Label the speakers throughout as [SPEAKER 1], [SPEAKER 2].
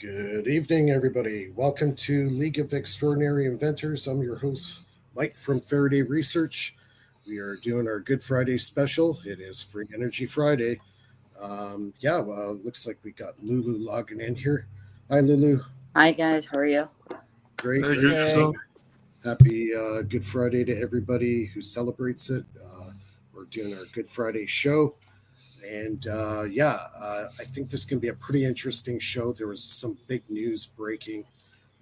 [SPEAKER 1] Good evening, everybody. Welcome to League of Extraordinary Inventors. I'm your host, Mike from Faraday Research. We are doing our Good Friday special. It is Free Energy Friday. Looks like we got Lulu logging in here. Hi, Lulu.
[SPEAKER 2] Hi guys, how are you?
[SPEAKER 1] Great.
[SPEAKER 3] Hey, good yourself.
[SPEAKER 1] Happy Good Friday to everybody who celebrates it. We're doing our Good Friday show. I think this is going to be a pretty interesting show. There was some big news breaking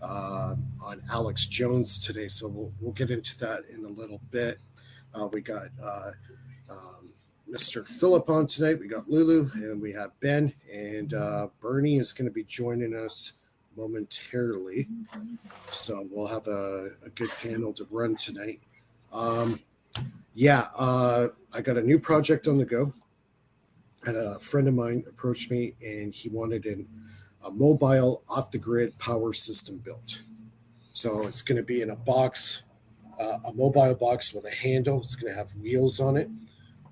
[SPEAKER 1] on Alex Jones today, so we'll get into that in a little bit. We got Mr. Philip on tonight. We got Lulu, and we have Ben, and Bernie is going to be joining us momentarily. So we'll have a good panel to run tonight. I got a new project on the go. Had a friend of mine approached me, and he wanted a mobile off-the-grid power system built. So it's going to be in a box, a mobile box with a handle. It's going to have wheels on it,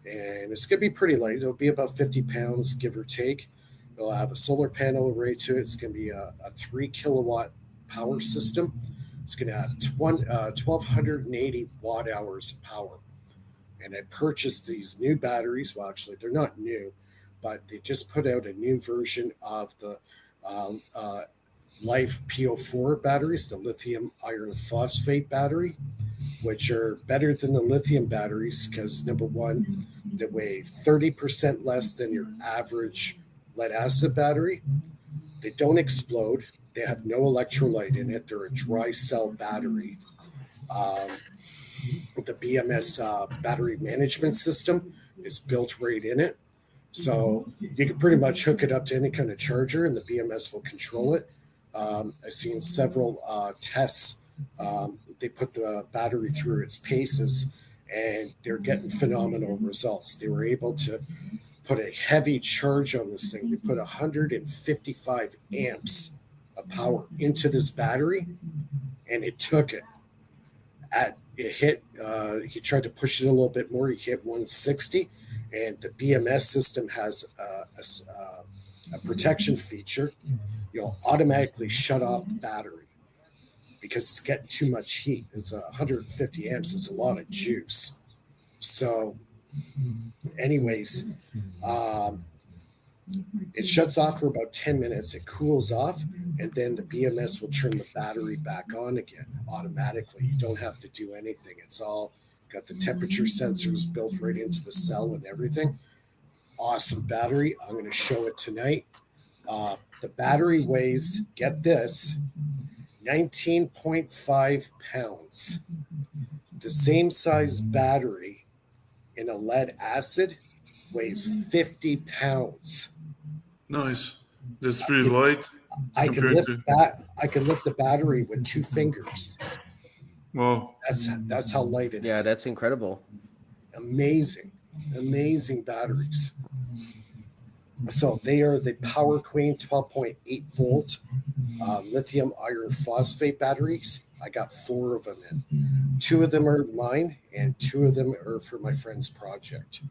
[SPEAKER 1] and it's going to be pretty light. It'll be about 50 pounds, give or take. It'll have a solar panel array to it. It's going to be a 3-kilowatt power system. It's going to have 1,280 watt hours of power. And I purchased these new batteries. Well, actually, they're not new, but they just put out a new version of the Life PO4 batteries, the lithium iron phosphate battery, which are better than the lithium batteries because, number one, they weigh 30% less than your average lead acid battery. They don't explode. They have no electrolyte in it. They're a dry cell battery. The BMS battery management system is built right in it. So you can pretty much hook it up to any kind of charger and the BMS will control it. I've seen several tests. They put the battery through its paces and they're getting phenomenal results. They were able to put a heavy charge on this thing. They put 155 amps of power into this battery and it took it. He tried to push it a little bit more. He hit 160, and the BMS system has a protection feature. You'll automatically shut off the battery because it's getting too much heat. It's 150 amps. It's a lot of juice. So, anyways, it shuts off for about 10 minutes. It cools off, and then the BMS will turn the battery back on again automatically. You don't have to do anything. It's all got the temperature sensors built right into the cell and everything. Awesome battery. I'm going to show it tonight. The battery weighs, get this, 19.5 pounds. The same size battery in a lead acid weighs 50 pounds.
[SPEAKER 3] Nice. That's pretty light.
[SPEAKER 1] I can lift the battery with 2 fingers.
[SPEAKER 3] Well,
[SPEAKER 1] that's how light it is.
[SPEAKER 4] Yeah, that's incredible.
[SPEAKER 1] Amazing batteries. So they are the Power Queen 12.8 volt lithium iron phosphate batteries. I got 4 of them in. 2 of them are mine, and 2 of them are for my friend's project.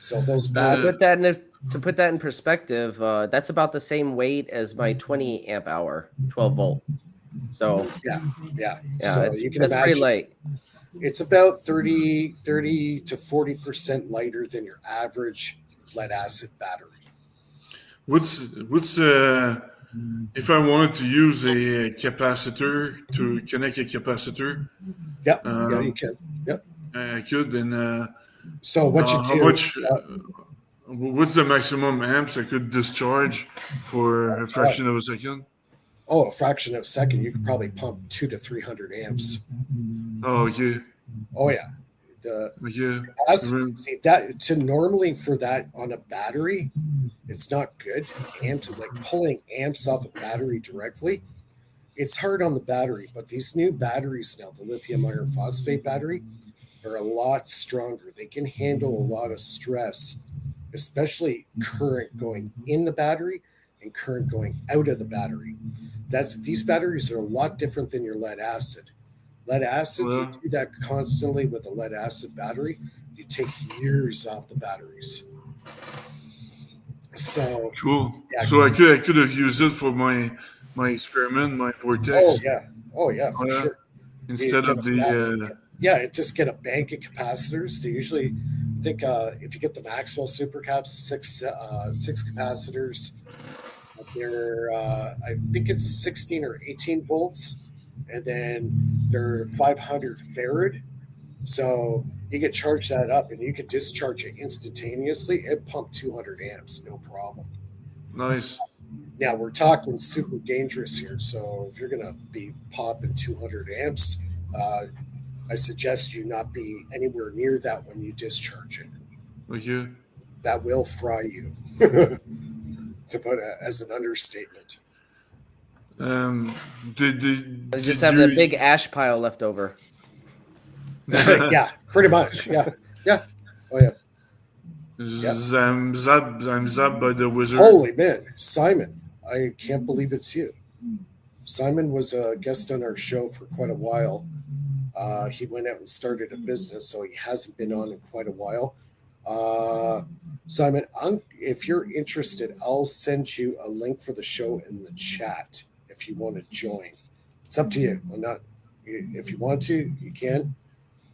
[SPEAKER 1] So those
[SPEAKER 4] To put that in perspective, that's about the same weight as my 20 amp hour 12 volt. So
[SPEAKER 1] yeah.
[SPEAKER 4] So you can imagine, pretty light.
[SPEAKER 1] It's about 30 to 40% lighter than your average lead acid battery.
[SPEAKER 3] what's if I wanted to use a capacitor to connect a capacitor?
[SPEAKER 1] Yeah, you can. Yep.
[SPEAKER 3] I could. And
[SPEAKER 1] so what you do?
[SPEAKER 3] How much? What's the maximum amps I could discharge for a fraction of a second?
[SPEAKER 1] Oh, a fraction of a second. You could probably pump 200 to 300 amps.
[SPEAKER 3] Oh, okay.
[SPEAKER 1] Oh, yeah. See, that to normally for that on a battery, it's not good. Amps, like pulling amps off a battery directly, it's hard on the battery. But these new batteries now, the lithium iron phosphate battery, are a lot stronger. They can handle a lot of stress, especially current going in the battery and current going out of the battery. These batteries are a lot different than your lead acid. Lead acid, you do that constantly with a lead acid battery, you take years off the batteries. So
[SPEAKER 3] cool. Yeah, so I could have used it for my my experiment, my
[SPEAKER 1] Oh
[SPEAKER 3] vortex.
[SPEAKER 1] yeah, oh yeah, for
[SPEAKER 3] Yeah.
[SPEAKER 1] sure. You
[SPEAKER 3] Instead
[SPEAKER 1] get
[SPEAKER 3] of
[SPEAKER 1] a
[SPEAKER 3] the
[SPEAKER 1] yeah, just get a bank of capacitors. They usually, I think, if you get the Maxwell supercaps, six capacitors. They're, I think it's 16 or 18 volts, and then they're 500 farad. So you can charge that up, and you can discharge it instantaneously. It pump 200 amps, no problem.
[SPEAKER 3] nice.
[SPEAKER 1] Now we're talking super dangerous here. So if you're gonna be popping 200 amps, uh, I suggest you not be anywhere near that when you discharge it.
[SPEAKER 3] Okay.
[SPEAKER 1] That will fry you, to put it as an understatement.
[SPEAKER 3] Um,
[SPEAKER 4] I just
[SPEAKER 3] did
[SPEAKER 4] have the
[SPEAKER 3] you?
[SPEAKER 4] big ash pile left over.
[SPEAKER 1] Yeah, pretty much. Yeah, yeah. Oh yeah, yeah.
[SPEAKER 3] I'm zapped by the wizard.
[SPEAKER 1] Holy man, Simon! I can't believe it's you. Simon was a guest on our show for quite a while. He went out and started a business, so he hasn't been on in quite a while. Uh, Simon, if you're interested, I'll send you a link for the show in the chat if you want to join. It's up to you. I'm not. If you want to, you can.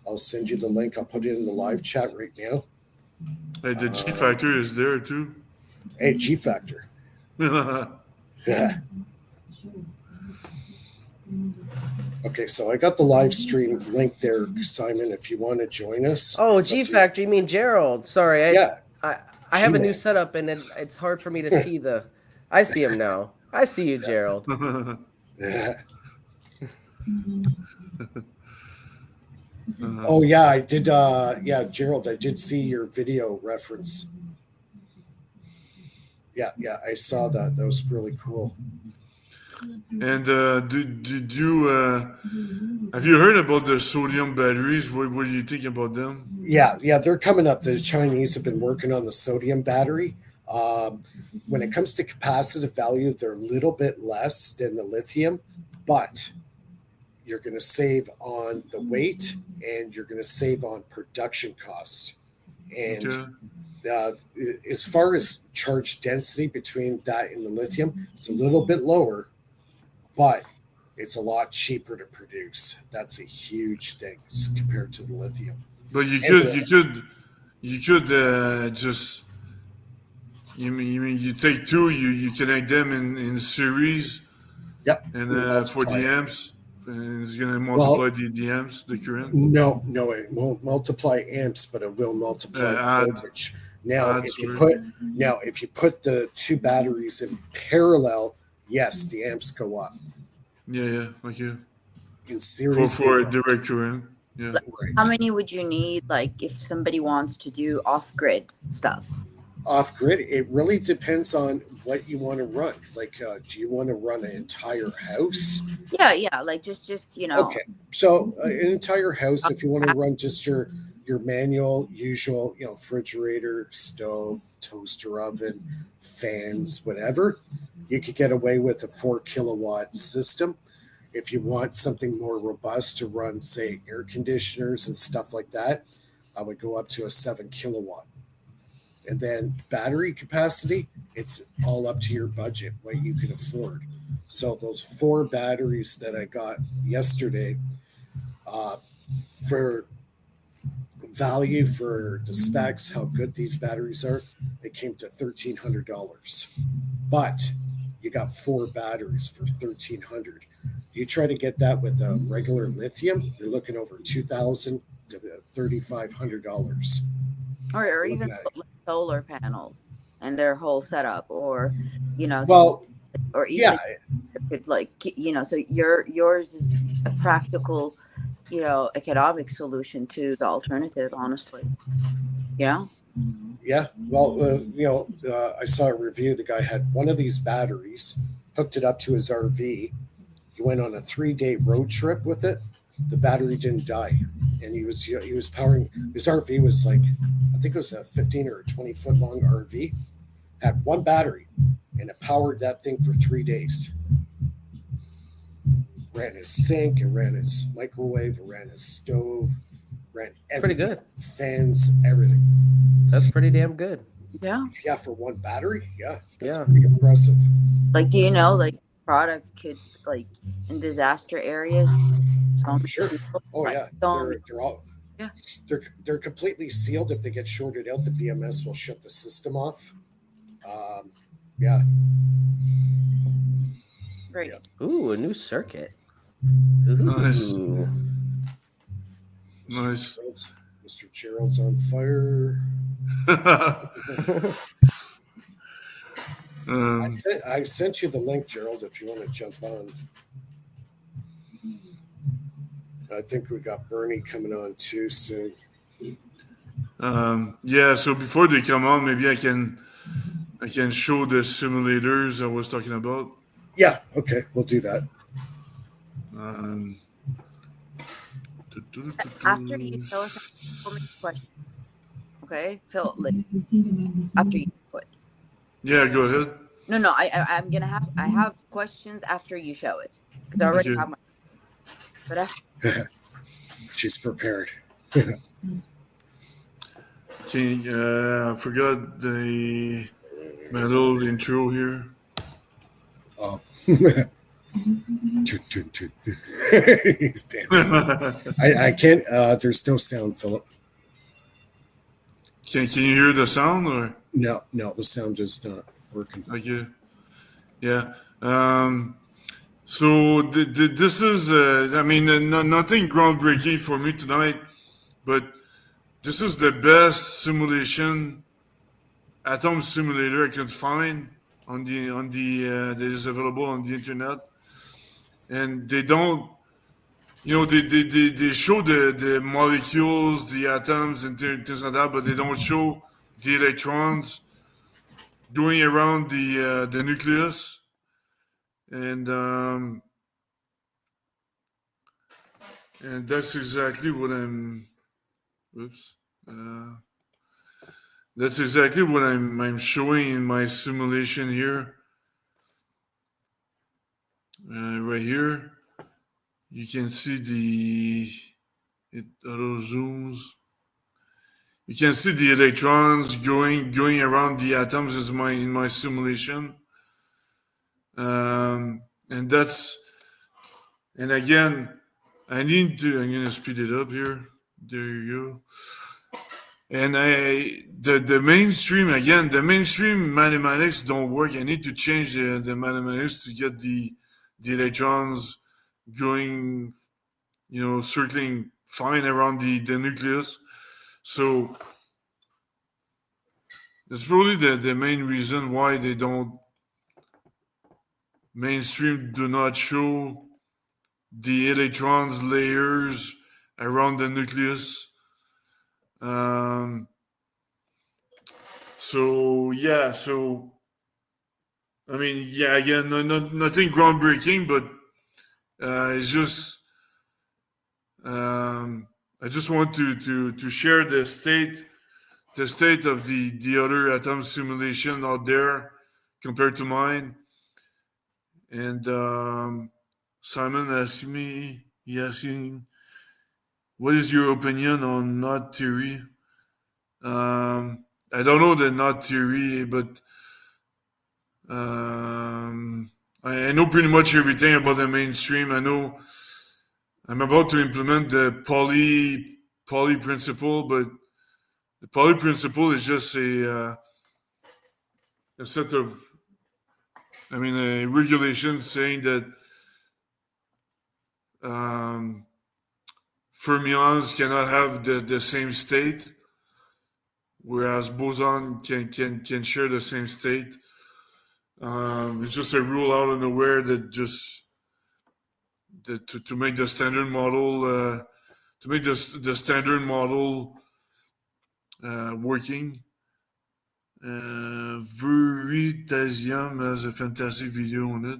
[SPEAKER 1] I'll send you the link. I'll put it in the live chat right now.
[SPEAKER 3] The G factor is there too.
[SPEAKER 1] Hey, G Factor. Yeah. Okay, so I got the live stream link there, Simon. If you want to join us.
[SPEAKER 4] Oh,
[SPEAKER 1] it's up
[SPEAKER 4] G
[SPEAKER 1] to you.
[SPEAKER 4] Factor. You mean Gerald? Sorry,
[SPEAKER 1] Yeah.
[SPEAKER 4] I have a new
[SPEAKER 1] G-Man.
[SPEAKER 4] setup, and it's hard for me to see the. I see him now. I see you, Gerald.
[SPEAKER 1] Yeah. Oh yeah, I did. Yeah, Gerald, I did see your video reference. Yeah, yeah, I saw that. That was really cool.
[SPEAKER 3] And did you have you heard about the sodium batteries? What do you think about them?
[SPEAKER 1] Yeah, yeah, they're coming up. The Chinese have been working on the sodium battery. When it comes to capacitive value, they're a little bit less than the lithium, but you're going to save on the weight and you're going to save on production costs. And
[SPEAKER 3] Okay.
[SPEAKER 1] as far as charge density between that and the lithium, it's a little bit lower, but it's a lot cheaper to produce. That's a huge thing compared to the lithium.
[SPEAKER 3] But you could just you mean you take two, you connect them in series,
[SPEAKER 1] Yep.
[SPEAKER 3] and
[SPEAKER 1] You
[SPEAKER 3] for
[SPEAKER 1] multiply
[SPEAKER 3] the
[SPEAKER 1] it.
[SPEAKER 3] amps, and it's gonna
[SPEAKER 1] Well,
[SPEAKER 3] multiply the amps, the current.
[SPEAKER 1] no, no, it won't multiply amps, but it will multiply the
[SPEAKER 3] Add
[SPEAKER 1] voltage. Now,
[SPEAKER 3] add sorry.
[SPEAKER 1] if you put the two batteries in parallel, yes, the amps go up.
[SPEAKER 3] Yeah, okay.
[SPEAKER 1] In series, they
[SPEAKER 3] For a
[SPEAKER 1] don't.
[SPEAKER 3] direct current. Yeah.
[SPEAKER 1] Right.
[SPEAKER 2] How many would you need, like, if somebody wants to do off-grid stuff?
[SPEAKER 1] Off grid, it really depends on what you want to run. Like, do you want to run an entire house?
[SPEAKER 2] Yeah, like just
[SPEAKER 1] Okay, so an entire house, if you want to run just your manual, usual, refrigerator, stove, toaster oven, fans, whatever, you could get away with a 4 kilowatt system. If you want something more robust to run, say, air conditioners and stuff like that, I would go up to a 7 kilowatt. And then battery capacity, it's all up to your budget, what you can afford. So those 4 batteries that I got yesterday, for value, for the specs, how good these batteries are, it came to $1,300. But you got 4 batteries for $1,300. You try to get that with a regular lithium, you're looking over $2,000 to $3,500.
[SPEAKER 2] or
[SPEAKER 1] Looking
[SPEAKER 2] even
[SPEAKER 1] at
[SPEAKER 2] put, like, solar panel and their whole setup, or
[SPEAKER 1] Well,
[SPEAKER 2] or even
[SPEAKER 1] yeah,
[SPEAKER 2] could, like, so yours is a practical, economic solution to the alternative, honestly.
[SPEAKER 1] yeah. Well, I saw a review. The guy had one of these batteries, hooked it up to his RV. He went on a 3-day road trip with it. The battery didn't die, and he was powering his RV. Was like, I think it was a 15 or 20 foot long RV. Had one battery, and it powered that thing for 3 days. Ran his sink, it ran his microwave, it ran his stove, ran
[SPEAKER 4] Pretty
[SPEAKER 1] everything,
[SPEAKER 4] good.
[SPEAKER 1] fans, everything.
[SPEAKER 4] That's pretty damn good.
[SPEAKER 2] Yeah.
[SPEAKER 1] Yeah, for one battery, yeah, that's
[SPEAKER 4] Yeah.
[SPEAKER 1] pretty impressive.
[SPEAKER 2] Like, do you know, like, product could, like, in disaster areas, so many
[SPEAKER 1] Sure.
[SPEAKER 2] people,
[SPEAKER 1] Oh
[SPEAKER 2] like,
[SPEAKER 1] yeah,
[SPEAKER 2] so many,
[SPEAKER 1] they're all
[SPEAKER 2] yeah,
[SPEAKER 1] they're completely sealed. If they get shorted out, the BMS will shut the system off. Yeah,
[SPEAKER 2] right.
[SPEAKER 1] yeah.
[SPEAKER 4] Ooh, a new circuit.
[SPEAKER 3] Nice.
[SPEAKER 4] Ooh.
[SPEAKER 1] Mr.
[SPEAKER 3] Nice.
[SPEAKER 1] Gerald's on fire.
[SPEAKER 3] um,
[SPEAKER 1] I sent you the link, Gerald, if you want to jump on. I think we got Bernie coming on too soon.
[SPEAKER 3] yeah. So before they come on, maybe I can show the simulators I was talking about.
[SPEAKER 1] Yeah, okay, we'll do that.
[SPEAKER 3] Um,
[SPEAKER 2] After you tell us, so many questions, okay, Phil, like, after you put.
[SPEAKER 3] yeah, go ahead.
[SPEAKER 2] No, I'm gonna I have questions after you show it, because I already
[SPEAKER 3] Okay.
[SPEAKER 2] have my. But after,
[SPEAKER 1] She's prepared.
[SPEAKER 3] Okay, I forgot my little intro here.
[SPEAKER 1] Oh. He's dancing. I can't. There's no sound, Philip.
[SPEAKER 3] Can you hear the sound or?
[SPEAKER 1] No, the sound is not working.
[SPEAKER 3] Okay. Yeah. So this is, I mean, nothing groundbreaking for me tonight, but this is the best simulation, atom simulator I could find that is available on the internet, and they don't, they show the molecules, the atoms, and things like that, but they don't show the electrons going around the nucleus, and and that's exactly what I'm. Oops. That's exactly what I'm showing in my simulation here. Right here, you can see it auto zooms. You can see the electrons going around the atoms in my simulation. And that's, and again, I'm gonna speed it up here. There you go. And the mainstream mathematics don't work. I need to change the mathematics to get the electrons going, circling fine around the nucleus. So that's probably the main reason why they don't, mainstream do not show the electrons layers around the nucleus. So yeah, so I mean, yeah, again, nothing groundbreaking, but it's just I just want to share the state of the other atom simulation out there compared to mine. And Simon asked me, what is your opinion on knot theory? I don't know the knot theory, but I know pretty much everything about the mainstream. I know I'm about to implement the poly principle, but the poly principle is just a set of, a regulation saying that fermions cannot have the same state, whereas boson can share the same state. It's just a rule out of nowhere that just to make the standard model working. Veritasium has a fantastic video on it.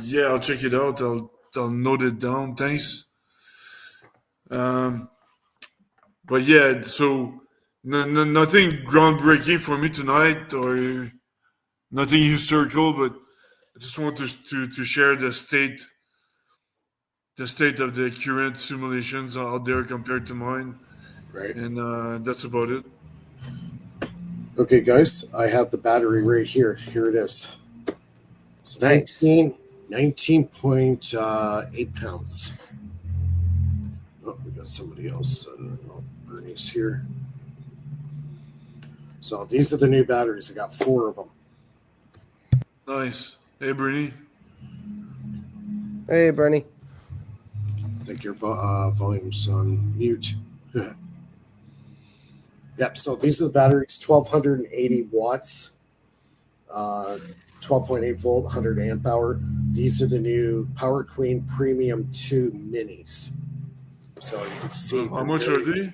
[SPEAKER 3] Yeah, I'll check it out. I'll note it down. Thanks. But yeah, so nothing groundbreaking for me tonight, or nothing historical, but I just want to share the state of the current simulations out there compared to mine.
[SPEAKER 1] Right.
[SPEAKER 3] And that's about it.
[SPEAKER 1] Okay, guys, I have the battery right here. Here it is. It's
[SPEAKER 4] Nice.
[SPEAKER 1] 19.8 pounds. Oh, we got somebody else. Bernie's here. So these are the new batteries. I got 4 of them.
[SPEAKER 3] Nice. Hey, Bernie.
[SPEAKER 4] Hey, Bernie.
[SPEAKER 1] I think your volume's on mute. Yep. So these are the batteries, 1280 watts, 12.8 volt, 100 amp hour. These are the new Power Queen Premium 2 minis. So you can see
[SPEAKER 3] How much are they?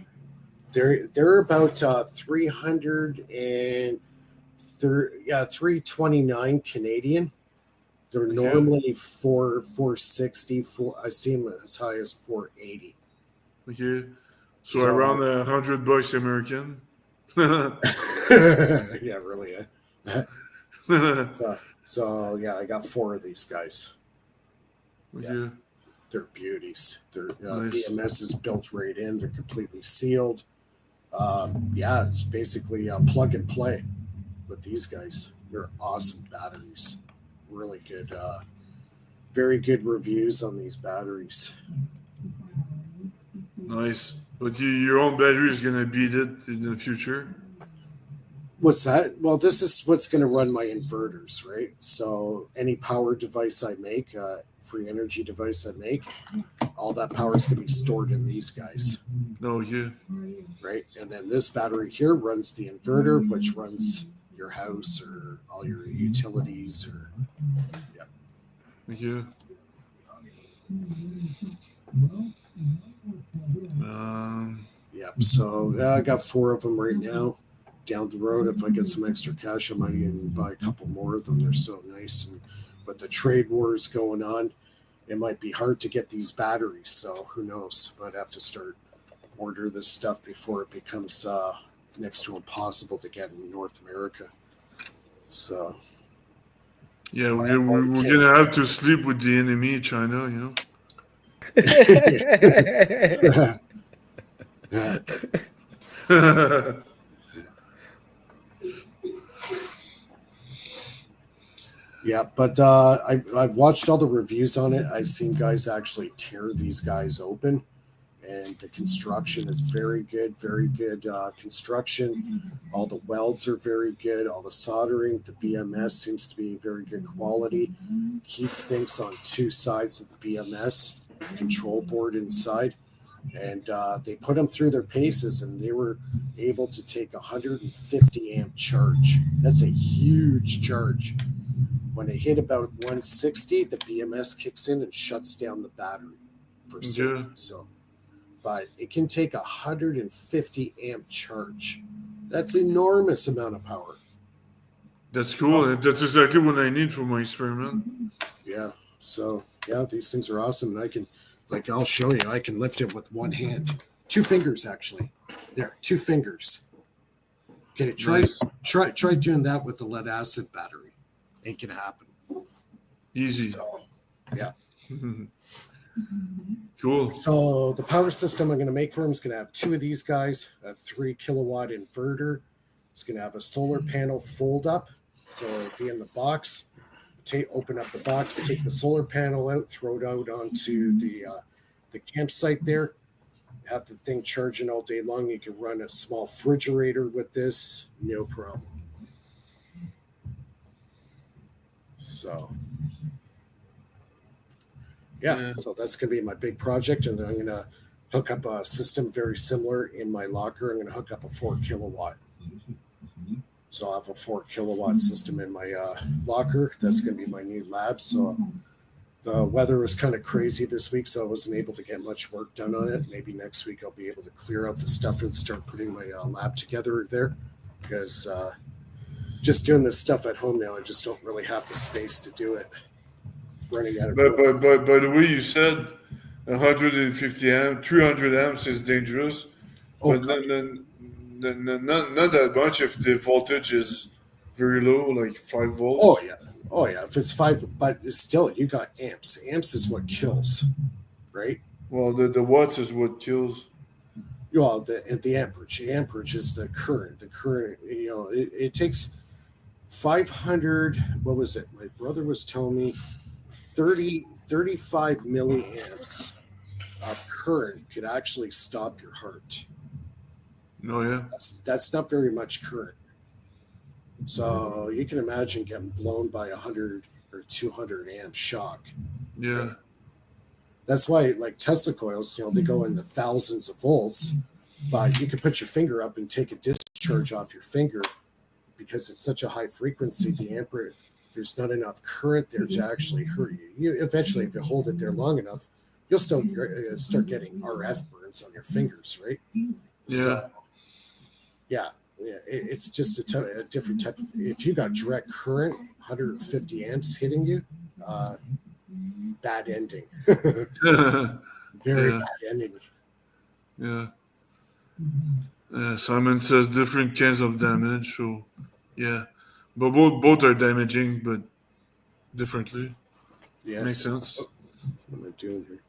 [SPEAKER 1] they're about 329 Canadian. They're normally 460. I see them as high as 480.
[SPEAKER 3] Okay. So around $100 American.
[SPEAKER 1] Yeah, really. So yeah, I got 4 of these guys.
[SPEAKER 3] Okay.
[SPEAKER 1] Yeah. They're beauties. Their
[SPEAKER 3] Nice.
[SPEAKER 1] BMS is built right in. They're completely sealed. Yeah, it's basically plug and play with these guys. They're awesome batteries. Really good. Very good reviews on these batteries.
[SPEAKER 3] Nice. But your own battery is going to beat it in the future?
[SPEAKER 1] What's that? Well, this is what's going to run my inverters, right? So any power device I make, free energy device I make, all that power is going to be stored in these guys.
[SPEAKER 3] No, yeah.
[SPEAKER 1] Right? And then this battery here runs the inverter, which runs your house or all your utilities or
[SPEAKER 3] Yeah.
[SPEAKER 1] Yep. So I got 4 of them right now. Down the road, if I get some extra cash, I might even buy a couple more of them. They're so nice. And with the trade wars going on, it might be hard to get these batteries. So who knows? Might have to start order this stuff before it becomes next to impossible to get in North America. So
[SPEAKER 3] yeah, we're going to have to sleep with the enemy, China, you know?
[SPEAKER 1] Yeah, but I've watched all the reviews on it. I've seen guys actually tear these guys open, and the construction is very good construction. All the welds are very good. All the soldering, the BMS seems to be very good quality. Heat sinks on 2 sides of the BMS, control board inside. And they put them through their paces, and they were able to take 150 amp charge. That's a huge charge. When they hit about 160, the BMS kicks in and shuts down the battery for safety.
[SPEAKER 3] Yeah.
[SPEAKER 1] So, but it can take 150 amp charge. That's enormous amount of power.
[SPEAKER 3] That's cool. That's exactly what I need for my experiment.
[SPEAKER 1] Yeah. So yeah, these things are awesome, and I can, like, I'll show you. I can lift it with one hand, 2 fingers actually. There, 2 fingers. Okay, try doing that with the lead acid battery. Ain't gonna happen.
[SPEAKER 3] Easy.
[SPEAKER 1] So, yeah.
[SPEAKER 3] Cool.
[SPEAKER 1] So the power system I'm going to make for him is going to have 2 of these guys, a 3 kilowatt inverter. It's going to have a solar panel fold up, so it'll be in the box. Open up the box, take the solar panel out, throw it out onto the campsite there. Have the thing charging all day long. You can run a small refrigerator with this, no problem. So, yeah, so that's going to be my big project, and I'm going to hook up a system very similar in my locker. I'm going to hook up a 4 kilowatt. So I'll have a 4 kilowatt system in my locker. That's going to be my new lab. So the weather was kind of crazy this week, so I wasn't able to get much work done on it. Maybe next week I'll be able to clear out the stuff and start putting my lab together there, because just doing this stuff at home now, I just don't really have the space to do it. Running out of
[SPEAKER 3] But by the way, you said 150 amps, 300 amps is dangerous, but not that much if the voltage is very low, like 5 volts.
[SPEAKER 1] Oh yeah. If it's 5, but still, you got amps. Amps is what kills, right?
[SPEAKER 3] Well, the watts is what kills.
[SPEAKER 1] Well, the amperage. The amperage is the current. The current, it takes 500, what was it? My brother was telling me 35 milliamps of current could actually stop your heart.
[SPEAKER 3] Oh yeah.
[SPEAKER 1] That's not very much current. So you can imagine getting blown by 100 or 200 amp shock.
[SPEAKER 3] Yeah.
[SPEAKER 1] That's why, like Tesla coils, they go in the thousands of volts, but you can put your finger up and take a discharge off your finger because it's such a high frequency. The ampere, there's not enough current there to actually hurt you. Eventually, if you hold it there long enough, you'll still start getting RF burns on your fingers, right?
[SPEAKER 3] Yeah.
[SPEAKER 1] So, yeah, it's just a different type of. If you got direct current, 150 amps hitting you, bad ending. Very
[SPEAKER 3] Yeah.
[SPEAKER 1] bad ending.
[SPEAKER 3] Yeah. Simon says different kinds of damage. So, yeah, but both are damaging, but differently.
[SPEAKER 1] Yeah.
[SPEAKER 3] Makes sense.
[SPEAKER 1] What am I doing here?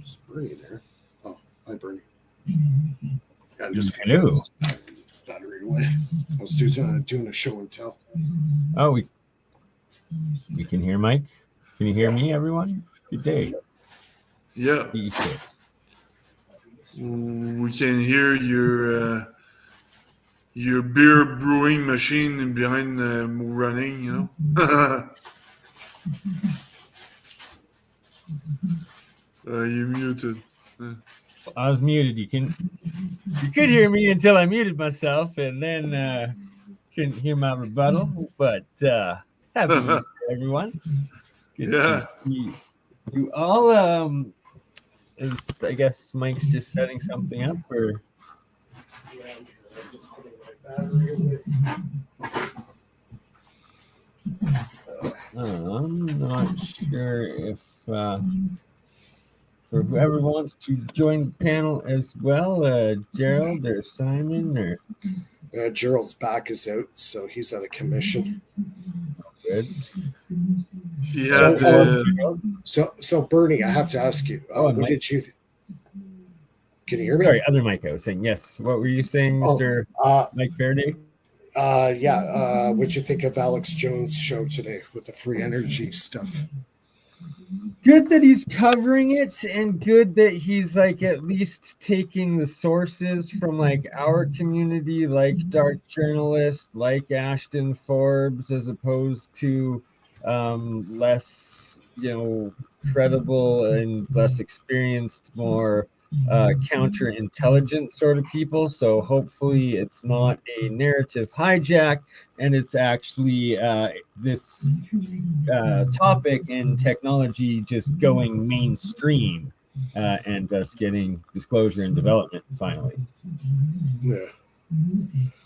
[SPEAKER 1] Is Bernie there? Oh, hi, Bernie. Yeah, I'm just
[SPEAKER 5] Hello.
[SPEAKER 1] Put this battery away. I was doing a show and tell.
[SPEAKER 5] Oh, we can hear Mike. Can you hear me, everyone? Good day.
[SPEAKER 3] Yeah,
[SPEAKER 5] Be safe.
[SPEAKER 3] we can hear your beer brewing machine behind running. You know. You muted.
[SPEAKER 5] I was muted. You could hear me until I muted myself, and then couldn't hear my rebuttal. But happy Easter, everyone. Good
[SPEAKER 3] Yeah.
[SPEAKER 5] to see you all. I guess Mike's just setting something up, or
[SPEAKER 1] Yeah, I'm just putting my battery away.
[SPEAKER 5] I'm not sure if for whoever wants to join the panel as well, Gerald or Simon or
[SPEAKER 1] Gerald's back is out, so he's out of commission.
[SPEAKER 5] good.
[SPEAKER 3] He
[SPEAKER 1] So,
[SPEAKER 3] had.
[SPEAKER 1] So Bernie, I have to ask you, what
[SPEAKER 5] Mike.
[SPEAKER 1] did you? Can you hear me?
[SPEAKER 5] Sorry, other Mike. I was saying yes. What were you saying, Mr. Mike Faraday?
[SPEAKER 1] What'd you think of Alex Jones' show today with the free energy stuff?
[SPEAKER 5] Good that he's covering it, and good that he's like at least taking the sources from like our community, like Dark Journalist, like Ashton Forbes, as opposed to less, credible and less experienced, more counterintelligence sort of people. So hopefully it's not a narrative hijack, and it's actually this topic and technology just going mainstream, and us getting disclosure and development finally.
[SPEAKER 1] Yeah.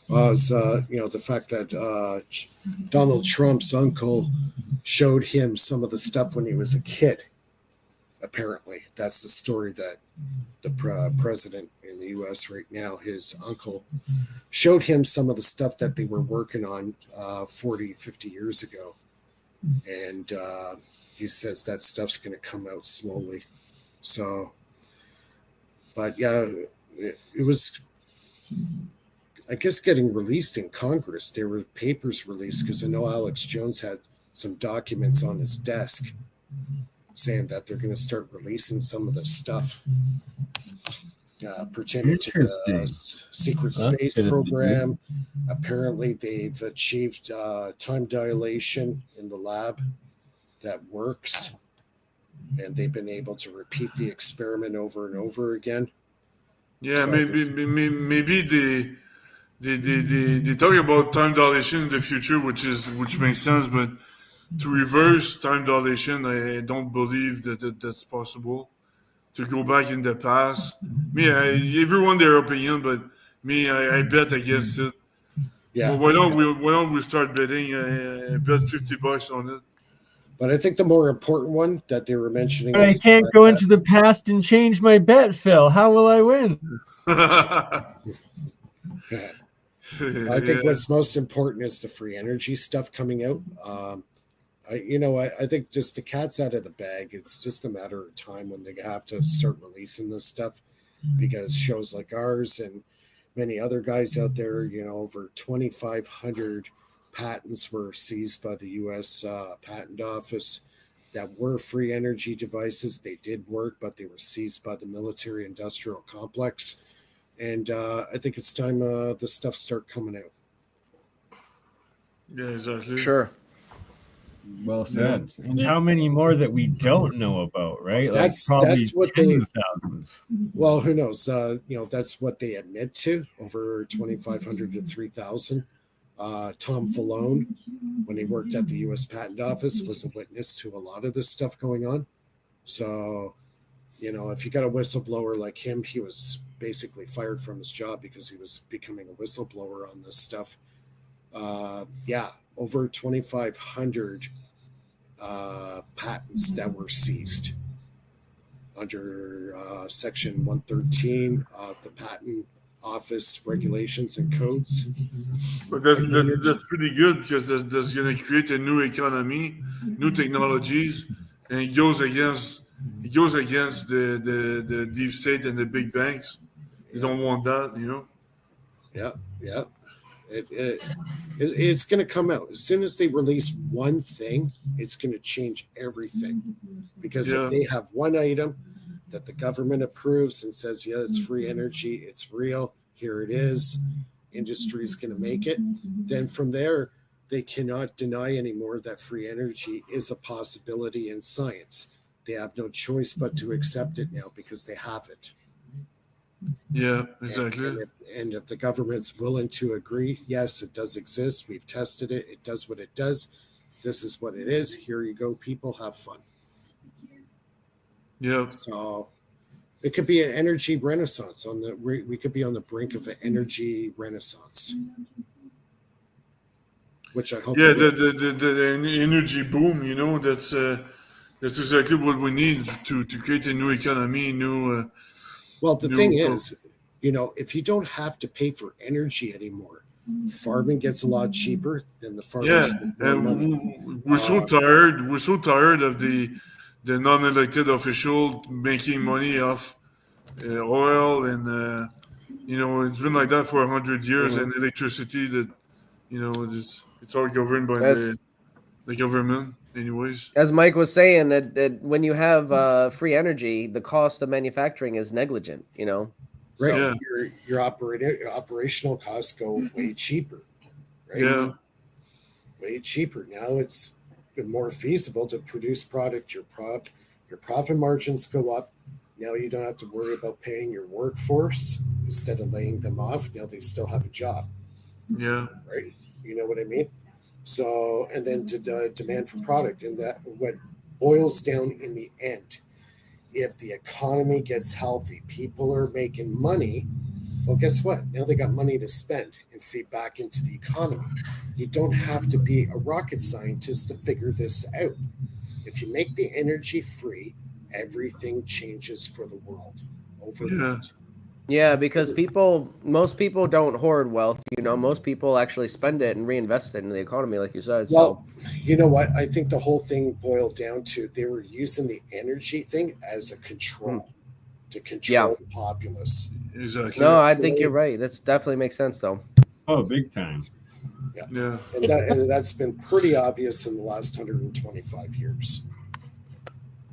[SPEAKER 1] It's the fact that Donald Trump's uncle showed him some of the stuff when he was a kid. Apparently, that's the story that the president in the U.S. right now, his uncle, showed him some of the stuff that they were working on 40, 50 years ago. And he says that stuff's going to come out slowly. So, but yeah, it was, I guess, getting released in Congress. There were papers released because I know Alex Jones had some documents on his desk saying that they're going to start releasing some of the stuff pertaining to the secret space program. Apparently, they've achieved time dilation in the lab that works, and they've been able to repeat the experiment over and over again.
[SPEAKER 3] Yeah,
[SPEAKER 1] So
[SPEAKER 3] maybe they talk about time dilation in the future, which makes sense, but to reverse time dilation, I don't believe that that's possible. To go back in the past, everyone their opinion, but I bet against it.
[SPEAKER 1] Yeah.
[SPEAKER 3] Well, why don't we start betting? I bet $50 on it.
[SPEAKER 1] But I think the more important one that they were mentioning,
[SPEAKER 5] But I can't go into the past and change my bet, Phil. How will I win?
[SPEAKER 1] I think what's most important is the free energy stuff coming out. I think just the cat's out of the bag. It's just a matter of time when they have to start releasing this stuff, because shows like ours and many other guys out there. Over 2,500 patents were seized by the U.S. Patent Office that were free energy devices. They did work, but they were seized by the military industrial complex. And I think it's time the stuff start coming out.
[SPEAKER 3] Yeah, exactly.
[SPEAKER 4] Sure.
[SPEAKER 5] Well said. And how many more that we don't know about, right? Like
[SPEAKER 1] That's
[SPEAKER 5] probably
[SPEAKER 1] what
[SPEAKER 5] tens of thousands.
[SPEAKER 1] Well, who knows? That's what they admit to, over 2,500 to 3,000. Tom Falone, when he worked at the U.S. Patent Office, was a witness to a lot of this stuff going on. So, if you got a whistleblower like him, he was basically fired from his job because he was becoming a whistleblower on this stuff. Over 2,500 patents that were seized under Section 113 of the Patent Office regulations and codes.
[SPEAKER 3] But that's pretty good, because that's going to create a new economy, new technologies, and it goes against the deep state and the big banks. They don't want that.
[SPEAKER 1] Yeah. It's going to come out as soon as they release one thing. It's going to change everything, because if they have one item that the government approves and says, yeah, it's free energy, it's real, here it is, industry is going to make it, then from there they cannot deny anymore that free energy is a possibility in science. They have no choice but to accept it now because they have it.
[SPEAKER 3] Yeah, exactly.
[SPEAKER 1] And if the government's willing to agree, yes, it does exist, we've tested it, it does what it does, this is what it is, here you go, people, have fun.
[SPEAKER 3] Yeah.
[SPEAKER 1] So it could be an energy renaissance. We could be on the brink of an energy renaissance, which I hope.
[SPEAKER 3] Yeah, the energy boom. That's exactly what we need to create a new economy.
[SPEAKER 1] Well, the thing is, if you don't have to pay for energy anymore, farming gets a lot cheaper than the farmers.
[SPEAKER 3] Yeah, and we're so tired. We're so tired of the non-elected official making money off oil, and it's been like that for 100 years. And electricity, that it's all governed by the government, anyways.
[SPEAKER 4] As Mike was saying, that when you have free energy, the cost of manufacturing is negligent.
[SPEAKER 1] Right.
[SPEAKER 3] Yeah.
[SPEAKER 1] Your operational costs go way cheaper. Right.
[SPEAKER 3] Yeah.
[SPEAKER 1] Way cheaper. Now it's been more feasible to produce product. Your profit margins go up. Now you don't have to worry about paying your workforce instead of laying them off. Now they still have a job.
[SPEAKER 3] Yeah.
[SPEAKER 1] Right. You know what I mean? So, and then to demand for product, and that what boils down in the end, if the economy gets healthy, people are making money. Well, guess what? Now they got money to spend and feed back into the economy. You don't have to be a rocket scientist to figure this out. If you make the energy free, everything changes for the world overnight.
[SPEAKER 4] Yeah, because most people don't hoard wealth. Most people actually spend it and reinvest it in the economy, like you said.
[SPEAKER 1] Well, you know what? I think the whole thing boiled down to they were using the energy thing as a control to control the populace.
[SPEAKER 3] Exactly.
[SPEAKER 4] No, I think you're right. That definitely makes sense, though.
[SPEAKER 5] Oh, big time.
[SPEAKER 1] Yeah. And that's been pretty obvious in the last 125 years.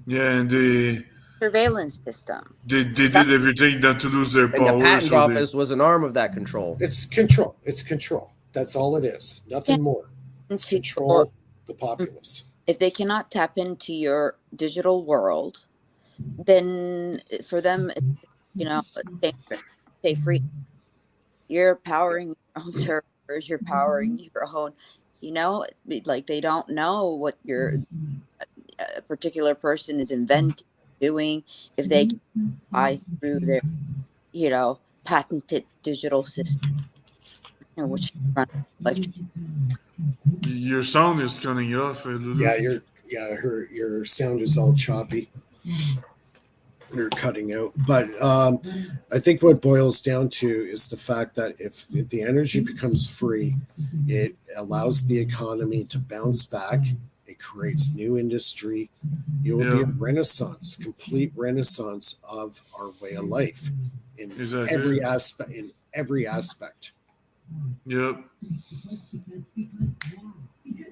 [SPEAKER 3] Yeah, and the
[SPEAKER 2] surveillance system.
[SPEAKER 3] They did everything not to lose their power.
[SPEAKER 4] And the patent office was an arm of that control.
[SPEAKER 1] It's control. It's control. That's all it is. Nothing more. It's control the populace.
[SPEAKER 2] If they cannot tap into your digital world, then for them, stay free. You're powering your own servers. You're powering your own. Like they don't know what a particular person is inventing, doing, if they can buy through their, patented digital system, which run like.
[SPEAKER 3] Your sound is cutting off.
[SPEAKER 1] Yeah, your sound is all choppy. You're cutting out, but I think what boils down to is the fact that if the energy becomes free, it allows the economy to bounce back. It creates new industry. It will be a renaissance, complete renaissance of our way of life in every every aspect.
[SPEAKER 3] Yep.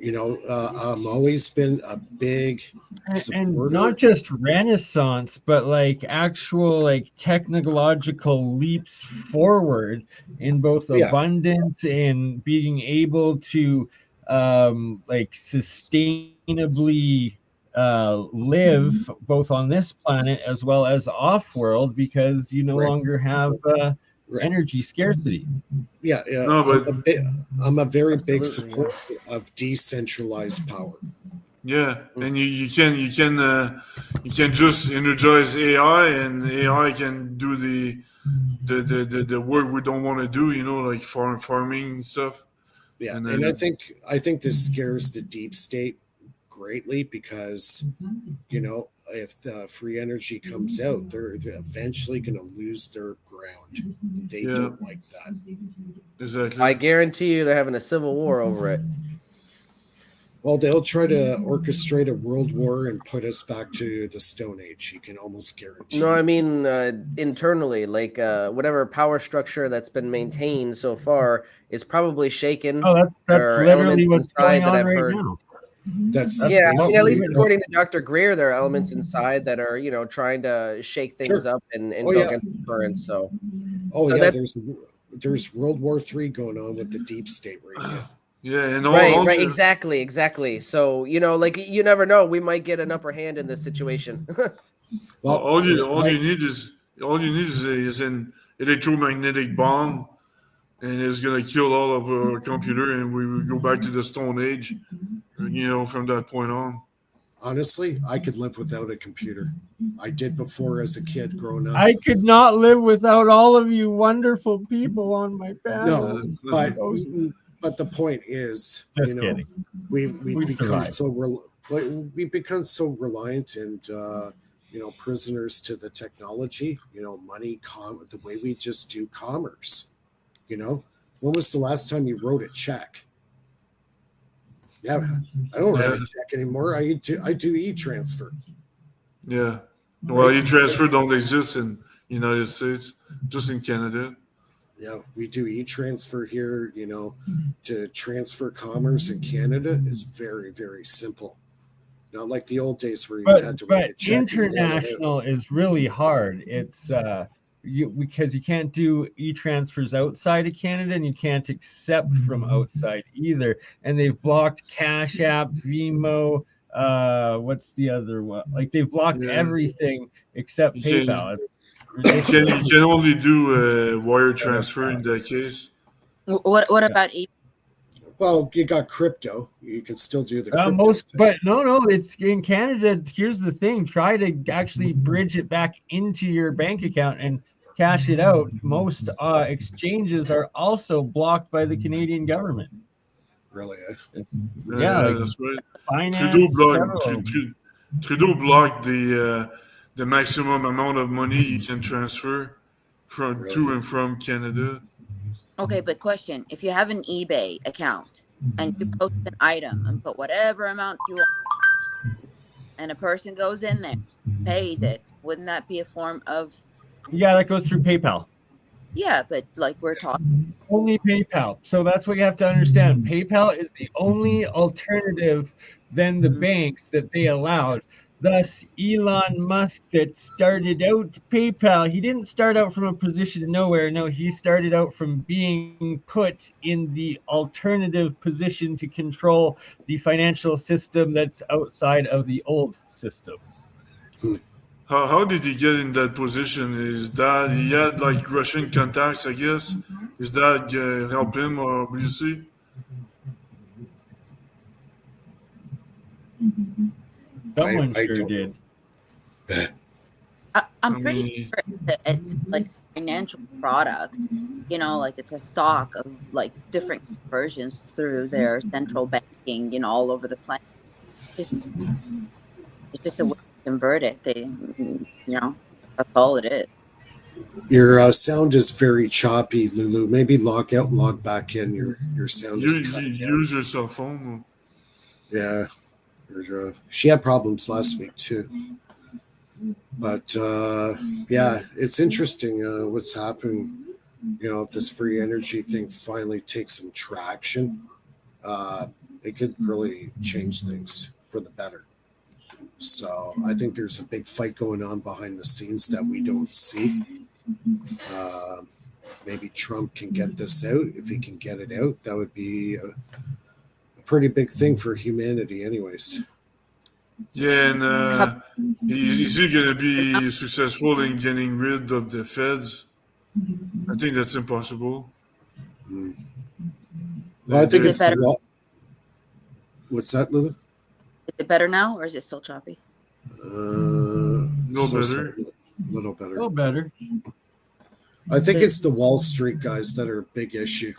[SPEAKER 1] I've always been a big
[SPEAKER 5] And
[SPEAKER 1] supporter.
[SPEAKER 5] not just renaissance, but like actual like technological leaps forward in both
[SPEAKER 1] Yeah.
[SPEAKER 5] abundance and being able to like sustainably live both on this planet as well as off world, because you no
[SPEAKER 1] Right.
[SPEAKER 5] longer have
[SPEAKER 1] Right.
[SPEAKER 5] energy scarcity.
[SPEAKER 1] Yeah,
[SPEAKER 3] No, but
[SPEAKER 1] I'm a very big
[SPEAKER 4] Absolutely, yeah.
[SPEAKER 1] supporter of decentralized power.
[SPEAKER 3] yeah, and you can just energize AI, and AI can do the work we don't want to do. Like farming and stuff.
[SPEAKER 1] Yeah,
[SPEAKER 3] And
[SPEAKER 1] and
[SPEAKER 3] then
[SPEAKER 1] I think this scares the deep state greatly because if the free energy comes out, they're eventually going to lose their ground. They
[SPEAKER 3] Yeah.
[SPEAKER 1] don't like that.
[SPEAKER 3] exactly.
[SPEAKER 4] I guarantee you they're having a civil war over it.
[SPEAKER 1] Well, they'll try to orchestrate a world war and put us back to the Stone Age. You can almost guarantee.
[SPEAKER 4] No, I mean internally, like whatever power structure that's been maintained so far is probably shaken.
[SPEAKER 5] Oh, that's
[SPEAKER 4] There are
[SPEAKER 5] literally
[SPEAKER 4] elements
[SPEAKER 5] what's
[SPEAKER 4] inside
[SPEAKER 5] going
[SPEAKER 4] that
[SPEAKER 5] on
[SPEAKER 4] I've
[SPEAKER 5] right
[SPEAKER 4] heard.
[SPEAKER 5] now.
[SPEAKER 1] That's
[SPEAKER 5] That's
[SPEAKER 4] Yeah, I
[SPEAKER 5] what
[SPEAKER 4] mean, at
[SPEAKER 5] we
[SPEAKER 4] least
[SPEAKER 5] were-
[SPEAKER 4] according to Dr. Greer, there are elements inside that are, trying to shake things
[SPEAKER 1] Sure.
[SPEAKER 4] up and
[SPEAKER 1] Oh,
[SPEAKER 4] go
[SPEAKER 1] yeah.
[SPEAKER 4] against the current. So,
[SPEAKER 1] Oh
[SPEAKER 4] So
[SPEAKER 1] yeah,
[SPEAKER 4] that's-
[SPEAKER 1] there's World War III going on with the deep state right now.
[SPEAKER 3] Yeah, and
[SPEAKER 4] right, exactly. So, like you never know, we might get an upper hand in this situation.
[SPEAKER 1] Well,
[SPEAKER 3] all you need is an electromagnetic bomb, and it's gonna kill all of our computer, and we will go back to the Stone Age. From that point on.
[SPEAKER 1] honestly, I could live without a computer. I did before as a kid growing up.
[SPEAKER 5] I could not live without all of you wonderful people on my panel.
[SPEAKER 1] But the point is,
[SPEAKER 5] Just kidding.
[SPEAKER 1] we've
[SPEAKER 5] We
[SPEAKER 1] become
[SPEAKER 5] survived.
[SPEAKER 1] we've become so reliant and prisoners to the technology. Money, the way we just do commerce. When was the last time you wrote a check? Yeah, I don't write a check anymore. I do e-transfer.
[SPEAKER 3] Yeah. Well, e-transfer don't exist in United States, just in Canada.
[SPEAKER 1] Yeah, we do e-transfer here. To transfer commerce in Canada is very, very simple. Not like the old days where you had to write a check.
[SPEAKER 5] International is really hard. It's because you can't do e-transfers outside of Canada, and you can't accept from outside either. And they've blocked Cash App, Venmo. What's the other one? Like they've blocked everything except
[SPEAKER 3] You
[SPEAKER 5] PayPal.
[SPEAKER 3] You can only do wire transfer in that case.
[SPEAKER 2] What about
[SPEAKER 1] Well, you got crypto. You can still do the crypto thing.
[SPEAKER 5] But no, it's in Canada. Here's the thing: try to actually bridge it back into your bank account and cash it out. Most exchanges are also blocked by the Canadian government.
[SPEAKER 1] Really?
[SPEAKER 5] Yeah,
[SPEAKER 3] that's right.
[SPEAKER 5] finance.
[SPEAKER 3] Trudeau blocked the maximum amount of money you can transfer to and from Canada.
[SPEAKER 2] Okay, but question: if you have an eBay account and you post an item and put whatever amount you want, and a person goes in there, pays it, wouldn't that be a form of?
[SPEAKER 5] Yeah, that goes through PayPal.
[SPEAKER 2] Yeah, but like we're talking.
[SPEAKER 5] Only PayPal. So that's what you have to understand. PayPal is the only alternative than the banks that they allowed. Thus, Elon Musk that started out PayPal, he didn't start out from a position of nowhere. No, he started out from being put in the alternative position to control the financial system that's outside of the old system.
[SPEAKER 3] How did he get in that position? Is that he had like Russian contacts, I guess? Is that help him, or obviously?
[SPEAKER 5] Someone
[SPEAKER 1] I
[SPEAKER 5] sure
[SPEAKER 1] don't
[SPEAKER 5] did.
[SPEAKER 2] I'm pretty sure that it's like a financial product, like it's a stock of like different versions through their central banking, all over the planet. It's just a way to convert it. That's all it is.
[SPEAKER 1] Your sound is very choppy, Lulu. Maybe log out, log back in. Your sound is
[SPEAKER 3] You
[SPEAKER 1] cutting out.
[SPEAKER 3] use your cell phone.
[SPEAKER 1] Yeah. She had problems last week too. But yeah, it's interesting what's happening. if this free energy thing finally takes some traction, it could really change things for the better. So I think there's a big fight going on behind the scenes that we don't see. Maybe Trump can get this out. If he can get it out, that would be a pretty big thing for humanity anyways.
[SPEAKER 3] Yeah, and is he going to be successful in getting rid of the feds? I think that's impossible.
[SPEAKER 1] Well, I think
[SPEAKER 2] Is it
[SPEAKER 1] it's
[SPEAKER 2] better?
[SPEAKER 1] What's that, Lulu?
[SPEAKER 2] Is it better now, or is it still choppy?
[SPEAKER 3] No better.
[SPEAKER 1] A little better.
[SPEAKER 5] A little better.
[SPEAKER 1] I think it's the Wall Street guys that are a big issue.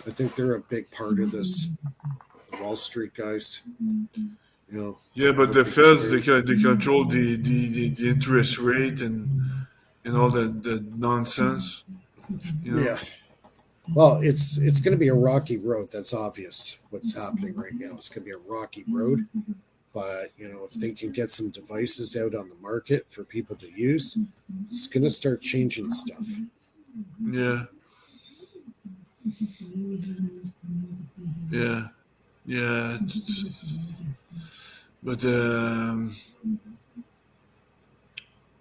[SPEAKER 1] I think they're a big part of this. The Wall Street guys.
[SPEAKER 3] Yeah, but the feds they control the interest rate and all the nonsense.
[SPEAKER 1] Yeah. Well, it's going to be a rocky road. That's obvious. What's happening right now? It's going to be a rocky road. But if they can get some devices out on the market for people to use, it's going to start changing stuff.
[SPEAKER 3] Yeah. Yeah. Yeah. But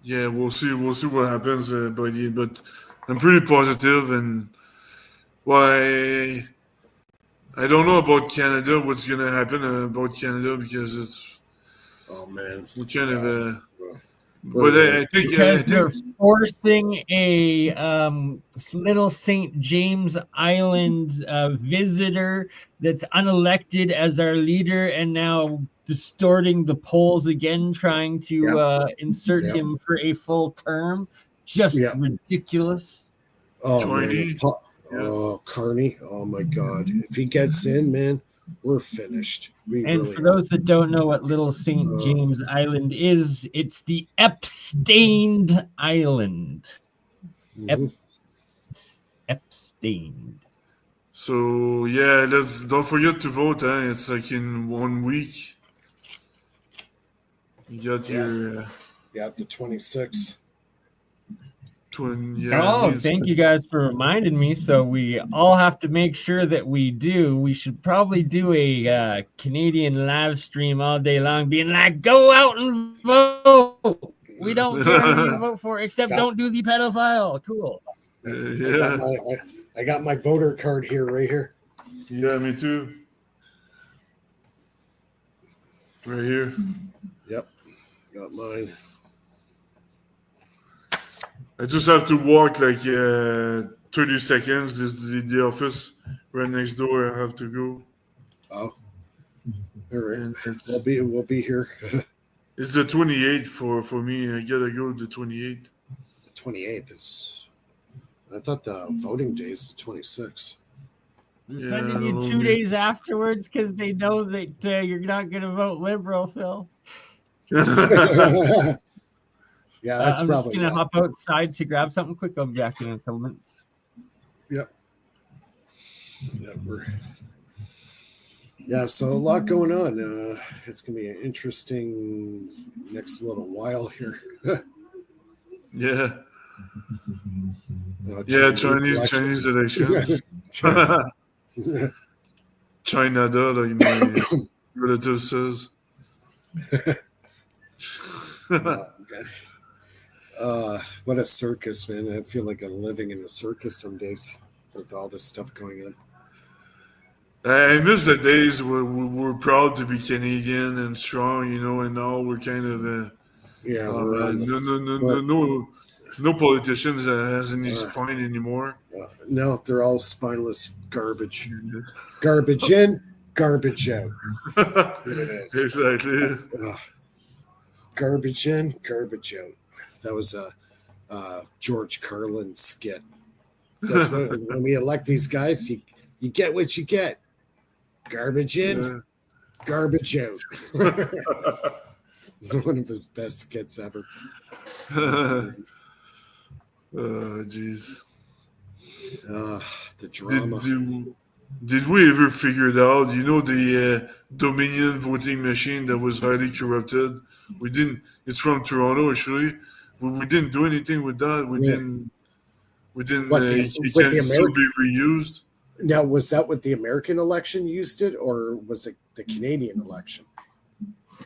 [SPEAKER 3] yeah, we'll see what happens, buddy. But I'm pretty positive, and I don't know about Canada. What's gonna happen about Canada because it's we kind of. But I think
[SPEAKER 5] they're forcing a little St. James Island visitor that's unelected as our leader, and now distorting the polls again, trying to insert him for a full term. Just ridiculous.
[SPEAKER 1] Oh,
[SPEAKER 3] Carney.
[SPEAKER 1] Man. Oh, Carney. Oh, my God. If he gets in, man, we're finished.
[SPEAKER 5] For those that don't know what Little St. James Island is, it's the Epstein Island. Epstein.
[SPEAKER 3] So, yeah, don't forget to vote. It's like in 1 week. You got your...
[SPEAKER 1] the 26th.
[SPEAKER 5] Thank you guys for reminding me. So we all have to make sure that we do. We should probably do a Canadian live stream all day long, being like, "Go out and vote. We don't care who you vote for, except don't do the pedophile." Cool.
[SPEAKER 1] I got my voter card here, right here.
[SPEAKER 3] Yeah, me too. Right here.
[SPEAKER 1] Yep, got mine.
[SPEAKER 3] I just have to walk like 30 seconds. The office right next door. I have to go.
[SPEAKER 1] Oh, all right. We'll be here.
[SPEAKER 3] It's the 28th for me. I gotta go the 28th.
[SPEAKER 1] The 28th is. I thought the voting day is the 26th.
[SPEAKER 5] They're sending you 2 days afterwards because they know that you're not going to vote Liberal, Phil.
[SPEAKER 1] Yeah, that's
[SPEAKER 5] I'm
[SPEAKER 1] probably.
[SPEAKER 5] just gonna hop outside to grab something quick. I'll be back in a couple minutes.
[SPEAKER 1] Yep. So a lot going on. It's gonna be an interesting next little while here.
[SPEAKER 3] Yeah. Chinese election. China, like my relative says.
[SPEAKER 1] What a circus, man. I feel like I'm living in a circus some days with all this stuff going on.
[SPEAKER 3] I miss the days where we're proud to be Canadian and strong, and now we're kind of no politicians has any spine anymore.
[SPEAKER 1] No, they're all spineless garbage. Garbage in, garbage out. That's what it is.
[SPEAKER 3] Exactly.
[SPEAKER 1] Garbage in, garbage out. That was a George Carlin skit. When we elect these guys, you get what you get. Garbage in, garbage out. One of his best skits ever.
[SPEAKER 3] Oh, jeez.
[SPEAKER 1] The drama.
[SPEAKER 3] Did we ever figure it out? The Dominion voting machine that was highly corrupted? We didn't. It's from Toronto, actually. We didn't do anything with that. We Within
[SPEAKER 1] What,
[SPEAKER 3] it
[SPEAKER 1] with the
[SPEAKER 3] can still
[SPEAKER 1] American?
[SPEAKER 3] be reused.
[SPEAKER 1] Now, was that with the American election used it, or was it the Canadian election?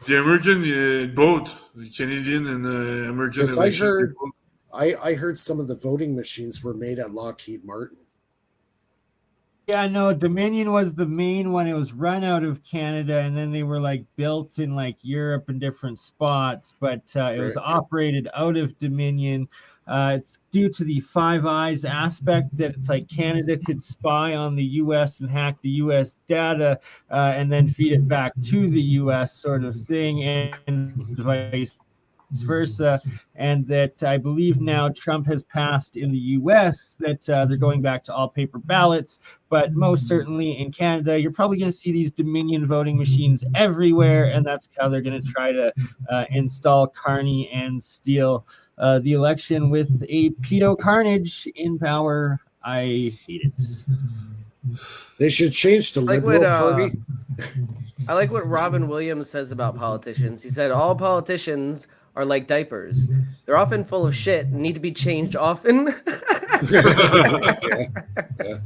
[SPEAKER 3] The American, both the Canadian and American
[SPEAKER 1] Because I
[SPEAKER 3] election.
[SPEAKER 1] heard, I heard some of the voting machines were made at Lockheed Martin.
[SPEAKER 5] Yeah, no, Dominion was the main one. It was run out of Canada, and then they were like built in like Europe and different spots, but it was
[SPEAKER 1] Right.
[SPEAKER 5] operated out of Dominion. It's due to the Five Eyes aspect that it's like Canada could spy on the US and hack the US data and then feed it back to the US sort of thing, and vice versa. And that I believe now Trump has passed in the US that they're going back to all paper ballots. But most certainly in Canada, you're probably going to see these Dominion voting machines everywhere. And that's how they're going to try to install Carney and steal the election with a pedo carnage in power. I hate it.
[SPEAKER 1] They should change the
[SPEAKER 4] Like
[SPEAKER 1] Liberal
[SPEAKER 4] what,
[SPEAKER 1] Party.
[SPEAKER 4] I like what Robin Williams says about politicians. He said all politicians are like diapers. They're often full of shit and need to be changed often.
[SPEAKER 1] Yeah,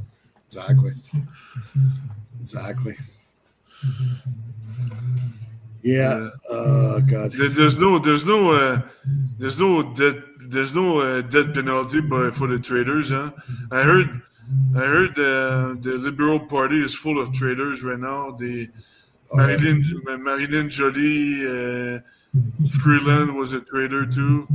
[SPEAKER 1] exactly. Yeah. God.
[SPEAKER 3] There's no death penalty, but for the traitors, huh? I heard the Liberal Party is full of traitors right now. The Marilyn Jolie, Freeland was a traitor too.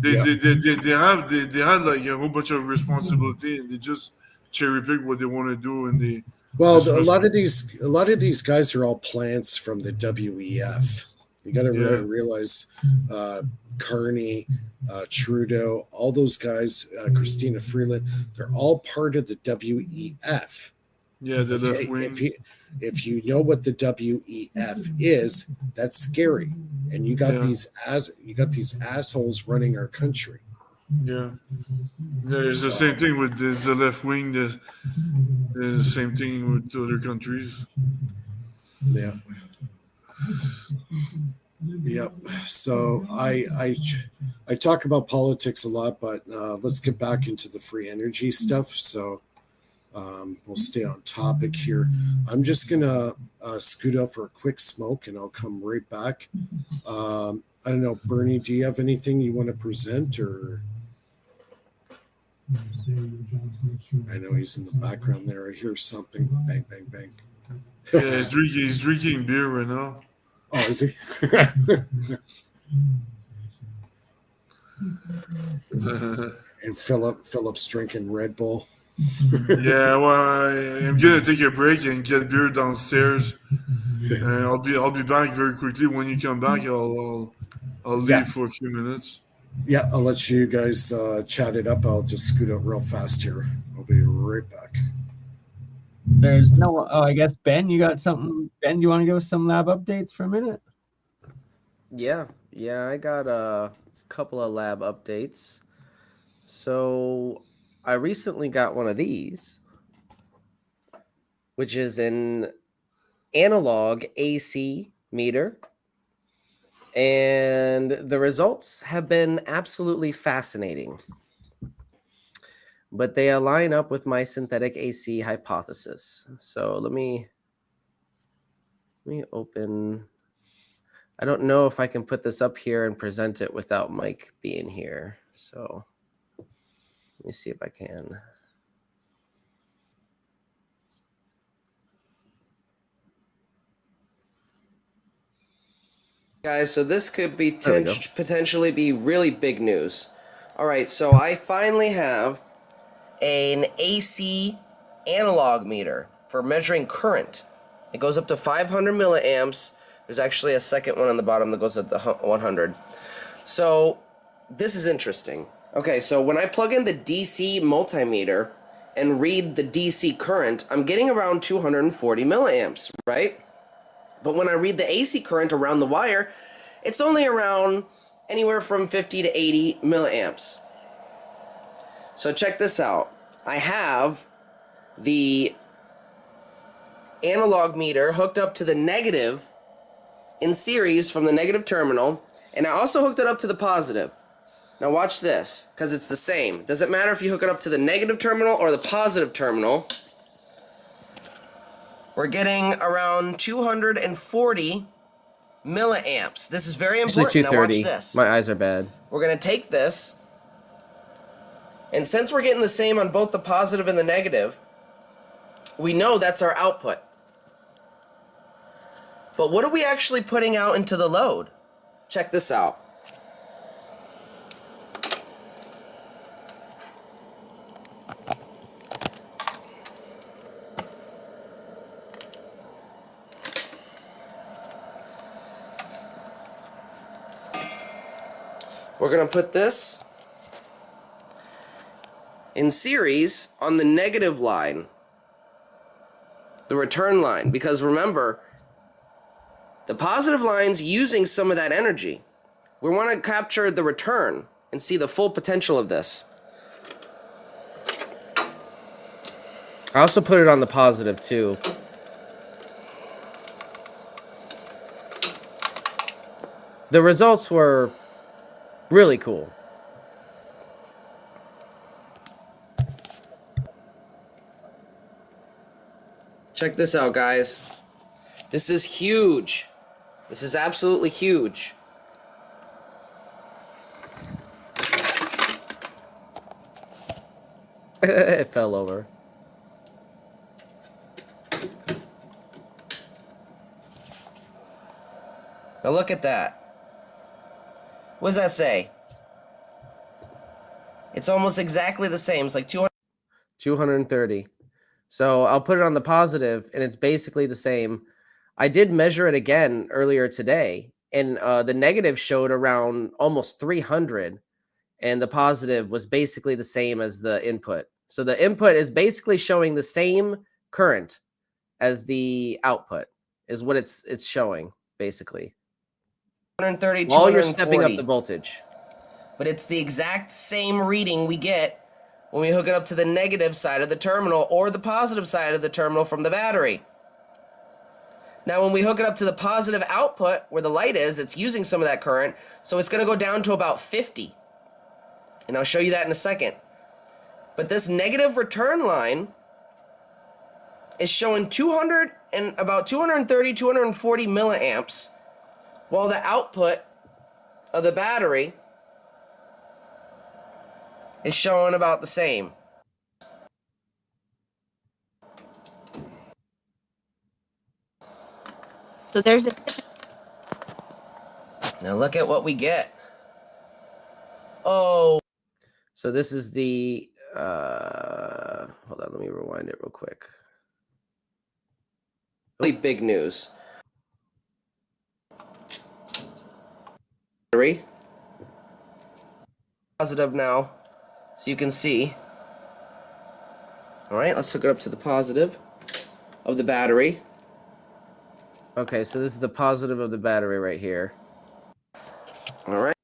[SPEAKER 3] They had like a whole bunch of responsibility, and they just cherry pick what they want to do, and they.
[SPEAKER 1] Well, a lot of these guys are all plants from the WEF. You got to realize Carney, Trudeau, all those guys, Christina Freeland, they're all part of the WEF.
[SPEAKER 3] Yeah, the left wing.
[SPEAKER 1] If you know what the WEF is, that's scary. And you got these assholes running our country.
[SPEAKER 3] Yeah. It's the same thing with the left wing. There's the same thing with other countries.
[SPEAKER 1] Yeah. Yep. So I talk about politics a lot, but let's get back into the free energy stuff. So we'll stay on topic here. I'm just gonna scoot out for a quick smoke, and I'll come right back. I don't know, Bernie, do you have anything you want to present, or? I know he's in the background there. I hear something. Bang, bang, bang.
[SPEAKER 3] Yeah, he's drinking beer right now.
[SPEAKER 1] Oh, is he? And Philip's drinking Red Bull.
[SPEAKER 3] Yeah, well, I'm gonna take a break and get beer downstairs. And I'll be back very quickly. When you come back, I'll leave for a few minutes.
[SPEAKER 1] Yeah, I'll let you guys chat it up. I'll just scoot out real fast here. I'll be right back.
[SPEAKER 5] There's no, I guess, Ben, you got something. Ben, do you want to give us some lab updates for a minute?
[SPEAKER 4] Yeah, I got a couple of lab updates. So I recently got one of these, which is an analog AC meter. And the results have been absolutely fascinating. But they align up with my synthetic AC hypothesis. So let me open. I don't know if I can put this up here and present it without Mike being here. So let me see if I can. Guys, so this could be potentially be really big news. All right, so I finally have an AC analog meter for measuring current. It goes up to 500 milliamps. There's actually a second one on the bottom that goes at the 100. So this is interesting. Okay, so when I plug in the DC multimeter and read the DC current, I'm getting around 240 milliamps, right? But when I read the AC current around the wire, it's only around anywhere from 50 to 80 milliamps. So check this out. I have the analog meter hooked up to the negative in series from the negative terminal, and I also hooked it up to the positive. Now watch this, because it's the same. Doesn't matter if you hook it up to the negative terminal or the positive terminal. We're getting around 240 milliamps. This is very important. Now watch this.
[SPEAKER 6] My eyes are bad.
[SPEAKER 4] We're going to take this, and since we're getting the same on both the positive and the negative, we know that's our output. But what are we actually putting out into the load? Check this out. We're going to put this in series on the negative line, the return line, because remember, the positive line's using some of that energy. We want to capture the return and see the full potential of this.
[SPEAKER 6] I also put it on the positive too. The results were really cool.
[SPEAKER 4] Check this out, guys. This is huge. This is absolutely huge.
[SPEAKER 6] It fell over.
[SPEAKER 4] Now look at that. What does that say? It's almost exactly the same. It's like
[SPEAKER 6] 230. So I'll put it on the positive, and it's basically the same. I did measure it again earlier today, and the negative showed around almost 300, and the positive was basically the same as the input. So the input is basically showing the same current as the output, is what it's showing, basically.
[SPEAKER 4] 230,
[SPEAKER 6] While you're stepping up the voltage.
[SPEAKER 4] But it's the exact same reading we get when we hook it up to the negative side of the terminal or the positive side of the terminal from the battery. Now, when we hook it up to the positive output where the light is, it's using some of that current, so it's going to go down to about 50. And I'll show you that in a second. But this negative return line is showing about 230, 240 milliamps, while the output of the battery is showing about the same.
[SPEAKER 2] So there's a
[SPEAKER 4] Now look at what we get. Oh.
[SPEAKER 6] So this is the hold on, let me rewind it real quick.
[SPEAKER 4] Really big news. Battery. Positive now, so you can see. All right, let's hook it up to the positive of the battery.
[SPEAKER 6] Okay, so this is the positive of the battery right here.
[SPEAKER 4] All right.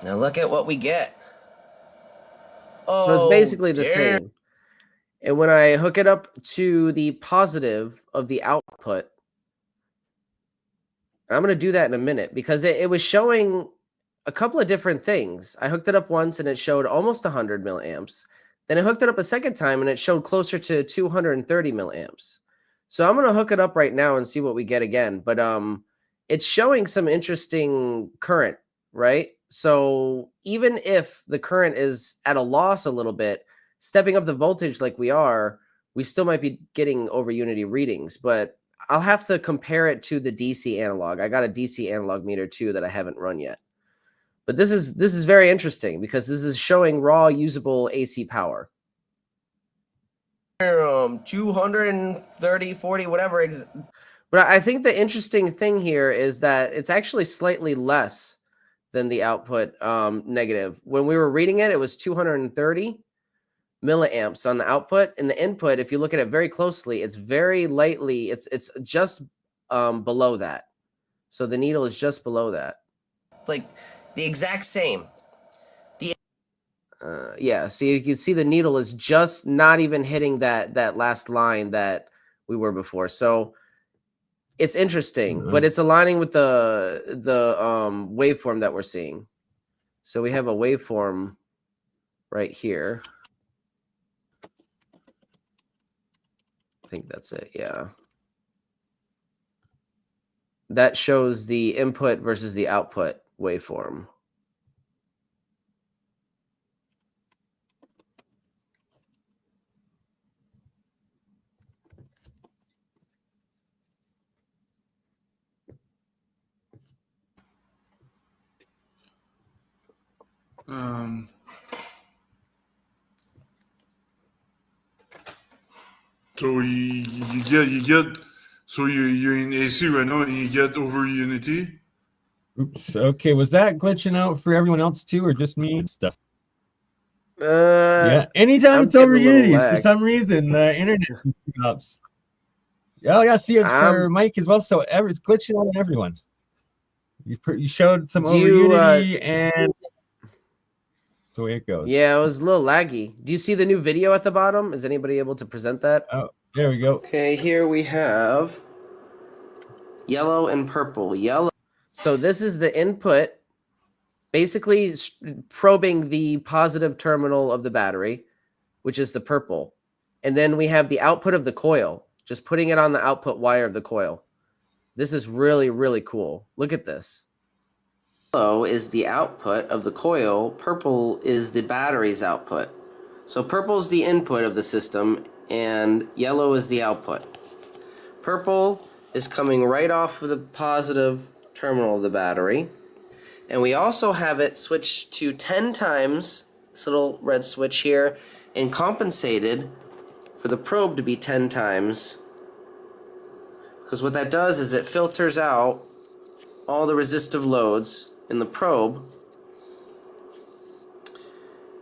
[SPEAKER 4] Now look at what we get. Oh,
[SPEAKER 6] so it's basically the same. And when I hook it up to the positive of the output, and I'm going to do that in a minute because it was showing a couple of different things. I hooked it up once and it showed almost 100 milliamps. Then I hooked it up a second time and it showed closer to 230 milliamps. So I'm going to hook it up right now and see what we get again. But it's showing some interesting current, right? So even if the current is at a loss a little bit, stepping up the voltage like we are, we still might be getting over unity readings. But I'll have to compare it to the DC analog. I got a DC analog meter too that I haven't run yet. But this is very interesting because this is showing raw usable AC power.
[SPEAKER 4] 230, 40, whatever.
[SPEAKER 6] But I think the interesting thing here is that it's actually slightly less than the output negative. When we were reading it, it was 230 milliamps on the output. And the input, if you look at it very closely, it's very lightly, it's just below that. So the needle is just below that.
[SPEAKER 4] Like the exact same.
[SPEAKER 6] Yeah, so you can see the needle is just not even hitting that last line that we were before. So it's interesting, but it's aligning with the waveform that we're seeing. So we have a waveform right here. I think that's it. Yeah. That shows the input versus the output waveform.
[SPEAKER 3] So you get so you're in AC right now and you get over Unity.
[SPEAKER 5] Oops. Okay, was that glitching out for everyone else too, or just me? Stuff.
[SPEAKER 6] Yeah.
[SPEAKER 5] Anytime
[SPEAKER 6] I'm
[SPEAKER 5] it's over
[SPEAKER 6] getting a little
[SPEAKER 5] Unity, for
[SPEAKER 6] lag.
[SPEAKER 5] some reason, the internet stops. Oh, yeah, see, it's for Mike as well. So it's glitching on everyone. You showed some
[SPEAKER 6] Do
[SPEAKER 5] over
[SPEAKER 6] you,
[SPEAKER 5] Unity, and that's the way it goes.
[SPEAKER 6] Yeah, it was a little laggy. Do you see the new video at the bottom? Is anybody able to present that?
[SPEAKER 5] Oh, there we go.
[SPEAKER 4] Okay, here we have yellow and purple. Yellow.
[SPEAKER 6] So this is the input, basically probing the positive terminal of the battery, which is the purple. And then we have the output of the coil, just putting it on the output wire of the coil. This is really, really cool. Look at this.
[SPEAKER 4] Yellow is the output of the coil. Purple is the battery's output. So purple is the input of the system, and yellow is the output. Purple is coming right off of the positive terminal of the battery. And we also have it switched to 10 times, this little red switch here, and compensated for the probe to be 10 times. Because what that does is it filters out all the resistive loads in the probe,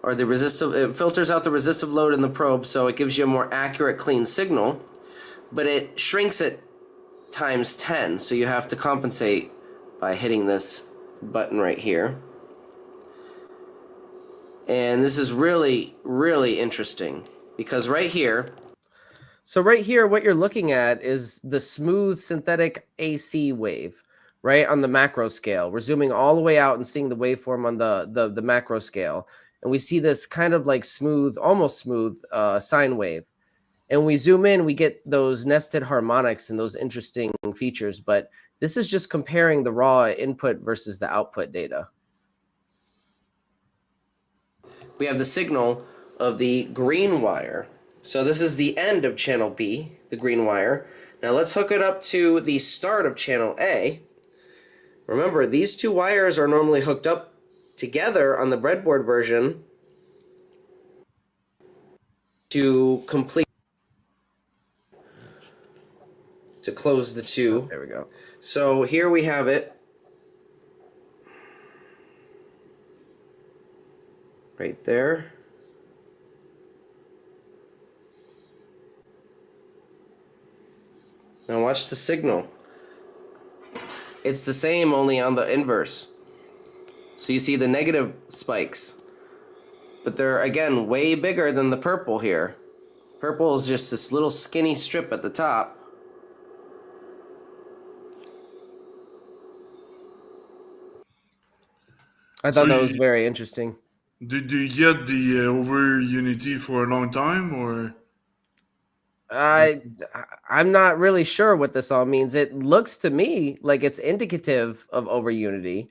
[SPEAKER 4] or it filters out the resistive load in the probe, so it gives you a more accurate, clean signal, but it shrinks it times 10, so you have to compensate by hitting this button right here. And this is really, really interesting, because right here,
[SPEAKER 6] so right here, what you're looking at is the smooth synthetic AC wave, right, on the macro scale. We're zooming all the way out and seeing the waveform on the macro scale. And we see this kind of like smooth, almost smooth sine wave. And we zoom in, we get those nested harmonics and those interesting features. But this is just comparing the raw input versus the output data.
[SPEAKER 4] we have the signal of the green wire. So this is the end of channel B, the green wire. Now let's hook it up to the start of channel A. Remember, these two wires are normally hooked up together on the breadboard version to close the two.
[SPEAKER 6] Oh, there we go.
[SPEAKER 4] So here we have it. Right there. Now watch the signal. It's the same, only on the inverse. So you see the negative spikes. But they're, again, way bigger than the purple here. Purple is just this little skinny strip at the top.
[SPEAKER 6] I thought that was very interesting.
[SPEAKER 3] Do you get the over Unity for a long time, or?
[SPEAKER 6] I'm not really sure what this all means. It looks to me like it's indicative of over Unity,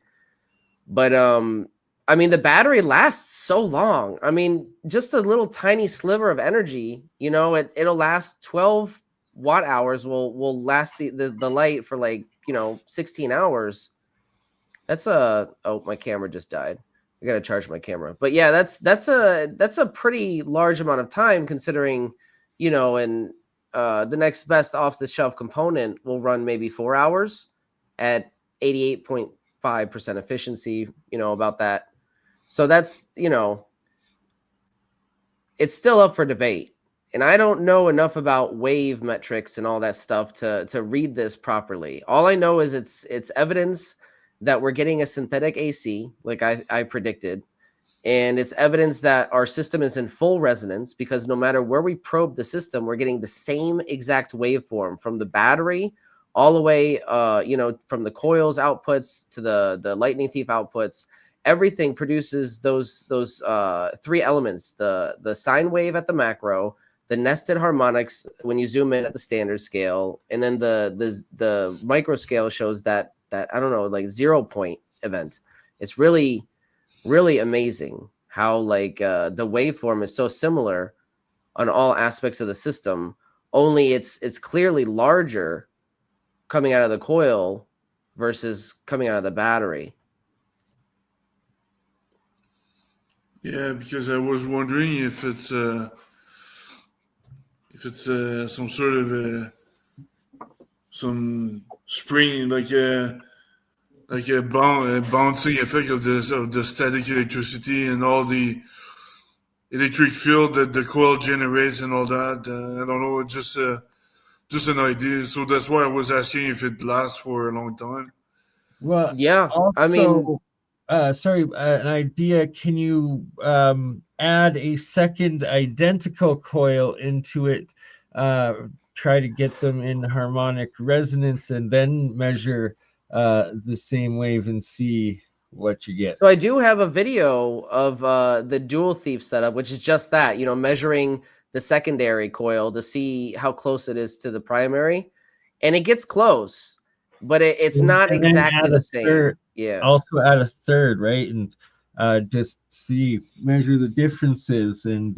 [SPEAKER 6] but I mean, the battery lasts so long. I mean, just a little tiny sliver of energy, you know, it'll last 12 watt hours. Will last the light for like, you know, 16 hours. That's oh, my camera just died. I gotta charge my camera. But yeah, that's a pretty large amount of time considering, you know, and the next best off the shelf component will run maybe 4 hours at 88.5% efficiency, you know, about that. So that's, you know, it's still up for debate. And I don't know enough about wave metrics and all that stuff to read this properly. All I know is it's evidence that we're getting a synthetic AC, like I predicted. And it's evidence that our system is in full resonance because no matter where we probe the system, we're getting the same exact waveform from the battery all the way, you know, from the coils outputs to the lightning thief outputs. everything produces those three elements: the sine wave at the macro, the nested harmonics when you zoom in at the standard scale, and then the micro scale shows that I don't know, like 0 point event. It's really amazing how like the waveform is so similar on all aspects of the system, only it's clearly larger coming out of the coil versus coming out of the battery.
[SPEAKER 3] Yeah, because I was wondering if it's some sort of some spring, like a bouncing effect of the static electricity and all the electric field that the coil generates and all that. I don't know, just an idea. So that's why I was asking if it lasts for a long time.
[SPEAKER 5] Well,
[SPEAKER 6] Yeah, I mean,
[SPEAKER 5] also, an idea. Can you add a second identical coil into it? Try to get them in harmonic resonance, and then measure the same wave and see what you get.
[SPEAKER 6] so I do have a video of the dual thief setup, which is just that, you know, measuring the secondary coil to see how close it is to the primary, and it gets close, but it's not
[SPEAKER 5] And then
[SPEAKER 6] exactly
[SPEAKER 5] add
[SPEAKER 6] the
[SPEAKER 5] a
[SPEAKER 6] same.
[SPEAKER 5] third,
[SPEAKER 6] Yeah.
[SPEAKER 5] also add a third, right? And just measure the differences, and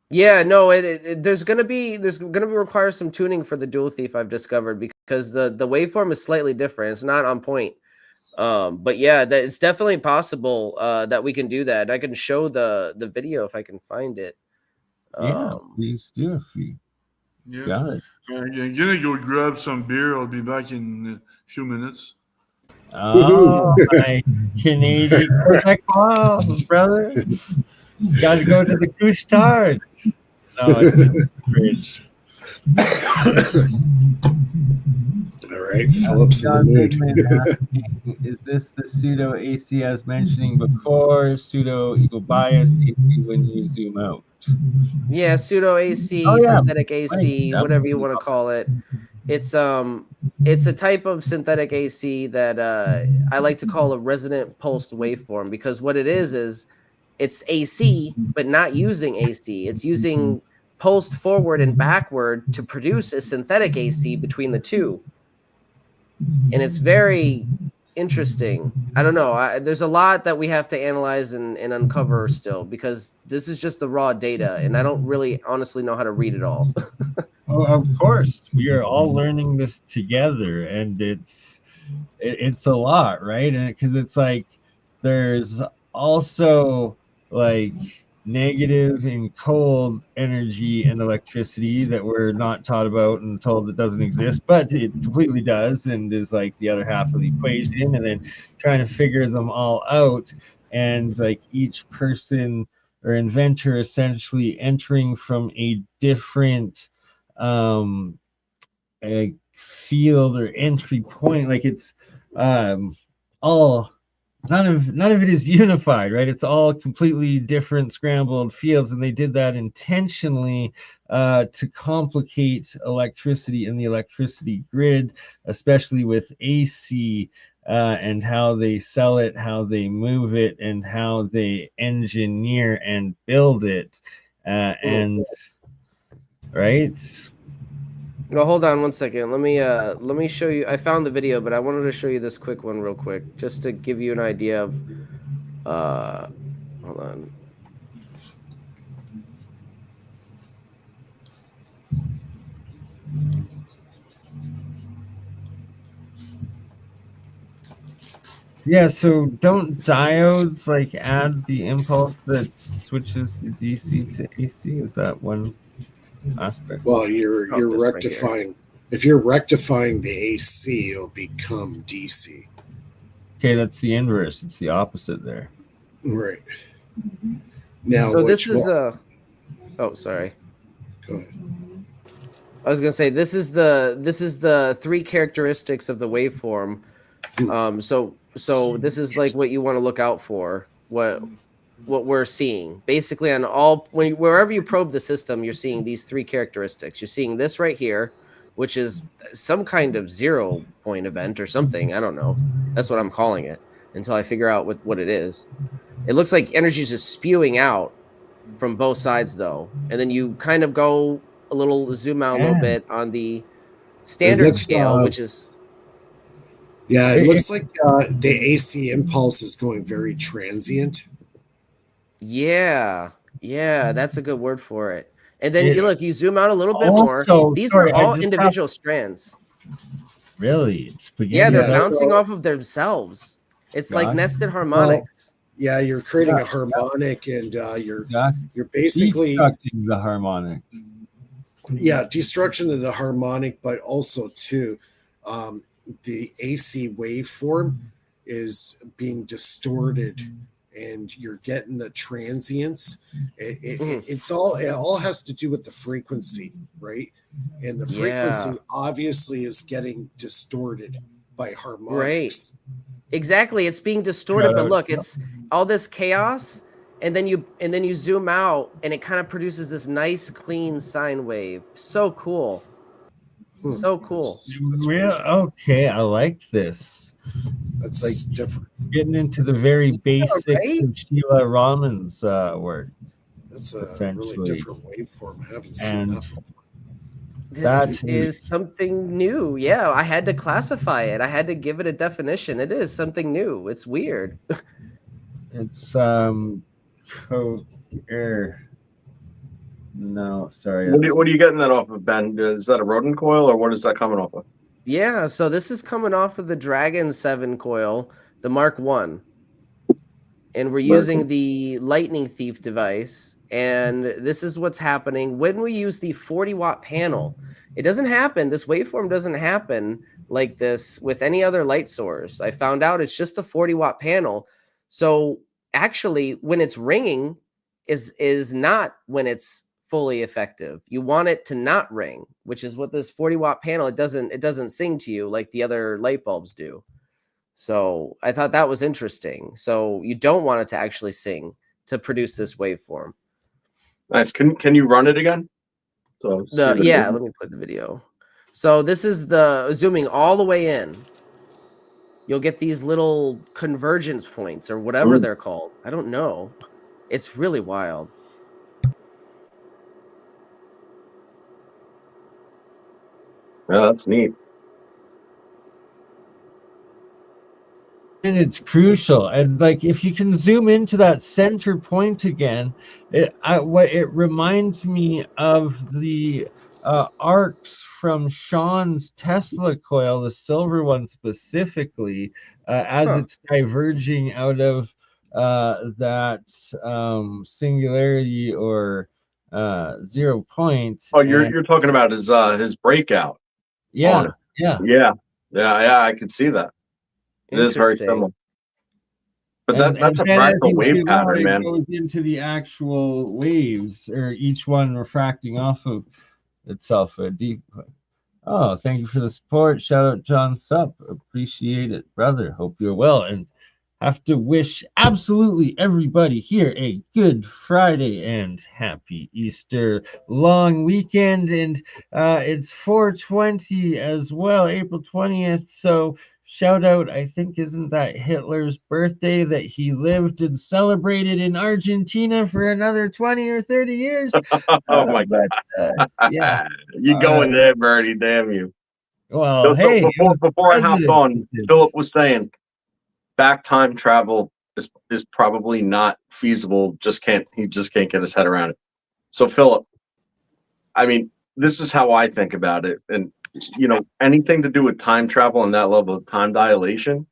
[SPEAKER 6] Yeah, no, there's gonna be require some tuning for the dual thief, I've discovered, because the waveform is slightly different. It's not on point. But yeah, that it's definitely possible that we can do that. I can show the video if I can find it.
[SPEAKER 5] yeah, please do if you got it.
[SPEAKER 3] I'm gonna go grab some beer. I'll be back in a few minutes.
[SPEAKER 5] Oh, my Canadian Quebecois, brother. Got to go to the Couche-Tard. No, it's just the fridge.
[SPEAKER 1] All right, Philip's in the mood.
[SPEAKER 5] Asking, is this the pseudo AC I was mentioning before? Pseudo equal bias AC when you zoom out.
[SPEAKER 6] Yeah, pseudo AC,
[SPEAKER 5] Oh, yeah.
[SPEAKER 6] synthetic AC, whatever you want to call it. It's a type of synthetic AC that I like to call a resonant pulsed waveform, because what it is it's AC but not using AC. It's using pulsed forward and backward to produce a synthetic AC between the two. And it's very interesting. I don't know. There's a lot that we have to analyze and uncover still, because this is just the raw data, and I don't really honestly know how to read it all.
[SPEAKER 5] Oh, of course, we are all learning this together, and it's a lot, right? And because it's like there's also like negative and cold energy and electricity that we're not taught about and told it doesn't exist, but it completely does, and is like the other half of the equation. And then trying to figure them all out, and like each person or inventor essentially entering from a different a field or entry point. Like it's all none of it is unified, right? It's all completely different scrambled fields, and they did that intentionally to complicate electricity in the electricity grid, especially with AC, and how they sell it, how they move it, and how they engineer and build it, and right.
[SPEAKER 6] Well, hold on one second. Let me show you. I found the video, but I wanted to show you this quick one real quick, just to give you an idea of. Hold on.
[SPEAKER 5] Yeah, so don't diodes like add the impulse that switches the DC to AC? Is that one aspect?
[SPEAKER 1] Well, you're
[SPEAKER 6] this right
[SPEAKER 1] rectifying. If you're rectifying the AC, it'll become DC.
[SPEAKER 5] Okay, that's the inverse. It's the opposite there.
[SPEAKER 1] Right. Now,
[SPEAKER 6] so this is oh, sorry.
[SPEAKER 1] Go ahead.
[SPEAKER 6] I was gonna say this is the three characteristics of the waveform. So this is like what you want to look out for. What we're seeing basically on wherever you probe the system, you're seeing these three characteristics. You're seeing this right here, which is some kind of 0 point event or something. I don't know. That's what I'm calling it. until I figure out what it is. It looks like energy is just spewing out from both sides, though, and then you kind of go a little zoom out a little bit on the standard
[SPEAKER 1] looks,
[SPEAKER 6] scale, which is
[SPEAKER 1] yeah, it looks like the AC impulse is going very transient.
[SPEAKER 6] yeah, that's a good word for it. And then you zoom out a little bit more. These
[SPEAKER 5] sorry,
[SPEAKER 6] are all individual strands.
[SPEAKER 5] Really?
[SPEAKER 6] Yeah, they're bouncing off of themselves. It's like nested harmonics.
[SPEAKER 1] Yeah, you're creating a harmonic, and you're basically
[SPEAKER 5] destructing the harmonic.
[SPEAKER 1] Yeah, destruction of the harmonic, but also too, the AC waveform is being distorted, and you're getting the transients. It all has to do with the frequency, right? And the frequency obviously is getting distorted by harmonics.
[SPEAKER 6] Right. Exactly, it's being distorted, but look, it's all this chaos, and then you zoom out, and it kind of produces this nice, clean sine wave. So cool. So cool.
[SPEAKER 5] Okay, I like this.
[SPEAKER 1] That's like different.
[SPEAKER 5] Getting into the very basics of Sheila Raman's work.
[SPEAKER 1] That's a really different waveform. I haven't seen that before.
[SPEAKER 6] This is something new. Yeah, I had to classify it. I had to give it a definition. It is something new. It's weird.
[SPEAKER 5] It's no, sorry.
[SPEAKER 7] What are you getting that off of, Ben? Is that a rodent coil, or what is that coming off of?
[SPEAKER 6] Yeah, so this is coming off of the Dragon 7 coil, the Mark 1. And we're using the Lightning Thief device. And this is what's happening when we use the 40-watt panel. It doesn't happen. This waveform doesn't happen like this with any other light source. I found out it's just a 40-watt panel. So actually, when it's ringing is not when it's fully effective. You want it to not ring, which is what this 40-watt panel, it doesn't sing to you like the other light bulbs do. So I thought that was interesting. So you don't want it to actually sing to produce this waveform.
[SPEAKER 7] Nice. Can you run it again? So
[SPEAKER 6] let me play the video. So this is the zooming all the way in. You'll get these little convergence points or whatever they're called. I don't know. It's really wild.
[SPEAKER 7] Yeah, that's neat.
[SPEAKER 5] And it's crucial, and like if you can zoom into that center point again, it reminds me of the arcs from Sean's Tesla coil, the silver one specifically, as it's diverging out of that singularity or 0 point.
[SPEAKER 7] Oh, you're talking about his breakout.
[SPEAKER 5] Yeah.
[SPEAKER 7] I can see that. It is very similar. But that's a fractal wave pattern, man.
[SPEAKER 5] It goes into the actual waves, or each one refracting off of itself. Oh, thank you for the support. Shout out John Sup. Appreciate it, brother. Hope you're well. And have to wish absolutely everybody here a good Friday and happy Easter long weekend. And it's 420 as well, April 20th. So shout out, I think, isn't that Hitler's birthday that he lived and celebrated in Argentina for another 20 or 30 years?
[SPEAKER 7] Oh my God.
[SPEAKER 5] Yeah.
[SPEAKER 7] You going there, Bertie, damn you.
[SPEAKER 5] Well,
[SPEAKER 7] before I hopped on, Philip was saying back time travel is probably not feasible. He just can't get his head around it. So Philip, I mean, this is how I think about it. And anything to do with time travel and that level of time dilation,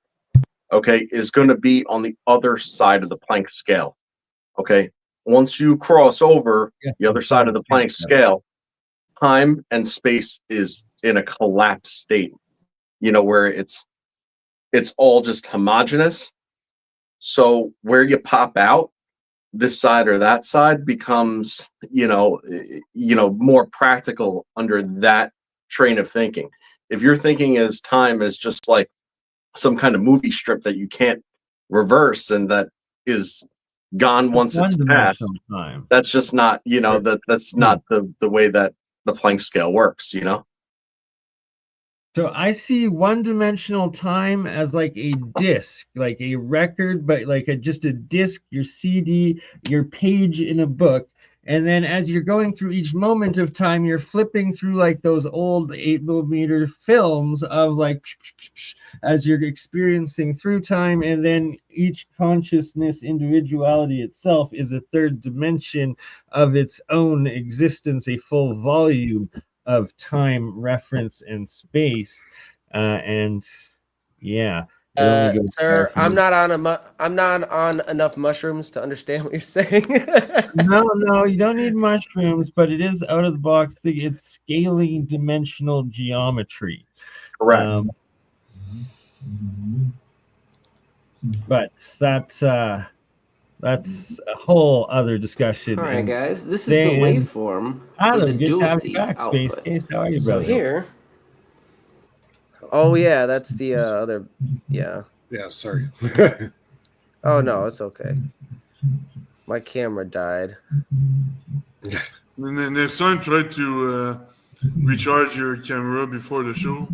[SPEAKER 7] okay, is going to be on the other side of the Planck scale. Okay. Once you cross over the other side of the Planck scale, time and space is in a collapsed state, where it's all just homogeneous. So where you pop out, this side or that side becomes, more practical under that train of thinking. If you're thinking as time as just like some kind of movie strip that you can't reverse and that is gone once it's passed, that's just not, that's not the way that the Planck scale works,
[SPEAKER 5] So I see one-dimensional time as like a disc, like a record, but like just a disc, your CD, your page in a book. And then as you're going through each moment of time, you're flipping through like those old 8mm films of like as you're experiencing through time. And then each consciousness individuality itself is a third dimension of its own existence, a full volume of time, reference, and space. And yeah, it only goes
[SPEAKER 6] Sir, I'm not on enough mushrooms to understand what you're saying.
[SPEAKER 5] No, you don't need mushrooms, but it is out of the box. It's scaling dimensional geometry.
[SPEAKER 7] Correct.
[SPEAKER 5] But that's a whole other discussion.
[SPEAKER 4] All right,
[SPEAKER 5] and
[SPEAKER 4] guys, this is the waveform for
[SPEAKER 5] Adam,
[SPEAKER 4] the
[SPEAKER 5] good to
[SPEAKER 4] Dual
[SPEAKER 5] have you
[SPEAKER 4] Thief
[SPEAKER 5] back, Space
[SPEAKER 4] output.
[SPEAKER 5] Case. How are you,
[SPEAKER 4] So
[SPEAKER 5] brother?
[SPEAKER 4] here,
[SPEAKER 6] Oh yeah, that's the other. Yeah.
[SPEAKER 1] Yeah, sorry.
[SPEAKER 6] Oh no, it's okay. My camera died.
[SPEAKER 3] And then next time, try to recharge your camera before the show.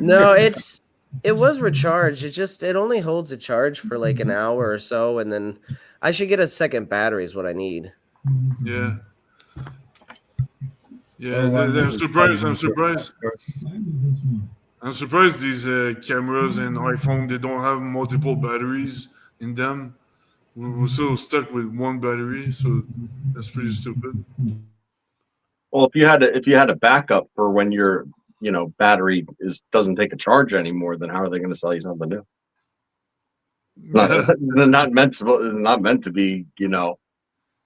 [SPEAKER 6] No, it was recharged. It only holds a charge for like an hour or so, and then I should get a second battery is what I need.
[SPEAKER 3] Yeah. Yeah, I'm surprised. I'm surprised these cameras and iPhone, they don't have multiple batteries in them. We're so stuck with one battery, so that's pretty stupid.
[SPEAKER 7] Well, if you had a backup for when your battery doesn't take a charge anymore, then how are they going to sell you something new? Not meant to be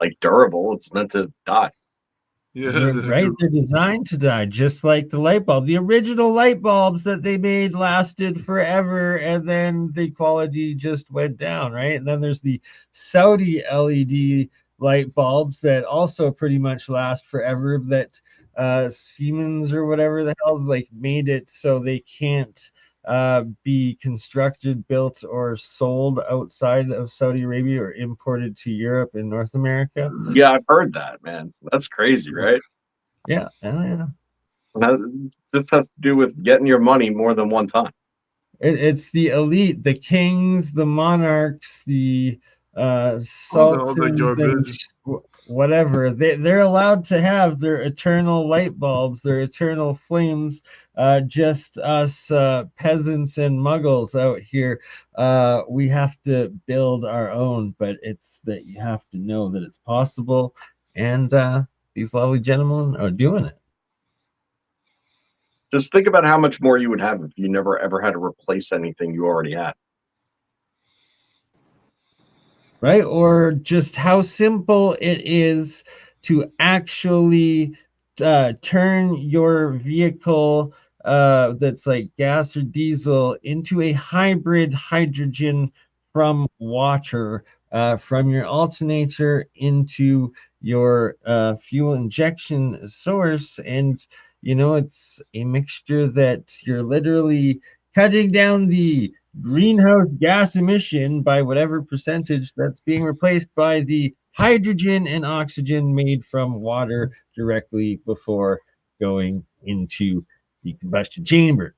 [SPEAKER 7] like durable. It's meant to die.
[SPEAKER 3] Yeah,
[SPEAKER 5] right. They're designed to die, just like the light bulb. The original light bulbs that they made lasted forever, and then the quality just went down, right? And then there's the Saudi LED light bulbs that also pretty much last forever, that Siemens or whatever the hell like made it so they can't be constructed, built, or sold outside of Saudi Arabia or imported to Europe and North America.
[SPEAKER 7] Yeah, I've heard that, man. That's crazy, right?
[SPEAKER 5] Yeah. Yeah.
[SPEAKER 7] This has to do with getting your money more than one time.
[SPEAKER 5] It's the elite, the kings, the monarchs, the sultans, and whatever. They're allowed to have their eternal light bulbs, their eternal flames. Just us peasants and muggles out here, we have to build our own. But it's that you have to know that it's possible, and these lovely gentlemen are doing it.
[SPEAKER 7] Just think about how much more you would have if you never ever had to replace anything you already had.
[SPEAKER 5] Right? Or just how simple it is to actually turn your vehicle that's like gas or diesel into a hybrid hydrogen from water, from your alternator into your fuel injection source. And it's a mixture that you're literally cutting down the greenhouse gas emission by whatever percentage that's being replaced by the hydrogen and oxygen made from water directly before going into the combustion chamber.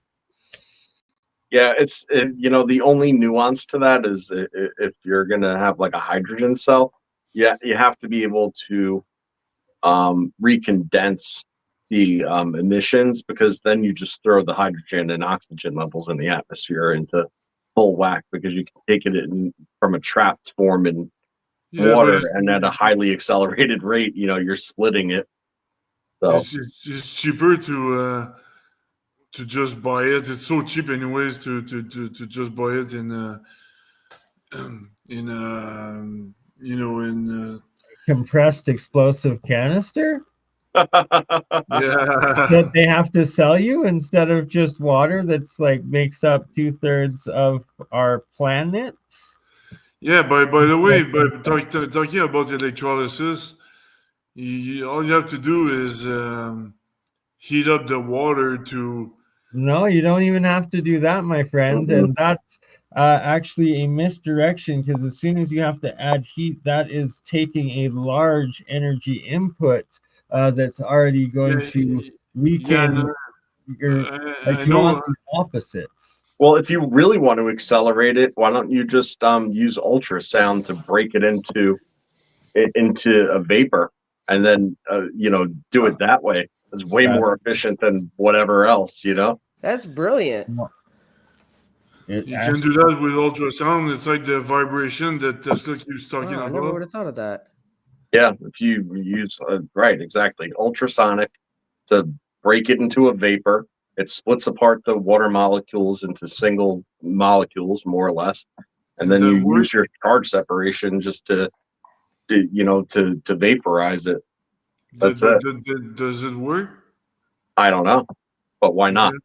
[SPEAKER 7] Yeah, it's the only nuance to that is if you're gonna have like a hydrogen cell, yeah, you have to be able to recondense the emissions, because then you just throw the hydrogen and oxygen levels in the atmosphere into full whack, because you can take it from a trapped form in water, and at a highly accelerated rate, you're splitting it. So
[SPEAKER 3] it's cheaper to just buy it. It's so cheap anyways to just buy it in
[SPEAKER 5] compressed explosive canister.
[SPEAKER 3] Yeah,
[SPEAKER 5] that they have to sell you instead of just water that's like makes up 2/3 of our planet.
[SPEAKER 3] Yeah, by the way, but talking about electrolysis, all you have to do is heat up the water to.
[SPEAKER 5] No, you don't even have to do that, my friend.
[SPEAKER 7] Mm-hmm.
[SPEAKER 5] And that's actually a misdirection, because as soon as you have to add heat, that is taking a large energy input that's already going to weaken you're like
[SPEAKER 3] I
[SPEAKER 5] you
[SPEAKER 3] know.
[SPEAKER 5] want the opposites.
[SPEAKER 7] Well, if you really want to accelerate it, why don't you just use ultrasound to break it into a vapor, and then do it that way? It's way
[SPEAKER 5] That's-
[SPEAKER 7] more efficient than whatever else.
[SPEAKER 6] That's brilliant.
[SPEAKER 5] It
[SPEAKER 3] You can do that with ultrasound. It's like the vibration that Tesla keeps talking
[SPEAKER 6] Wow, I never
[SPEAKER 3] about.
[SPEAKER 6] would have thought of that.
[SPEAKER 7] Yeah, if you use right, exactly, ultrasonic to break it into a vapor, it splits apart the water molecules into single molecules, more or less, and then
[SPEAKER 3] That
[SPEAKER 7] you
[SPEAKER 3] work?
[SPEAKER 7] use your charge separation just to vaporize it. That's it.
[SPEAKER 3] Does it work?
[SPEAKER 7] I don't know, but why not?
[SPEAKER 3] Okay.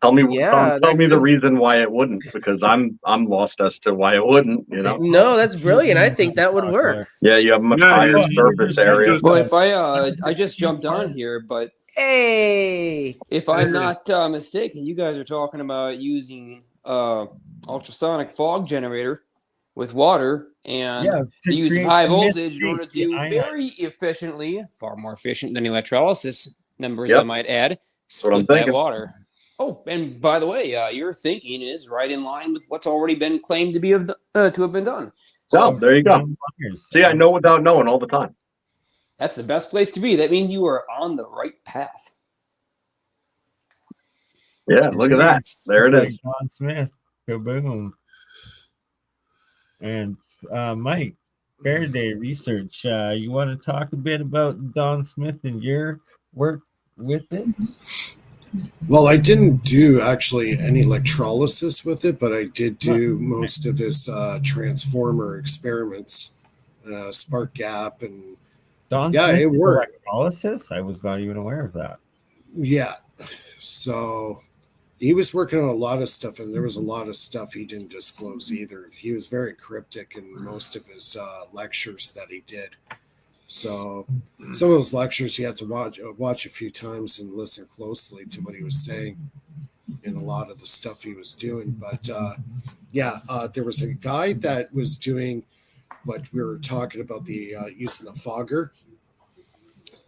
[SPEAKER 7] Tell me,
[SPEAKER 6] Yeah,
[SPEAKER 7] tell
[SPEAKER 6] that
[SPEAKER 7] me the
[SPEAKER 6] could-
[SPEAKER 7] reason why it wouldn't, because I'm lost as to why it wouldn't.
[SPEAKER 6] No, that's brilliant. I think that would work.
[SPEAKER 7] Yeah, you have a much
[SPEAKER 3] Yeah,
[SPEAKER 7] higher
[SPEAKER 3] you
[SPEAKER 7] surface
[SPEAKER 3] just-
[SPEAKER 7] area.
[SPEAKER 3] just-
[SPEAKER 8] Well, if I just jumped on here, but
[SPEAKER 6] Hey,
[SPEAKER 8] if I'm not mistaken, you guys are talking about using ultrasonic fog generator with water and
[SPEAKER 5] Yeah,
[SPEAKER 8] the
[SPEAKER 5] to
[SPEAKER 8] use of
[SPEAKER 5] create
[SPEAKER 8] high
[SPEAKER 5] the
[SPEAKER 8] voltage in order
[SPEAKER 5] mist, the
[SPEAKER 8] to
[SPEAKER 5] ion.
[SPEAKER 8] very efficiently, far more efficient than electrolysis numbers,
[SPEAKER 7] Yep.
[SPEAKER 8] I might add,
[SPEAKER 7] what I'm
[SPEAKER 8] split that
[SPEAKER 7] thinking.
[SPEAKER 8] water. Oh, and by the way, your thinking is right in line with what's already been claimed to have been done.
[SPEAKER 7] No,
[SPEAKER 8] So
[SPEAKER 7] there you go. See, I know without knowing all the time.
[SPEAKER 8] that's the best place to be. That means you are on the right path.
[SPEAKER 7] Yeah, look at that. There it is.
[SPEAKER 5] Like Don Smith. Kaboom. And Mike, Faraday Research, you want to talk a bit about Don Smith and your work with it?
[SPEAKER 1] Well, I didn't do actually any electrolysis with it, but I did do most of his transformer experiments, spark gap, and
[SPEAKER 5] Don
[SPEAKER 1] yeah,
[SPEAKER 5] Smith
[SPEAKER 1] it
[SPEAKER 5] did
[SPEAKER 1] worked.
[SPEAKER 5] electrolysis? I was not even aware of that.
[SPEAKER 1] Yeah. So he was working on a lot of stuff, and there was a lot of stuff he didn't disclose either. He was very cryptic in most of his lectures that he did. So some of those lectures you had to watch a few times and listen closely to what he was saying in a lot of the stuff he was doing. But there was a guy that was doing what we were talking about, the using the fogger.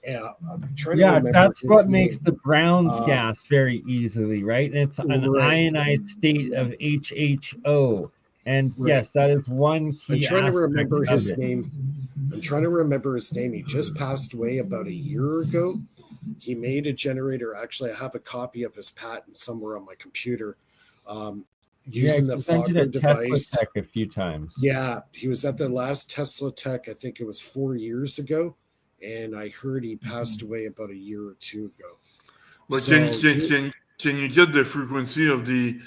[SPEAKER 1] Yeah, I'm trying to remember
[SPEAKER 5] that's
[SPEAKER 1] his
[SPEAKER 5] what
[SPEAKER 1] name.
[SPEAKER 5] makes the Brown's gas very easily, right? And it's an
[SPEAKER 1] Right.
[SPEAKER 5] ionized state of HHO. And
[SPEAKER 1] Right.
[SPEAKER 5] yes, that is one key
[SPEAKER 1] I'm trying to
[SPEAKER 5] aspect
[SPEAKER 1] remember
[SPEAKER 5] of
[SPEAKER 1] his
[SPEAKER 5] it.
[SPEAKER 1] name. He just passed away about a year ago. He made a generator. Actually, I have a copy of his patent somewhere on my computer. Using the
[SPEAKER 5] he presented
[SPEAKER 1] Fogger
[SPEAKER 5] at Tesla
[SPEAKER 1] device.
[SPEAKER 5] Tech a few times.
[SPEAKER 1] Yeah, he was at the last Tesla Tech. I think it was 4 years ago, and I heard he passed away about a year or two ago.
[SPEAKER 3] But
[SPEAKER 1] So
[SPEAKER 3] can you get the frequency of the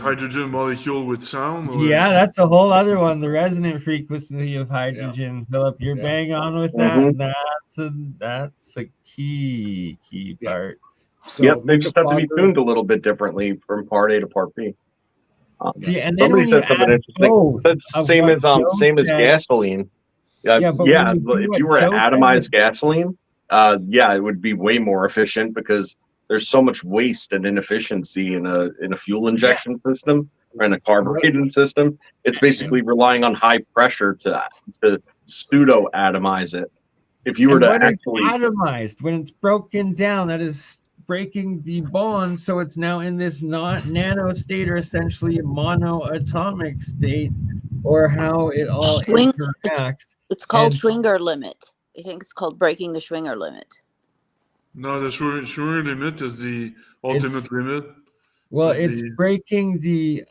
[SPEAKER 3] hydrogen molecule with sound? Or?
[SPEAKER 5] Yeah, that's a whole other one. The resonant frequency of hydrogen, Philip. You're bang on with that.
[SPEAKER 7] Mhm.
[SPEAKER 5] That's a key part.
[SPEAKER 1] So
[SPEAKER 7] Yep, they
[SPEAKER 1] make
[SPEAKER 7] just
[SPEAKER 1] a
[SPEAKER 7] have to be
[SPEAKER 1] Fogger.
[SPEAKER 7] tuned a little bit differently from part A to part B.
[SPEAKER 5] See, and then
[SPEAKER 7] Somebody
[SPEAKER 5] when you
[SPEAKER 7] said something
[SPEAKER 5] add
[SPEAKER 7] interesting.
[SPEAKER 5] both
[SPEAKER 7] Said
[SPEAKER 5] of
[SPEAKER 7] same
[SPEAKER 5] what
[SPEAKER 7] as
[SPEAKER 5] Joe
[SPEAKER 7] same as
[SPEAKER 5] said-
[SPEAKER 7] gasoline.
[SPEAKER 5] Yeah, but when you do
[SPEAKER 7] if
[SPEAKER 5] what
[SPEAKER 7] you were to
[SPEAKER 5] Joe said
[SPEAKER 7] atomize
[SPEAKER 5] with-
[SPEAKER 7] gasoline, it would be way more efficient because there's so much waste and inefficiency in a fuel injection system or in a carbureted system. It's basically relying on high pressure to pseudo atomize it. If you were
[SPEAKER 5] And
[SPEAKER 7] to
[SPEAKER 5] when
[SPEAKER 7] actually
[SPEAKER 5] it's atomized, when it's broken down, that is breaking the bond, so it's now in this not nano state, or essentially monoatomic state, or how it all
[SPEAKER 2] Swing-
[SPEAKER 5] interacts.
[SPEAKER 2] It's called
[SPEAKER 5] And-
[SPEAKER 2] Schwinger limit. I think it's called breaking the Schwinger limit.
[SPEAKER 3] No, the Schwinger limit is the ultimate limit.
[SPEAKER 5] Well,
[SPEAKER 3] But
[SPEAKER 5] it's
[SPEAKER 3] the-
[SPEAKER 5] breaking the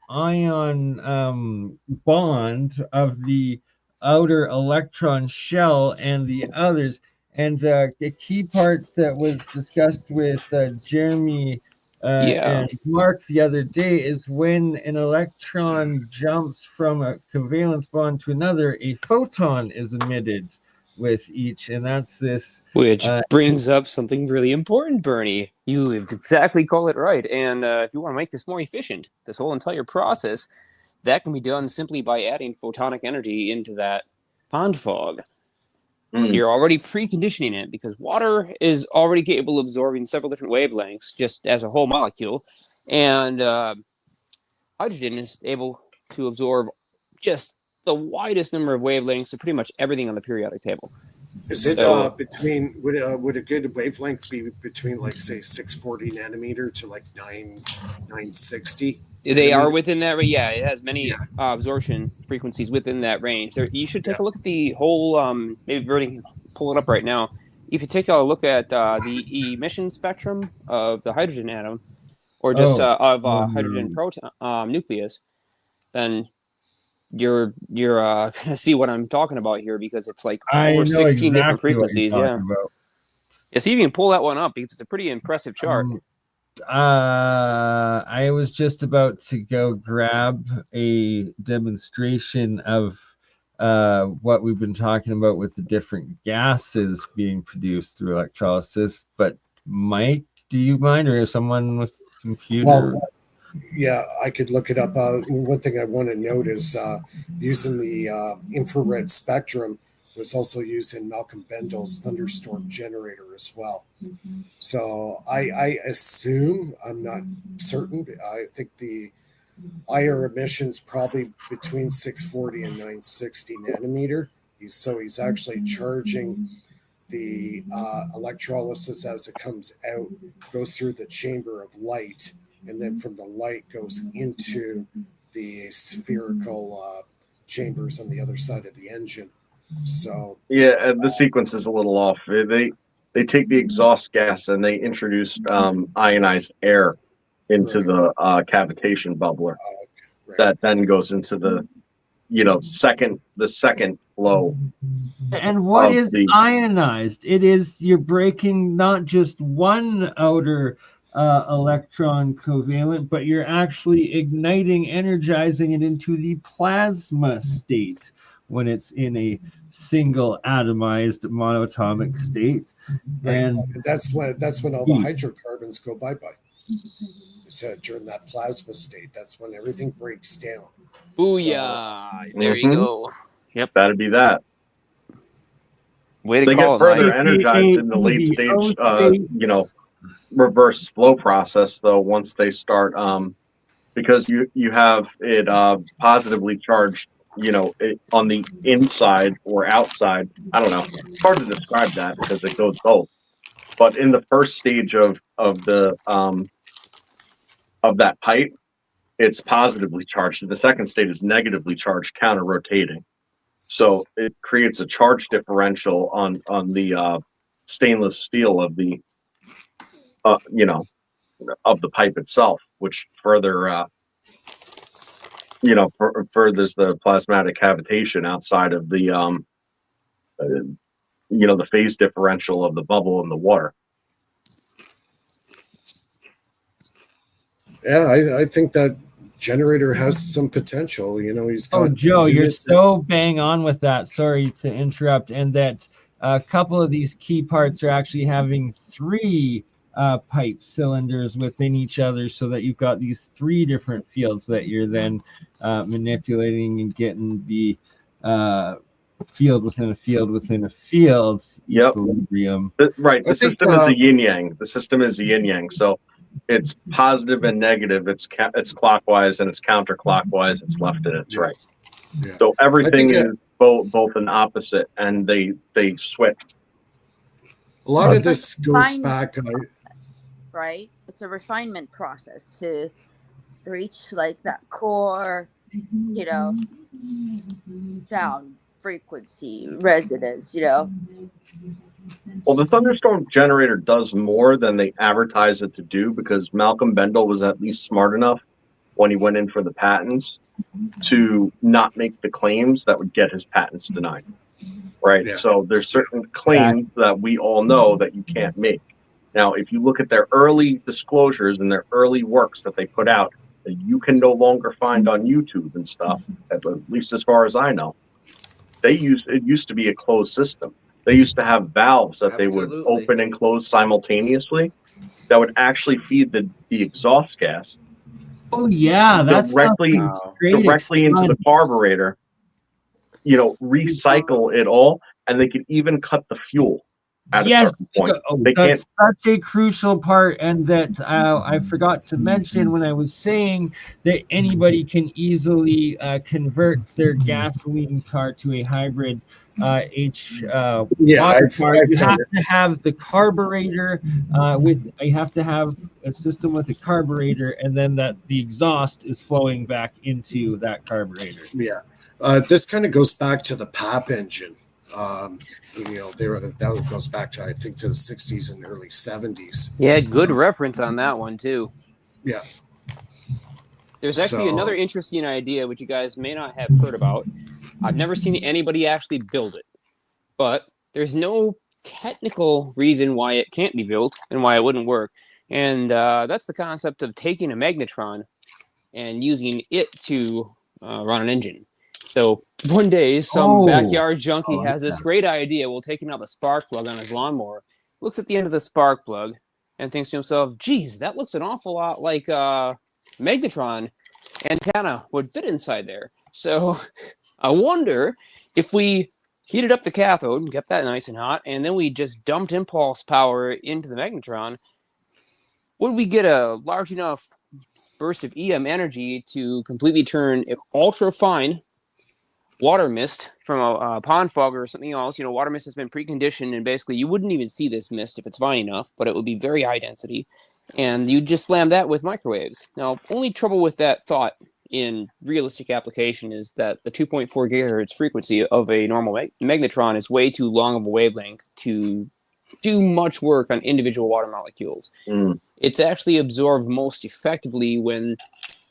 [SPEAKER 5] ion bond of the outer electron shell and the others. And the key part that was discussed with Jeremy and Mark the other day is when an electron jumps from a covalence bond to another, a photon is emitted with each, and that's this.
[SPEAKER 8] Which brings up something really important, Bernie. You exactly call it right. And if you want to make this more efficient, this whole entire process, that can be done simply by adding photonic energy into that pond fog. You're already preconditioning it because water is already capable of absorbing several different wavelengths just as a whole molecule. And hydrogen is able to absorb just the widest number of wavelengths of pretty much everything on the periodic table.
[SPEAKER 1] Is it
[SPEAKER 8] So
[SPEAKER 1] between would a good wavelength be between like say 640 nanometer to like 960?
[SPEAKER 8] they are
[SPEAKER 1] Nanometer?
[SPEAKER 8] within that. Yeah, it has
[SPEAKER 1] Yeah.
[SPEAKER 8] many absorption frequencies within that range. There, you should take a look at the whole. Maybe Bernie can pull it up right now. If you take a look at the emission spectrum of the hydrogen atom, or just of hydrogen proton nucleus, then you're gonna see what I'm talking about here, because it's like
[SPEAKER 5] I
[SPEAKER 8] over
[SPEAKER 5] know
[SPEAKER 8] 16 different
[SPEAKER 5] exactly what you're
[SPEAKER 8] frequencies. Yeah.
[SPEAKER 5] talking about.
[SPEAKER 8] Yeah, see if you can pull that one up, because it's a pretty impressive chart.
[SPEAKER 5] I was just about to go grab a demonstration of what we've been talking about with the different gases being produced through electrolysis. But Mike, do you mind, or someone with computer?
[SPEAKER 1] Well, yeah, I could look it up. One thing I want to note is using the infrared spectrum was also used in Malcolm Bendel's thunderstorm generator as well. So I assume, I'm not certain, I think the IR emissions probably between 640 and 960 nanometer. He's actually charging the electrolysis as it comes out, goes through the chamber of light, and then from the light goes into the spherical chambers on the other side of the engine. So
[SPEAKER 7] yeah, the sequence is a little off. They take the exhaust gas and they introduce ionized air into the cavitation bubbler.
[SPEAKER 1] right.
[SPEAKER 7] That then goes into the second flow.
[SPEAKER 5] And what is ionized? It is, you're breaking not just one outer electron covalent, but you're actually igniting, energizing it into the plasma state when it's in a single atomized monatomic state.
[SPEAKER 1] Right.
[SPEAKER 5] And
[SPEAKER 1] that's when all the hydrocarbons go bye-bye. So during that plasma state, that's when everything breaks down.
[SPEAKER 8] Booyah! There you go. Yep,
[SPEAKER 7] that'd be that.
[SPEAKER 8] Way to
[SPEAKER 7] they
[SPEAKER 8] call
[SPEAKER 7] get
[SPEAKER 8] it,
[SPEAKER 7] further
[SPEAKER 8] Mike.
[SPEAKER 7] energized in the late stage, reverse flow process, though, once they start, because you have it positively charged, on the inside or outside. I don't know. It's hard to describe that because it goes both. But in the first stage of that pipe, it's positively charged. And the second state is negatively charged, counter-rotating. So it creates a charge differential on the stainless steel of the of the pipe itself, which further furthers the plasmatic cavitation outside of the the phase differential of the bubble in the water.
[SPEAKER 1] Yeah, I think that generator has some potential. He's got.
[SPEAKER 5] Oh, Joe, you're so bang on with that. Sorry to interrupt. And that a couple of these key parts are actually having 3 pipe cylinders within each other, so that you've got these 3 different fields that you're then manipulating and getting the field within a field within a field equilibrium.
[SPEAKER 7] Right. The system is a yin yang. The system is a yin yang. So it's positive and negative. It's clockwise and it's counterclockwise. It's left and it's right.
[SPEAKER 1] Yeah.
[SPEAKER 7] So everything is both an opposite, and they switch.
[SPEAKER 1] A lot of this goes back.
[SPEAKER 2] Right? It's a refinement process to reach like that core, sound frequency resonance.
[SPEAKER 7] Well, the thunderstorm generator does more than they advertise it to do, because Malcolm Bendel was at least smart enough when he went in for the patents to not make the claims that would get his patents denied. Right. Yeah. So there's certain claims that we all know that you can't make. Now, if you look at their early disclosures and their early works that they put out, that you can no longer find on YouTube and stuff, at least as far as I know, it used to be a closed system. They used to have valves that they would open and close simultaneously that would actually feed the exhaust gas.
[SPEAKER 5] Oh yeah, that's
[SPEAKER 7] directly into the carburetor. Recycle it all, and they could even cut the fuel at a certain point.
[SPEAKER 5] That's such a crucial part, and that I forgot to mention when I was saying that anybody can easily convert their gasoline car to a hybrid water car.
[SPEAKER 1] I've
[SPEAKER 5] You
[SPEAKER 1] done
[SPEAKER 5] have
[SPEAKER 1] it.
[SPEAKER 5] to have the carburetor you have to have a system with a carburetor, and then the exhaust is flowing back into that carburetor.
[SPEAKER 1] Yeah, this kind of goes back to the PAP engine. That goes back to, I think, to the 60s and early 70s.
[SPEAKER 8] Yeah, good reference on that one too.
[SPEAKER 1] Yeah.
[SPEAKER 8] There's actually another interesting idea which you guys may not have heard about. I've never seen anybody actually build it, but there's no technical reason why it can't be built and why it wouldn't work. And that's the concept of taking a magnetron and using it to run an engine. So one day, some backyard junkie has this great idea while taking out the spark plug on his lawnmower, looks at the end of the spark plug, and thinks to himself, geez, that looks an awful lot like magnetron antenna would fit inside there. So I wonder if we heated up the cathode and kept that nice and hot, and then we just dumped impulse power into the magnetron, would we get a large enough burst of EM energy to completely turn ultra fine water mist from a pond fog or something else? Water mist has been preconditioned, and basically you wouldn't even see this mist if it's fine enough, but it would be very high density, and you just slam that with microwaves. Now, only trouble with that thought in realistic application is that the 2.4 gigahertz frequency of a normal magnetron is way too long of a wavelength to do much work on individual water molecules. It's actually absorbed most effectively when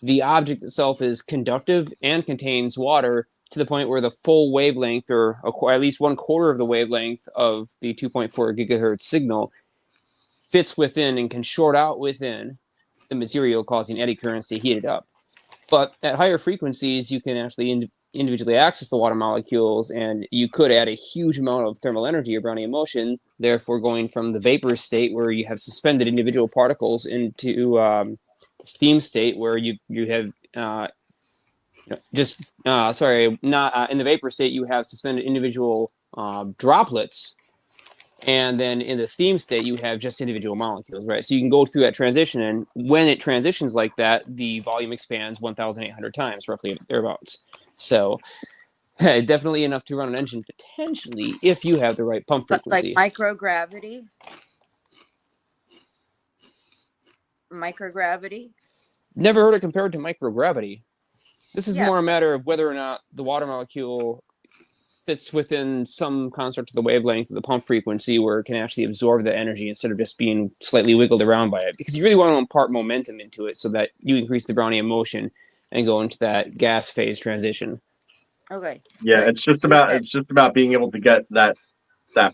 [SPEAKER 8] the object itself is conductive and contains water to the point where the full wavelength, or at least 1/4 of the wavelength of the 2.4 gigahertz signal, fits within and can short out within the material, causing eddy currents to heat it up. But at higher frequencies, you can actually individually access the water molecules, and you could add a huge amount of thermal energy or Brownian motion, therefore going from the vapor state where you have suspended individual particles into the steam state where you have in the vapor state you have suspended individual droplets, and then in the steam state you have just individual molecules, right? So you can go through that transition, and when it transitions like that, the volume expands 1,800 times, roughly thereabouts. So definitely enough to run an engine potentially if you have the right pump frequency.
[SPEAKER 2] Like microgravity.
[SPEAKER 8] Never heard it compared to microgravity. This is more a matter of whether or not the water molecule fits within some construct of the wavelength of the pump frequency where it can actually absorb the energy instead of just being slightly wiggled around by it, because you really want to impart momentum into it so that you increase the Brownian motion and go into that gas phase transition.
[SPEAKER 2] Okay.
[SPEAKER 7] Yeah, it's just about being able to get that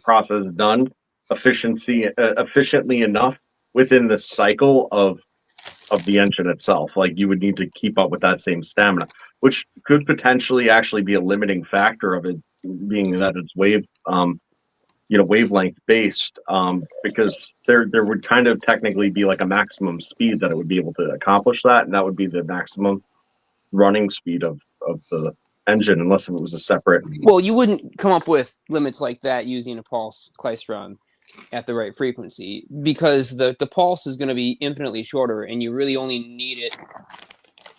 [SPEAKER 7] process done efficiently enough within the cycle of the engine itself. Like, you would need to keep up with that same stamina, which could potentially actually be a limiting factor of it, being that it's wavelength based, because there would kind of technically be like a maximum speed that it would be able to accomplish that, and that would be the maximum running speed of the engine, unless it was a separate.
[SPEAKER 8] Well, you wouldn't come up with limits like that using a pulse klystron at the right frequency, because the pulse is going to be infinitely shorter, and you really only need it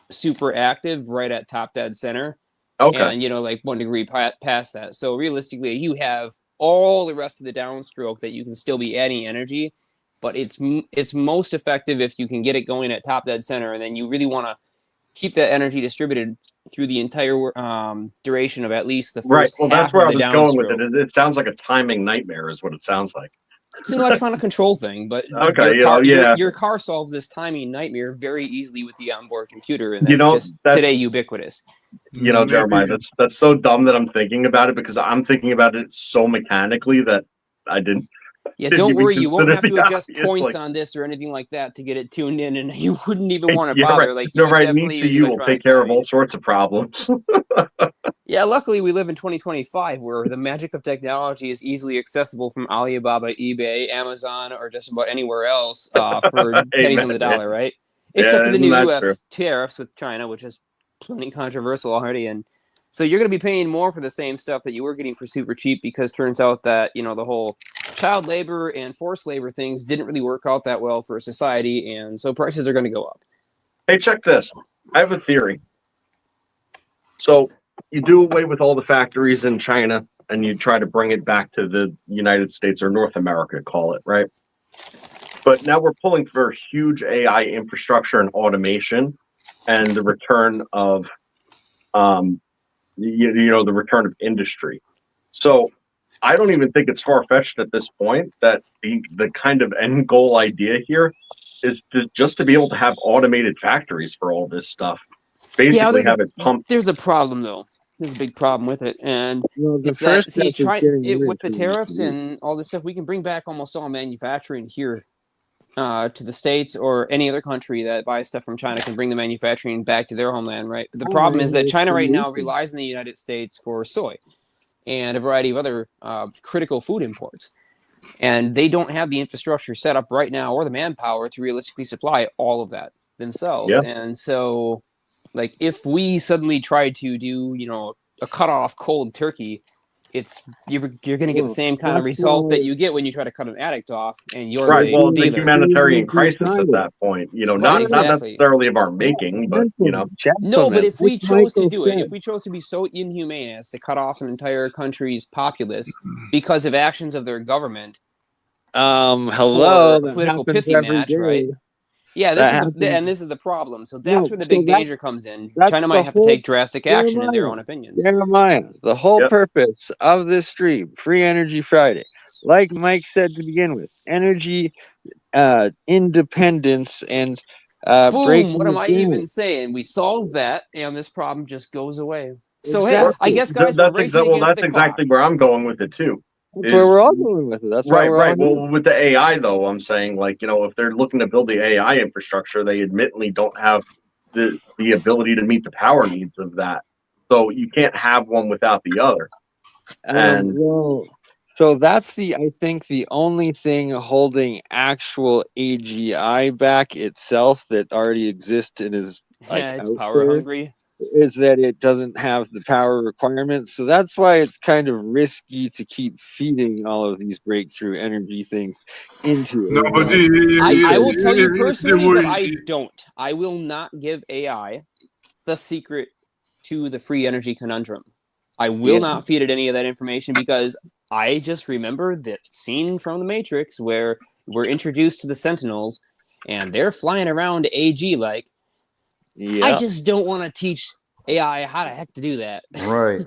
[SPEAKER 8] super active right at top dead center.
[SPEAKER 7] Okay.
[SPEAKER 8] And like 1 degree past that. So realistically, you have all the rest of the downstroke that you can still be adding energy, but it's most effective if you can get it going at top dead center, and then you really want to keep that energy distributed through the entire duration of at least the first
[SPEAKER 7] right. Well,
[SPEAKER 8] half
[SPEAKER 7] that's where
[SPEAKER 8] of
[SPEAKER 7] I was going with it. It sounds like a timing nightmare, is what it sounds like.
[SPEAKER 8] It's an electronic control thing, but
[SPEAKER 7] okay,
[SPEAKER 8] your car solves this timing nightmare very easily with the onboard computer, and that's today ubiquitous.
[SPEAKER 7] Jeremiah, that's so dumb that I'm thinking about it, because I'm thinking about it so mechanically that I didn't.
[SPEAKER 8] Yeah, don't worry. You won't have to adjust points on this or anything like that to get it tuned in, and you wouldn't even want to bother.
[SPEAKER 7] Right.
[SPEAKER 8] Like,
[SPEAKER 7] you will take care of all sorts of problems.
[SPEAKER 8] Yeah, luckily we live in 2025, where the magic of technology is easily accessible from Alibaba, eBay, Amazon, or just about anywhere else for pennies on the dollar, right? Except for the new U.S. tariffs with China, which is plenty controversial already, and so you're going to be paying more for the same stuff that you were getting for super cheap, because turns out that the whole child labor and forced labor things didn't really work out that well for society, and so prices are going to go up.
[SPEAKER 7] Hey, check this. I have a theory. So you do away with all the factories in China and you try to bring it back to the United States or North America, call it, right? But now we're pulling for huge AI infrastructure and automation and the return of, the return of industry. So I don't even think it's far-fetched at this point that the kind of end goal idea here is just to be able to have automated factories for all this stuff. Basically have it pumped.
[SPEAKER 8] There's a problem, though. There's a big problem with it, and
[SPEAKER 5] Well,
[SPEAKER 8] it's that with the tariffs and all this stuff, we can bring back almost all manufacturing here to the States, or any other country that buys stuff from China can bring the manufacturing back to their homeland, right? But the problem is that China right now relies on the United States for soy and a variety of other critical food imports. And they don't have the infrastructure set up right now or the manpower to realistically supply all of that themselves.
[SPEAKER 7] Yeah.
[SPEAKER 8] And so, like, if we suddenly try to do, a cut off cold turkey, you're going to get the same kind of result that you get when you try to cut an addict off, and you're
[SPEAKER 7] Right. Well, the
[SPEAKER 8] dealer.
[SPEAKER 7] humanitarian crisis at that point, not necessarily of our making, but
[SPEAKER 8] No, but if we chose to do it, if we chose to be so inhumane as to cut off an entire country's populace because of actions of their government,
[SPEAKER 5] hello,
[SPEAKER 8] political pissy match, right? Yeah, this is the problem. So that's where the big danger comes in. China might have to take drastic action in their own opinions.
[SPEAKER 5] Jeremiah, the whole purpose of this stream, Free Energy Friday, like Mike said to begin with, energy independence and
[SPEAKER 8] boom, what am I even saying? We solve that, and this problem just goes away. So hey, I guess, guys,
[SPEAKER 7] that's exactly where I'm going with it too.
[SPEAKER 5] That's where we're all going with it. That's
[SPEAKER 7] right. Well, with the AI though, I'm saying, like, if they're looking to build the AI infrastructure, they admittedly don't have the ability to meet the power needs of that. So you can't have one without the other. And
[SPEAKER 5] so that's I think the only thing holding actual AGI back itself that already exists and is
[SPEAKER 8] it's power hungry,
[SPEAKER 5] is that it doesn't have the power requirements. So that's why it's kind of risky to keep feeding all of these breakthrough energy things into it.
[SPEAKER 3] No, but
[SPEAKER 8] I will tell you personally that I don't. I will not give AI the secret to the free energy conundrum. I will not feed it any of that information, because I just remember that scene from The Matrix where we're introduced to the Sentinels and they're flying around AG like. Yeah. I just don't want to teach AI how the heck to do that.
[SPEAKER 9] Right.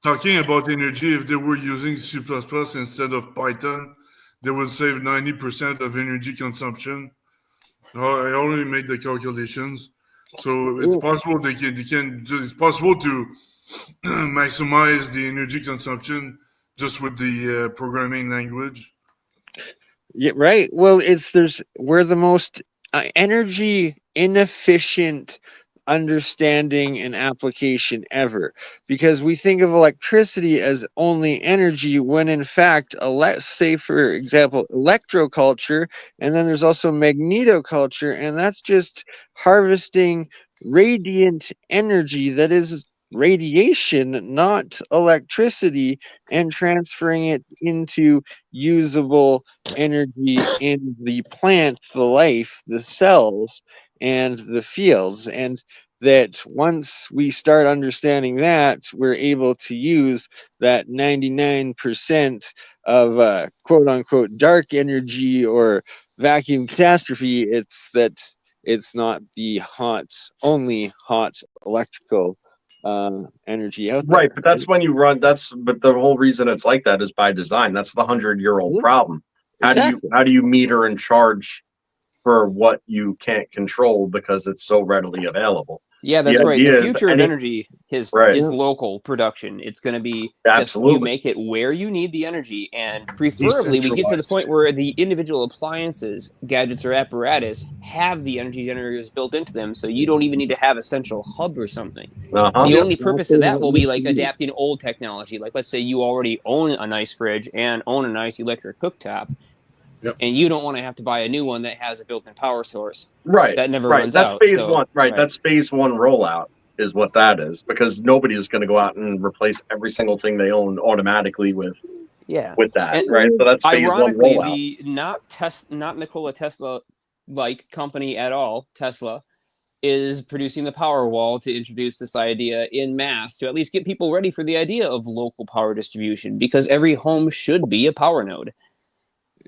[SPEAKER 3] Talking about energy, if they were using C++ instead of Python, they would save 90% of energy consumption. I already made the calculations, so it's possible it's possible to maximize the energy consumption just with the programming language.
[SPEAKER 5] Yeah, right. Well, we're the most energy inefficient understanding and application ever, because we think of electricity as only energy when in fact, let's say for example, electroculture, and then there's also magnetoculture, and that's just harvesting radiant energy that is radiation, not electricity, and transferring it into usable energy in the plant, the life, the cells, and the fields. And that once we start understanding that, we're able to use that 99% of quote unquote dark energy or vacuum catastrophe. It's not the only hot electrical energy out there.
[SPEAKER 7] Right, but that's when you run. But the whole reason it's like that is by design. That's the 100-year-old problem. How do you meter and charge for what you can't control because it's so readily available?
[SPEAKER 8] Yeah, that's right. The future of energy is local production. It's going to be just you make it where you need the energy, and preferably we get to the point where the individual appliances, gadgets, or apparatus have the energy generators built into them, so you don't even need to have a central hub or something. The only purpose of that will be like adapting old technology. Like, let's say you already own a nice fridge and own a nice electric cooktop. Yep. And you don't want to have to buy a new one that has a built-in power source.
[SPEAKER 7] Right.
[SPEAKER 8] That never runs
[SPEAKER 7] out. That's phase one.
[SPEAKER 8] Right.
[SPEAKER 7] That's phase one rollout is what that is, because nobody is going to go out and replace every single thing they own automatically with that. And right. So that's phase one rollout.
[SPEAKER 8] Not Nikola Tesla like company at all, Tesla, is producing the power wall to introduce this idea in mass to at least get people ready for the idea of local power distribution, because every home should be a power node.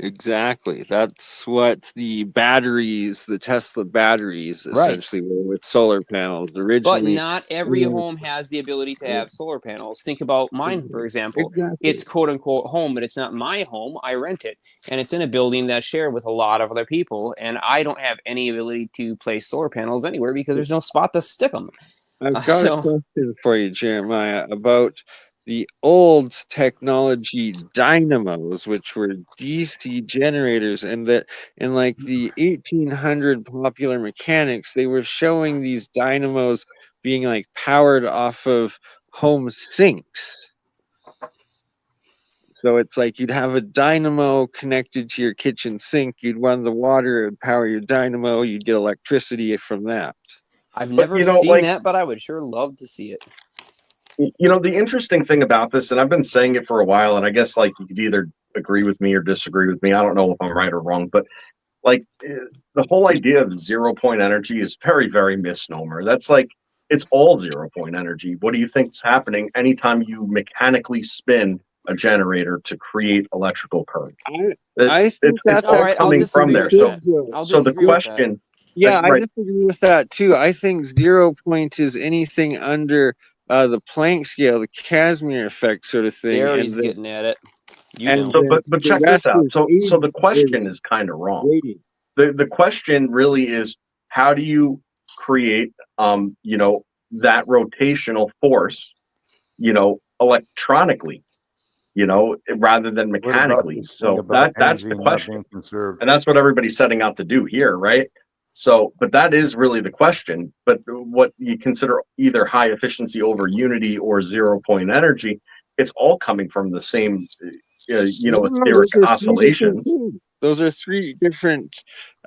[SPEAKER 5] Exactly. That's what the batteries, the Tesla batteries,
[SPEAKER 8] Right.
[SPEAKER 5] essentially were with solar panels
[SPEAKER 8] But
[SPEAKER 5] originally.
[SPEAKER 8] not every home has the ability to have solar panels. Think about mine, for example.
[SPEAKER 5] Exactly.
[SPEAKER 8] It's quote unquote home, but it's not my home. I rent it. And it's in a building that's shared with a lot of other people. And I don't have any ability to place solar panels anywhere because there's no spot to stick them.
[SPEAKER 5] I've got a question for you, Jeremiah, about the old technology dynamos, which were DC generators, and that in like the 1800 popular mechanics, they were showing these dynamos being like powered off of home sinks. So it's like you'd have a dynamo connected to your kitchen sink, you'd run the water and power your dynamo, you'd get electricity from that.
[SPEAKER 8] I've never seen that, but I would sure love to see it.
[SPEAKER 7] You know, the interesting thing about this, and I've been saying it for a while, and I guess like you could either agree with me or disagree with me. I don't know if I'm right or wrong, but like the whole idea of 0 point energy is very, very misnomer. That's like, it's all 0 point energy. What do you think is happening anytime you mechanically spin a generator to create electrical current?
[SPEAKER 5] I think that's
[SPEAKER 7] all right, coming from there. So the question,
[SPEAKER 5] yeah, I disagree with that too. I think 0 point is anything under the Planck scale, the Casimir effect sort of thing.
[SPEAKER 8] There he's getting at it.
[SPEAKER 7] But check this out. So the question is kind of wrong. The question really is, how do you create you know, that rotational force, you know, electronically, you know, rather than mechanically? So that's the question. And that's what everybody's setting out to do here, right? So, but that is really the question. But what you consider either high efficiency over unity or 0 point energy, it's all coming from the same, you know, etheric oscillation.
[SPEAKER 5] Those are three different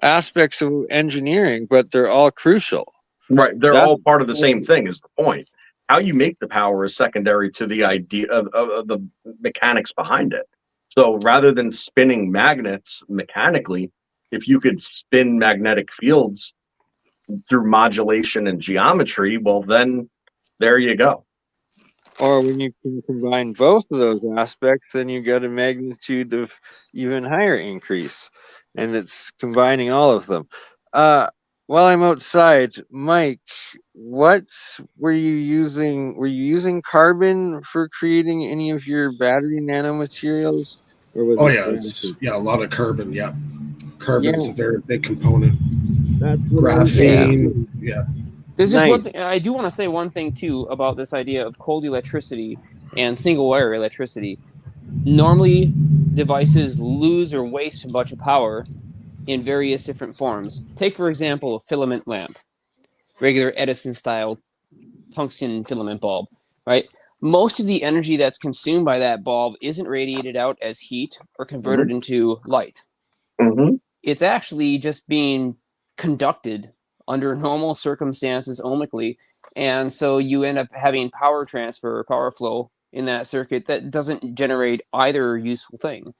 [SPEAKER 5] aspects of engineering, but they're all crucial.
[SPEAKER 7] Right. They're all part of the same thing is the point. How you make the power is secondary to the idea of the mechanics behind it. So rather than spinning magnets mechanically, if you could spin magnetic fields through modulation and geometry, well, then there you go.
[SPEAKER 5] Or when you can combine both of those aspects, then you get a magnitude of even higher increase. And it's combining all of them. While I'm outside, Mike, what were you using? Were you using carbon for creating any of your battery nanomaterials? Or was
[SPEAKER 1] a lot of carbon. Yeah, carbon's a very big component.
[SPEAKER 5] That's
[SPEAKER 1] graphene. Yeah.
[SPEAKER 8] There's just one thing I do want to say. One thing too about this idea of cold electricity and single wire electricity. Normally, devices lose or waste a bunch of power in various different forms. Take, for example, a filament lamp, regular Edison-style tungsten filament bulb, right? Most of the energy that's consumed by that bulb isn't radiated out as heat or converted into light. It's actually just being conducted under normal circumstances ohmically, and so you end up having power transfer or power flow in that circuit that doesn't generate either useful thing.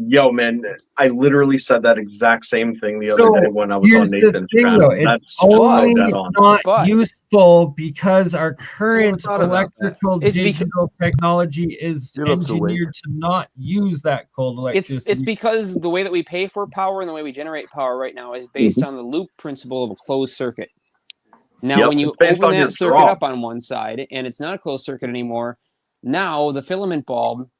[SPEAKER 7] Yo, man, I literally said that exact same thing the other day when I was on Nathan's channel.
[SPEAKER 5] It's only not useful because our current electrical digital technology is engineered to not use that cold electricity.
[SPEAKER 8] It's because the way that we pay for power and the way we generate power right now is based on the loop principle of a closed circuit. Now, when you open that circuit up on one side and it's not a closed circuit anymore, now the filament bulb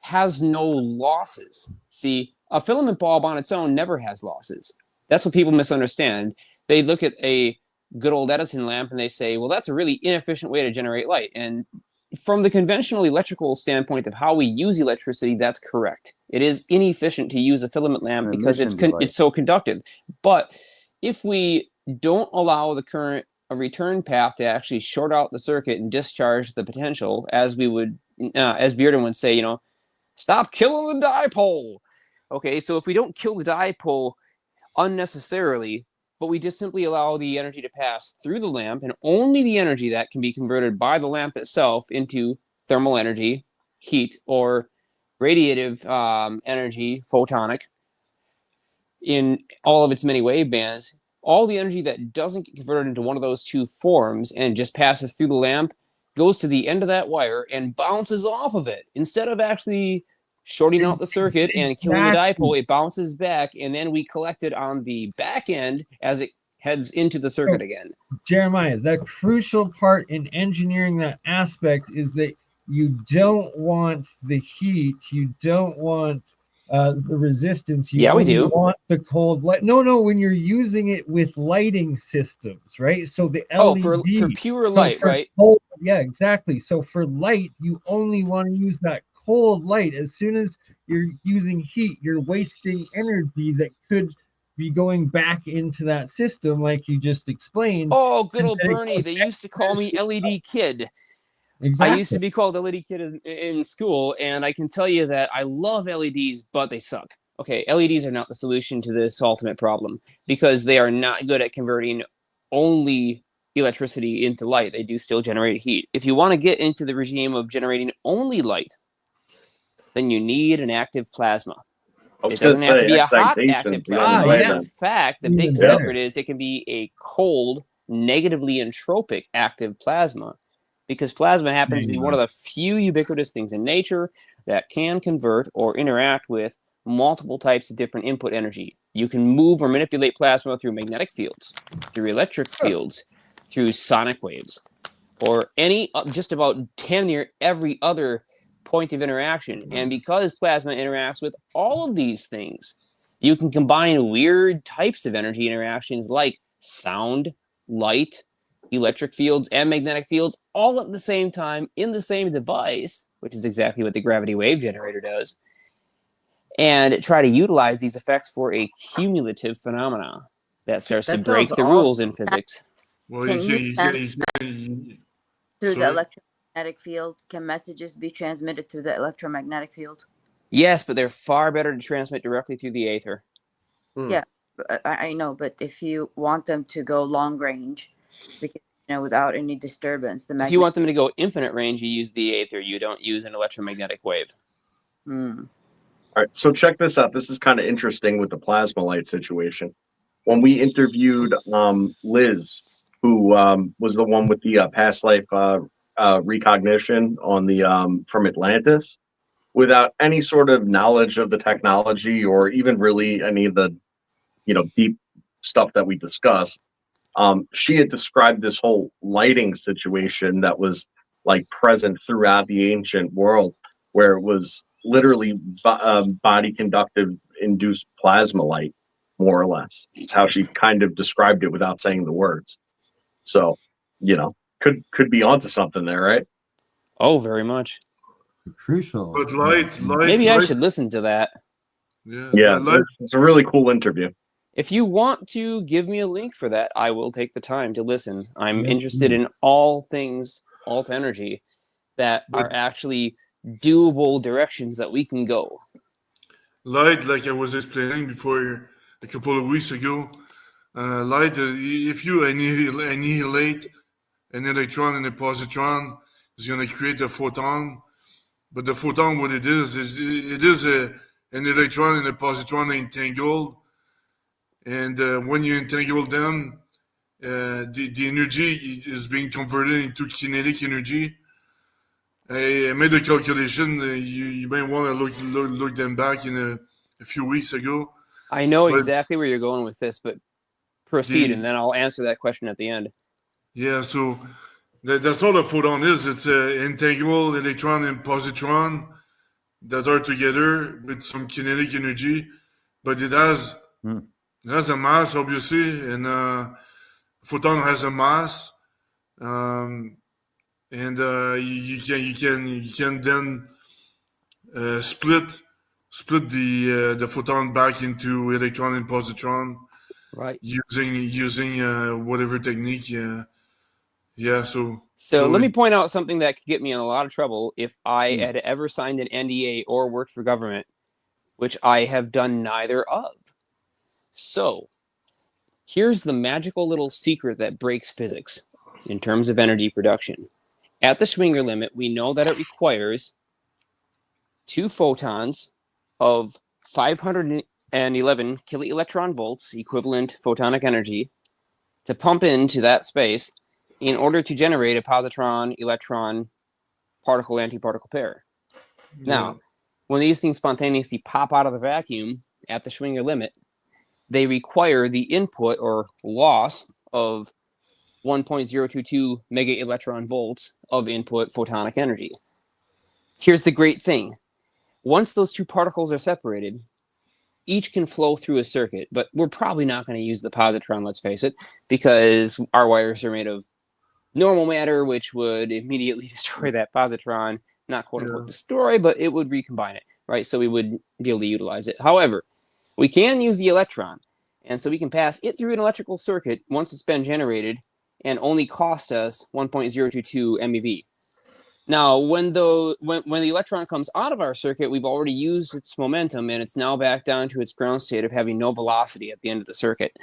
[SPEAKER 8] has no losses. See, a filament bulb on its own never has losses. That's what people misunderstand. They look at a good old Edison lamp and they say, well, that's a really inefficient way to generate light. And from the conventional electrical standpoint of how we use electricity, that's correct. It is inefficient to use a filament lamp because it's so conductive. But if we don't allow the current a return path to actually short out the circuit and discharge the potential, as we would, as Bearden would say, you know, stop killing the dipole. Okay, so if we don't kill the dipole unnecessarily, but we just simply allow the energy to pass through the lamp, and only the energy that can be converted by the lamp itself into thermal energy, heat, or radiative energy, photonic, in all of its many wave bands, all the energy that doesn't get converted into one of those two forms and just passes through the lamp goes to the end of that wire and bounces off of it. Instead of actually shorting out the circuit and killing the dipole, it bounces back, and then we collect it on the back end as it heads into the circuit again.
[SPEAKER 5] Jeremiah, the crucial part in engineering that aspect is that you don't want the heat, you don't want the resistance. You
[SPEAKER 8] we
[SPEAKER 5] only
[SPEAKER 8] do.
[SPEAKER 5] want the cold light. No, when you're using it with lighting systems, right? So the LED.
[SPEAKER 8] Oh, for pure light, right?
[SPEAKER 5] Cold, yeah, exactly. So for light, you only want to use that cold light. As soon as you're using heat, you're wasting energy that could be going back into that system, like you just explained.
[SPEAKER 8] Oh, good old Bernie. They used to call me LED Kid.
[SPEAKER 5] Exactly.
[SPEAKER 8] I used to be called LED Kid in school, and I can tell you that I love LEDs, but they suck. Okay, LEDs are not the solution to this ultimate problem because they are not good at converting only electricity into light. They do still generate heat. If you want to get into the regime of generating only light, then you need an active plasma. It doesn't have to be a hot active plasma. In fact, the big secret is it can be a cold, negatively entropic active plasma, because plasma happens to be one of the few ubiquitous things in nature that can convert or interact with multiple types of different input energy. You can move or manipulate plasma through magnetic fields, through electric fields, through sonic waves, or just about damn near every other point of interaction. And because plasma interacts with all of these things, you can combine weird types of energy interactions like sound, light, electric fields, and magnetic fields all at the same time in the same device, which is exactly what the gravity wave generator does, and try to utilize these effects for a cumulative phenomena that starts to break the rules in physics.
[SPEAKER 3] Well,
[SPEAKER 2] through the electromagnetic field, can messages be transmitted through the electromagnetic field?
[SPEAKER 8] Yes, but they're far better to transmit directly through the aether.
[SPEAKER 2] Yeah, I know, but if you want them to go long range, because without any disturbance,
[SPEAKER 8] if you want them to go infinite range, you use the aether. You don't use an electromagnetic wave.
[SPEAKER 7] All right, so check this out. This is kind of interesting with the plasma light situation. When we interviewed Liz, who was the one with the past life recognition on the from Atlantis, without any sort of knowledge of the technology or even really any of the deep stuff that we discussed, she had described this whole lighting situation that was like present throughout the ancient world, where it was literally body conductive induced plasma light, more or less. It's how she kind of described it without saying the words. So, could be onto something there, right?
[SPEAKER 8] Oh, very much.
[SPEAKER 5] Crucial.
[SPEAKER 3] But light.
[SPEAKER 8] Maybe I should listen to that.
[SPEAKER 7] Yeah, it's a really cool interview.
[SPEAKER 8] If you want to give me a link for that, I will take the time to listen. I'm interested in all things alt energy that are actually doable directions that we can go.
[SPEAKER 3] Light, like I was explaining before a couple of weeks ago, light, if you annihilate an electron and a positron, it's going to create a photon. But the photon, what it is an electron and a positron entangled. And when you entangle them, the energy is being converted into kinetic energy. I made a calculation. You may want to look them back in a few weeks ago.
[SPEAKER 8] I know exactly where you're going with this, but proceed, and then I'll answer that question at the end.
[SPEAKER 3] Yeah, so that's all a photon is. It's an entangled electron and positron that are together with some kinetic energy, but it has a mass, obviously, and photon has a mass, and you can then split the photon back into electron and positron,
[SPEAKER 8] right?
[SPEAKER 3] Using whatever technique. Yeah.
[SPEAKER 8] So let me point out something that could get me in a lot of trouble if I had ever signed an NDA or worked for government, which I have done neither of. So here's the magical little secret that breaks physics in terms of energy production. At the Schwinger limit, we know that it requires 2 photons of 500 kiloelectron volts, equivalent photonic energy, to pump into that space in order to generate a positron-electron particle-antiparticle pair. Now, when these things spontaneously pop out of the vacuum at the Schwinger limit, they require the input or loss of 1.022 mega electron volts of input photonic energy. Here's the great thing. Once those two particles are separated, each can flow through a circuit, but we're probably not going to use the positron, let's face it, because our wires are made of normal matter, which would immediately destroy that positron. Not quote unquote destroy, but it would recombine it, right? So we would be able to utilize it. However, we can use the electron, and so we can pass it through an electrical circuit once it's been generated and only cost us 1.022 MeV. Now, when the electron comes out of our circuit, we've already used its momentum, and it's now back down to its ground state of having no velocity at the end of the circuit.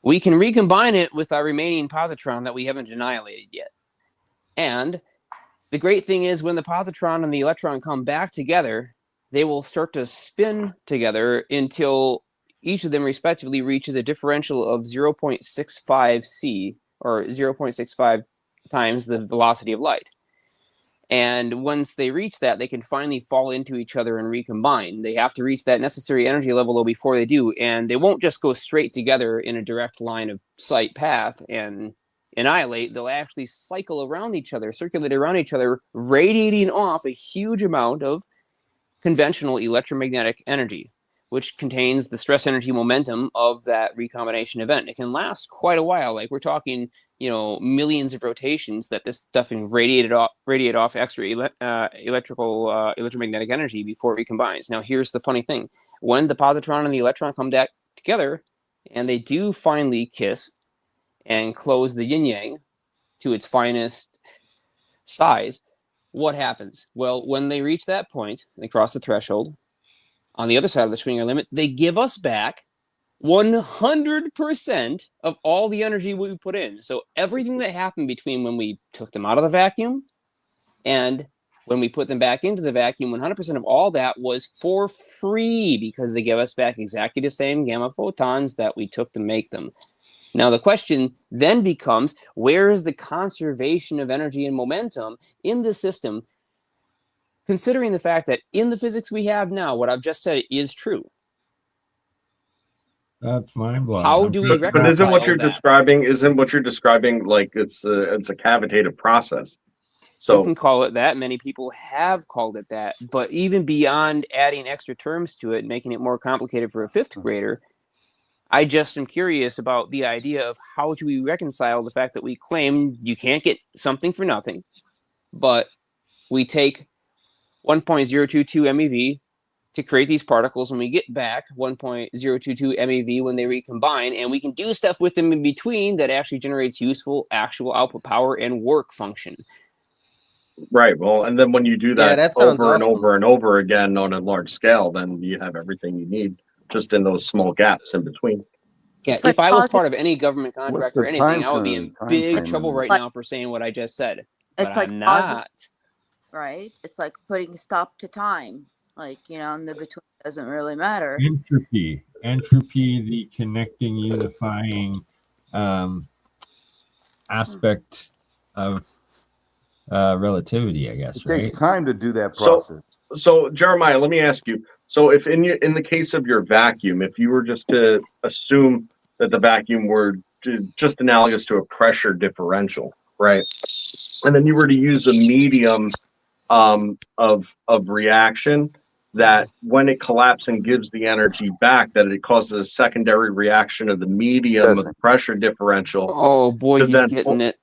[SPEAKER 8] We can recombine it with our remaining positron that we haven't annihilated yet. And the great thing is when the positron and the electron come back together, they will start to spin together until each of them respectively reaches a differential of 0.65 c, or 0.65 times the velocity of light. And once they reach that, they can finally fall into each other and recombine. They have to reach that necessary energy level though before they do, and they won't just go straight together in a direct line of sight path and annihilate. They'll actually cycle around each other, circulate around each other, radiating off a huge amount of conventional electromagnetic energy, which contains the stress energy momentum of that recombination event. It can last quite a while. Like we're talking, millions of rotations that this stuff can radiate off extra electromagnetic energy before it recombines. Now, here's the funny thing. When the positron and the electron come back together, and they do finally kiss and close the yin-yang to its finest size, what happens? Well, when they reach that point, they cross the threshold, on the other side of the Schwinger limit, they give us back 100% of all the energy we put in. So everything that happened between when we took them out of the vacuum and when we put them back into the vacuum, 100% of all that was for free because they give us back exactly the same gamma photons that we took to make them. Now, the question then becomes, where is the conservation of energy and momentum in the system, considering the fact that in the physics we have now, what I've just said is true?
[SPEAKER 5] That's mind-blowing.
[SPEAKER 8] How do we reconcile
[SPEAKER 7] But isn't what you're
[SPEAKER 8] that?
[SPEAKER 7] describing like it's a cavitative process? So
[SPEAKER 8] you can call it that. Many people have called it that. But even beyond adding extra terms to it and making it more complicated for a fifth grader, I just am curious about the idea of how do we reconcile the fact that we claim you can't get something for nothing, but we take 1.022 MeV to create these particles, and we get back 1.022 MeV when they recombine, and we can do stuff with them in between that actually generates useful actual output power and work function.
[SPEAKER 7] Right. Well, and then when you do that over and
[SPEAKER 6] awesome.
[SPEAKER 7] over and over again on a large scale, then you have everything you need just in those small gaps in between.
[SPEAKER 8] Yeah, if I was part of any government contract or anything, I would be in big trouble right now for saying what I just said. But I'm not.
[SPEAKER 2] Right? It's like putting a stop to time. Like, and the between doesn't really matter.
[SPEAKER 5] Entropy, the connecting, unifying aspect of relativity, I guess.
[SPEAKER 9] It takes time to do that process.
[SPEAKER 7] So Jeremiah, let me ask you. So if in the case of your vacuum, if you were just to assume that the vacuum were just analogous to a pressure differential, right? And then you were to use a medium of reaction that when it collapses and gives the energy back, that it causes a secondary reaction of the medium of the pressure differential.
[SPEAKER 8] Oh boy, he's getting it.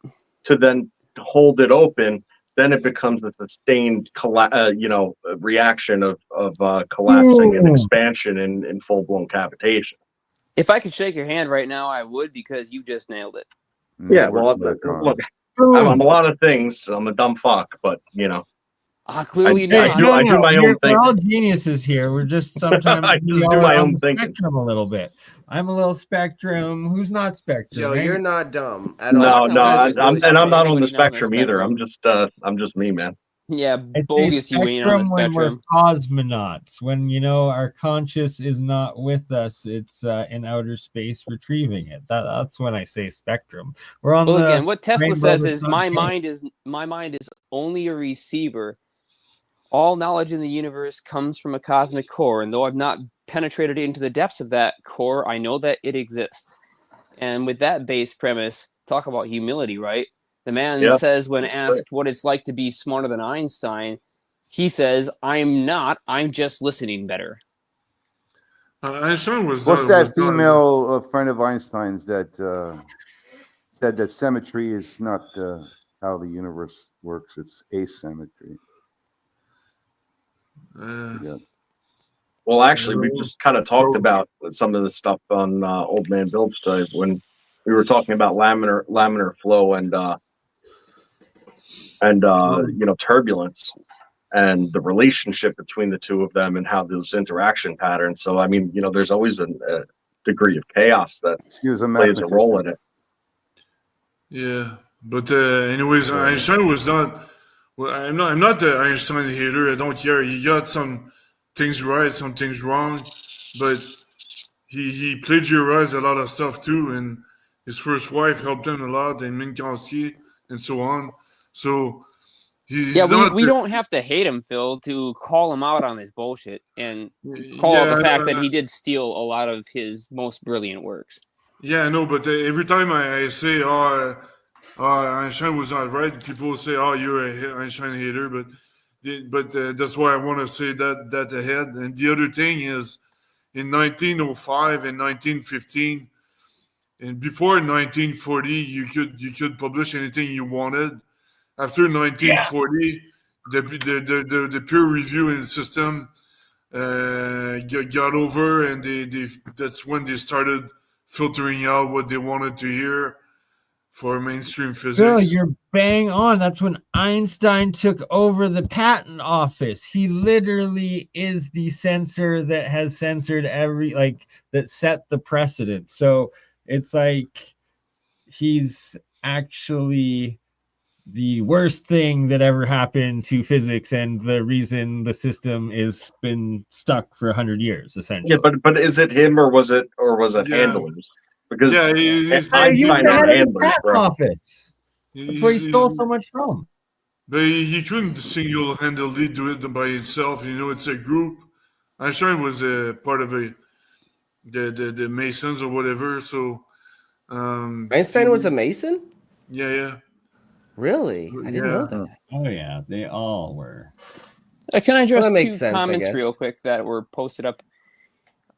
[SPEAKER 7] To then hold it open, then it becomes a sustained reaction of collapsing and expansion in full-blown cavitation.
[SPEAKER 8] If I could shake your hand right now, I would, because you just nailed it.
[SPEAKER 7] Yeah, well, look, I'm a lot of things. I'm a dumb fuck, but
[SPEAKER 8] clearly
[SPEAKER 7] I do my own thing.
[SPEAKER 5] We're all geniuses here. We're just sometimes
[SPEAKER 7] I just do my own thing.
[SPEAKER 5] Spectrum a little bit. I'm a little spectrum. Who's not spectrum?
[SPEAKER 4] Joe,
[SPEAKER 5] right?
[SPEAKER 4] you're not dumb at all.
[SPEAKER 7] No, I'm not on the spectrum either. I'm just me, man.
[SPEAKER 8] Yeah,
[SPEAKER 5] I say
[SPEAKER 8] bogus you ain't on the
[SPEAKER 5] spectrum when we're
[SPEAKER 8] spectrum.
[SPEAKER 5] cosmonauts. When our conscious is not with us, it's in outer space retrieving it. That's when I say spectrum. We're on
[SPEAKER 8] Well,
[SPEAKER 5] the
[SPEAKER 8] again, what Tesla
[SPEAKER 5] rainbow
[SPEAKER 8] says
[SPEAKER 5] that's
[SPEAKER 8] is
[SPEAKER 5] not
[SPEAKER 8] my
[SPEAKER 5] pink.
[SPEAKER 8] mind is only a receiver. All knowledge in the universe comes from a cosmic core, and though I've not penetrated into the depths of that core, I know that it exists. And with that base premise, talk about humility, right? The man
[SPEAKER 7] Yeah.
[SPEAKER 8] says, when asked what it's like to be smarter than Einstein, he says, I'm not, I'm just listening better.
[SPEAKER 3] Einstein was
[SPEAKER 9] What's
[SPEAKER 3] not, was
[SPEAKER 9] that
[SPEAKER 3] not
[SPEAKER 9] female friend of Einstein's that said that symmetry is not how the universe works? It's asymmetry. Yeah.
[SPEAKER 7] Well, actually, we just kind of talked about some of the stuff on Old Man Builds today when we were talking about laminar flow and turbulence and the relationship between the two of them and how those interaction patterns. So, I mean, there's always a degree of chaos that
[SPEAKER 9] He was a
[SPEAKER 7] plays a role in
[SPEAKER 9] mathematician.
[SPEAKER 7] it.
[SPEAKER 3] Yeah, but anyways, Einstein was not. Well, I'm not the Einstein hater. I don't care. He got some things right, some things wrong, but he plagiarized a lot of stuff too, and his first wife helped him a lot, and Minkowski, and so on. So
[SPEAKER 8] Yeah,
[SPEAKER 3] he's not.
[SPEAKER 8] we don't have to hate him, Phil, to call him out on his bullshit and call out
[SPEAKER 3] Yeah,
[SPEAKER 8] the fact that he did steal a lot of his most brilliant works.
[SPEAKER 3] yeah, I know. But every time I say, Einstein was not right, people say, "Oh, you're a Einstein hater," but that's why I want to say that ahead. And the other thing is, in 1905 and 1915, and before 1940, you could publish anything you wanted. After 1940, the peer reviewing system got over, and that's when they started filtering out what they wanted to hear for mainstream
[SPEAKER 5] Bill,
[SPEAKER 3] physics.
[SPEAKER 5] you're bang on. That's when Einstein took over the patent office. He literally is the censor that has censored that set the precedent. So it's like he's actually the worst thing that ever happened to physics and the reason the system is been stuck for 100 years, essentially.
[SPEAKER 7] Yeah, but is it him or was it
[SPEAKER 3] Yeah,
[SPEAKER 7] handlers? Because
[SPEAKER 3] yeah,
[SPEAKER 5] He was
[SPEAKER 7] Einstein
[SPEAKER 5] the
[SPEAKER 7] had
[SPEAKER 5] head of the
[SPEAKER 7] handlers,
[SPEAKER 5] patent
[SPEAKER 7] bro.
[SPEAKER 5] office. That's where he
[SPEAKER 3] he's
[SPEAKER 5] stole so much from.
[SPEAKER 3] but he couldn't single-handedly do it by himself. It's a group. Einstein was a part of the Masons or whatever. So
[SPEAKER 4] Einstein was a Mason?
[SPEAKER 3] yeah.
[SPEAKER 4] Really? I didn't know that.
[SPEAKER 5] Oh yeah, they all were.
[SPEAKER 8] Can I address
[SPEAKER 4] Well, that makes
[SPEAKER 8] two
[SPEAKER 4] sense, I
[SPEAKER 8] comments
[SPEAKER 4] guess.
[SPEAKER 8] real quick that were posted up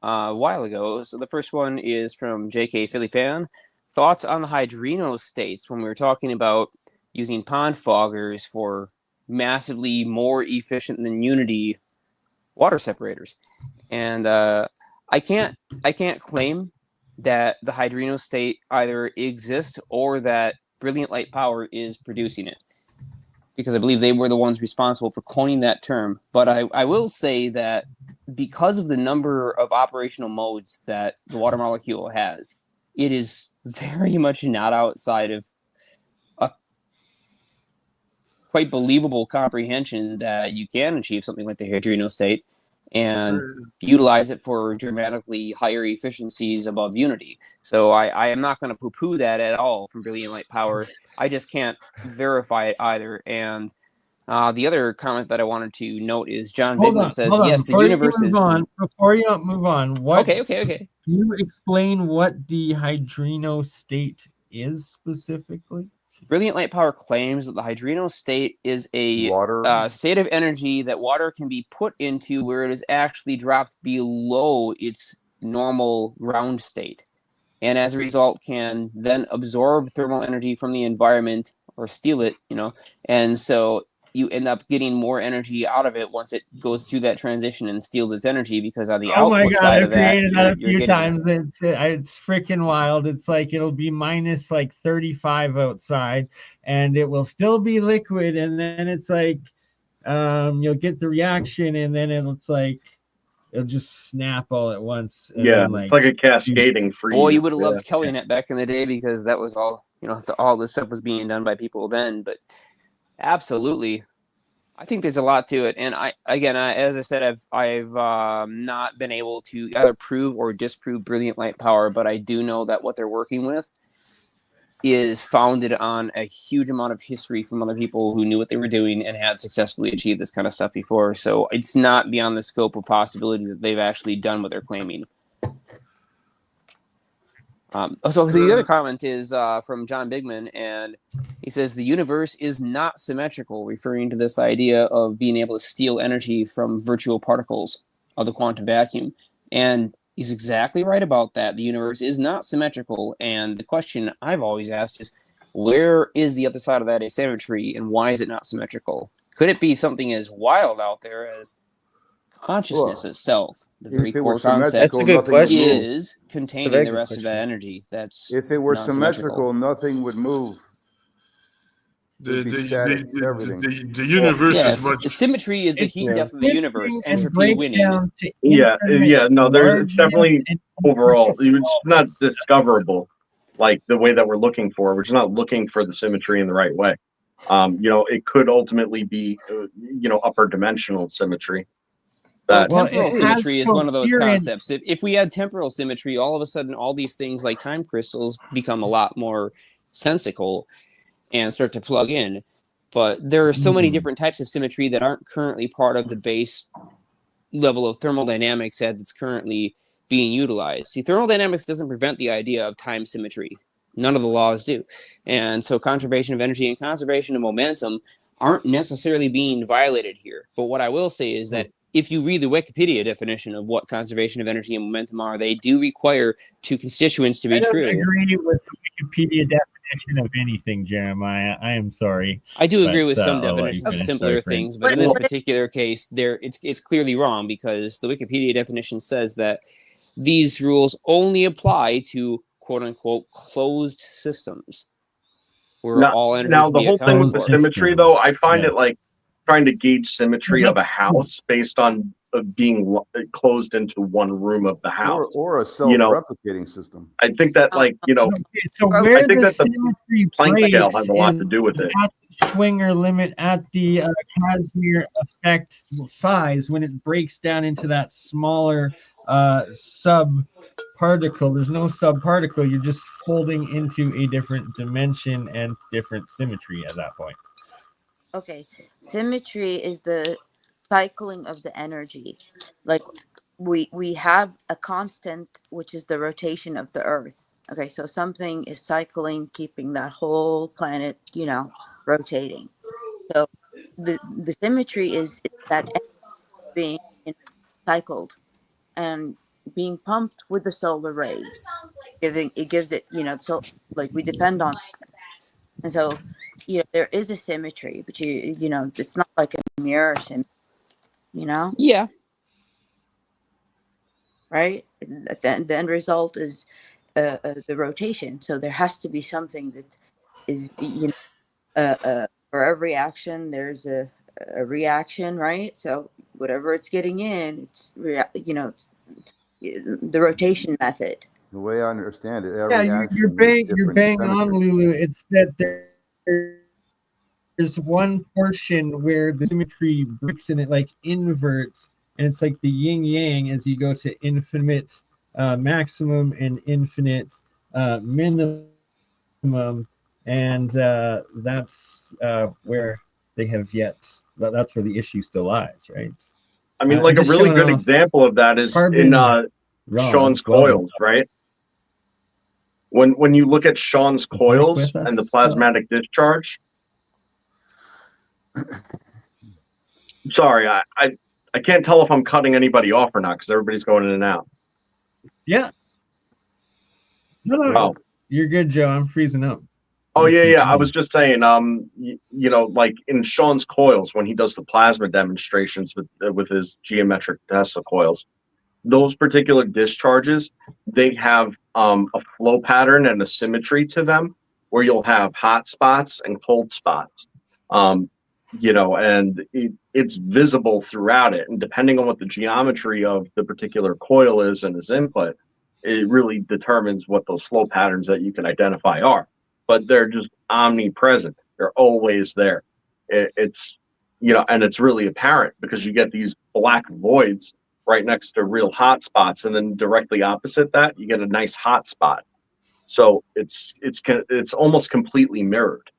[SPEAKER 8] a while ago? So the first one is from JK Philly Fan. Thoughts on the hydrino states when we were talking about using pond foggers for massively more efficient than Unity water separators. And I can't claim that the hydrino state either exists or that Brilliant Light Power is producing it, because I believe they were the ones responsible for coining that term. But I will say that because of the number of operational modes that the water molecule has, it is very much not outside of a quite believable comprehension that you can achieve something like the hydrino state and utilize it for dramatically higher efficiencies above Unity. So I am not going to poo-poo that at all from Brilliant Light Power. I just can't verify it either. And the other comment that I wanted to note is John Bigman says, yes, the universe is...
[SPEAKER 5] Before you move on,
[SPEAKER 8] Okay.
[SPEAKER 5] Can you explain what the hydrino state is specifically?
[SPEAKER 8] Brilliant Light Power claims that the hydrino state is a state of energy that water can be put into where it is actually dropped below its normal ground state, and as a result can then absorb thermal energy from the environment or steal it, and so you end up getting more energy out of it once it goes through that transition and steals its energy, because on the output side of that,
[SPEAKER 5] created that a
[SPEAKER 8] you're
[SPEAKER 5] few
[SPEAKER 8] getting...
[SPEAKER 5] times. It's freaking wild. It's like it'll be minus like 35 outside, and it will still be liquid, and then it's like you'll get the reaction, and then it's like it'll just snap all at once. And
[SPEAKER 7] Yeah,
[SPEAKER 5] then,
[SPEAKER 7] it's like a cascading freeze.
[SPEAKER 8] Boy, you would have loved Kellynet back in the day, because that was all, all this stuff was being done by people then. But absolutely, I think there's a lot to it, and as I said, I've not been able to either prove or disprove brilliant light power, but I do know that what they're working with is founded on a huge amount of history from other people who knew what they were doing and had successfully achieved this kind of stuff before. So it's not beyond the scope of possibility that they've actually done what they're claiming. So the other comment is from John Bigman, and he says the universe is not symmetrical, referring to this idea of being able to steal energy from virtual particles of the quantum vacuum. And he's exactly right about that. The universe is not symmetrical, and the question I've always asked is, where is the other side of that asymmetry, and why is it not symmetrical? Could it be something as wild out there as consciousness itself, the very core concept,
[SPEAKER 6] that's a good question,
[SPEAKER 8] is containing the rest of that energy. That's
[SPEAKER 9] if it were
[SPEAKER 8] not
[SPEAKER 9] symmetrical, nothing would move.
[SPEAKER 3] The universe is much.
[SPEAKER 8] Symmetry is the heat depth of the universe. Entropy winning.
[SPEAKER 7] No, there's definitely overall. It's not discoverable like the way that we're looking for. We're just not looking for the symmetry in the right way. It could ultimately be, upper dimensional symmetry.
[SPEAKER 8] Temporal symmetry is one of those concepts. If we had temporal symmetry, all of a sudden, all these things like time crystals become a lot more sensical and start to plug in. But there are so many different types of symmetry that aren't currently part of the base level of thermodynamics as it's currently being utilized. See, thermodynamics doesn't prevent the idea of time symmetry. None of the laws do. And so conservation of energy and conservation of momentum aren't necessarily being violated here. But what I will say is that if you read the Wikipedia definition of what conservation of energy and momentum are, they do require two constituents to be true.
[SPEAKER 5] I don't agree with the Wikipedia definition of anything, Jeremiah. I am sorry.
[SPEAKER 8] I do agree with some definitions of simpler things, but in this particular case, it's clearly wrong because the Wikipedia definition says that these rules only apply to quote-unquote closed systems.
[SPEAKER 7] Now the whole thing with the symmetry, though, I find it like trying to gauge symmetry of a house based on being closed into one room of the house,
[SPEAKER 9] or a self-replicating system.
[SPEAKER 7] I think that,
[SPEAKER 5] so where
[SPEAKER 7] I think
[SPEAKER 5] the
[SPEAKER 7] that the
[SPEAKER 5] symmetry
[SPEAKER 7] Planck scale has a lot to do with it.
[SPEAKER 5] At the Schwinger limit, at the Casimir effect size, when it breaks down into that smaller sub particle, there's no subparticle. You're just folding into a different dimension and different symmetry at that point.
[SPEAKER 2] Okay, symmetry is the cycling of the energy. Like we have a constant, which is the rotation of the Earth. Okay, so something is cycling, keeping that whole planet, rotating. So the symmetry is that being cycled and being pumped with the solar rays. It gives it, so like we depend on that. And so, there is a symmetry, but it's not like a mirror symmetry,
[SPEAKER 8] Yeah.
[SPEAKER 2] Right? The end result is the rotation. So there has to be something that is, for every action, there's a reaction, right? So whatever it's getting in, it's, it's the rotation method.
[SPEAKER 9] The way I understand it,
[SPEAKER 5] you're bang on, Lulu. It's that there's one portion where the symmetry breaks and it like inverts, and it's like the yin yang as you go to infinite maximum and infinite minimum, and that's where they have yet. That's where the issue still lies, right?
[SPEAKER 7] I mean, like a really good example of that is in Sean's coils, right? When you look at Sean's coils and the plasmatic discharge. Sorry, I can't tell if I'm cutting anybody off or not because everybody's going in and out.
[SPEAKER 5] Yeah. No. You're good, Joe. I'm freezing up.
[SPEAKER 7] Oh yeah. I was just saying, like in Sean's coils when he does the plasma demonstrations with his geometric Tesla coils, those particular discharges, they have a flow pattern and a symmetry to them where you'll have hot spots and cold spots. And it's visible throughout it. And depending on what the geometry of the particular coil is and its input, it really determines what those flow patterns that you can identify are. But they're just omnipresent. They're always there. It's and it's really apparent because you get these black voids right next to real hot spots, and then directly opposite that, you get a nice hot spot. So it's almost completely mirrored.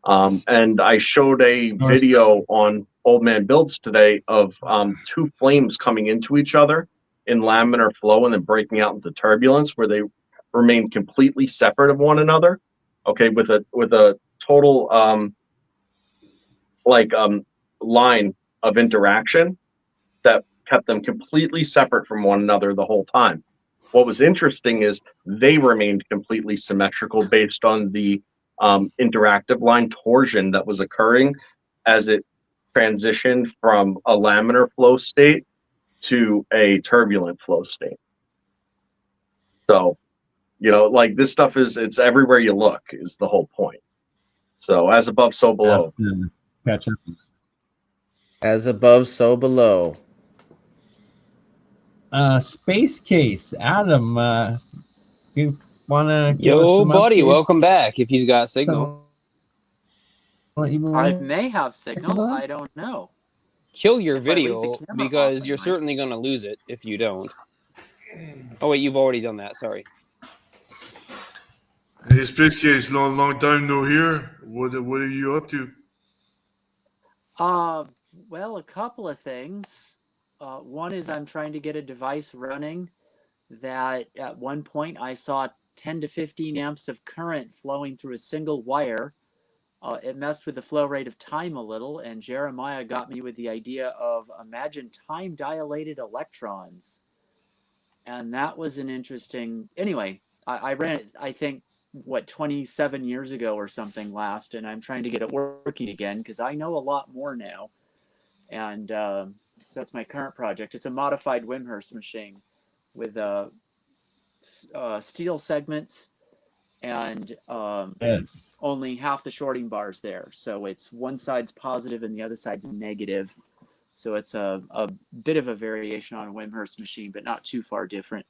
[SPEAKER 7] And I showed a video on Old Man Builds today of two flames coming into each other in laminar flow and then breaking out into turbulence, where they remain completely separate of one another. Okay, with a total line of interaction that kept them completely separate from one another the whole time. What was interesting is they remained completely symmetrical based on the interactive line torsion that was occurring as it transitioned from a laminar flow state to a turbulent flow state. So, this stuff it's everywhere you look is the whole point. So as above, so below.
[SPEAKER 5] Catch up.
[SPEAKER 6] As above, so below.
[SPEAKER 5] Space Case, Adam. You wanna give us
[SPEAKER 8] Yo,
[SPEAKER 5] some
[SPEAKER 8] buddy,
[SPEAKER 5] updates?
[SPEAKER 8] welcome back. If he's got signal,
[SPEAKER 10] I may have signal. I don't know.
[SPEAKER 8] kill your
[SPEAKER 10] If I leave the
[SPEAKER 8] video
[SPEAKER 10] camera
[SPEAKER 8] because
[SPEAKER 10] off, I
[SPEAKER 8] you're
[SPEAKER 10] might.
[SPEAKER 8] certainly going to lose it if you don't. Oh wait, you've already done that. Sorry.
[SPEAKER 3] Hey, Space Case, long time no here. What are you up to?
[SPEAKER 10] Well, a couple of things. One is I'm trying to get a device running that at one point I saw 10 to 15 amps of current flowing through a single wire. It messed with the flow rate of time a little, and Jeremiah got me with the idea of imagine time-dilated electrons. And that was an interesting... Anyway, I ran it, I think, 27 years ago or something last, and I'm trying to get it working again because I know a lot more now. And so that's my current project. It's a modified Wimhurst machine with steel segments and
[SPEAKER 5] Yes.
[SPEAKER 10] only half the shorting bars there. So it's one side's positive and the other side's negative. So it's a bit of a variation on a Wimhurst machine, but not too far different.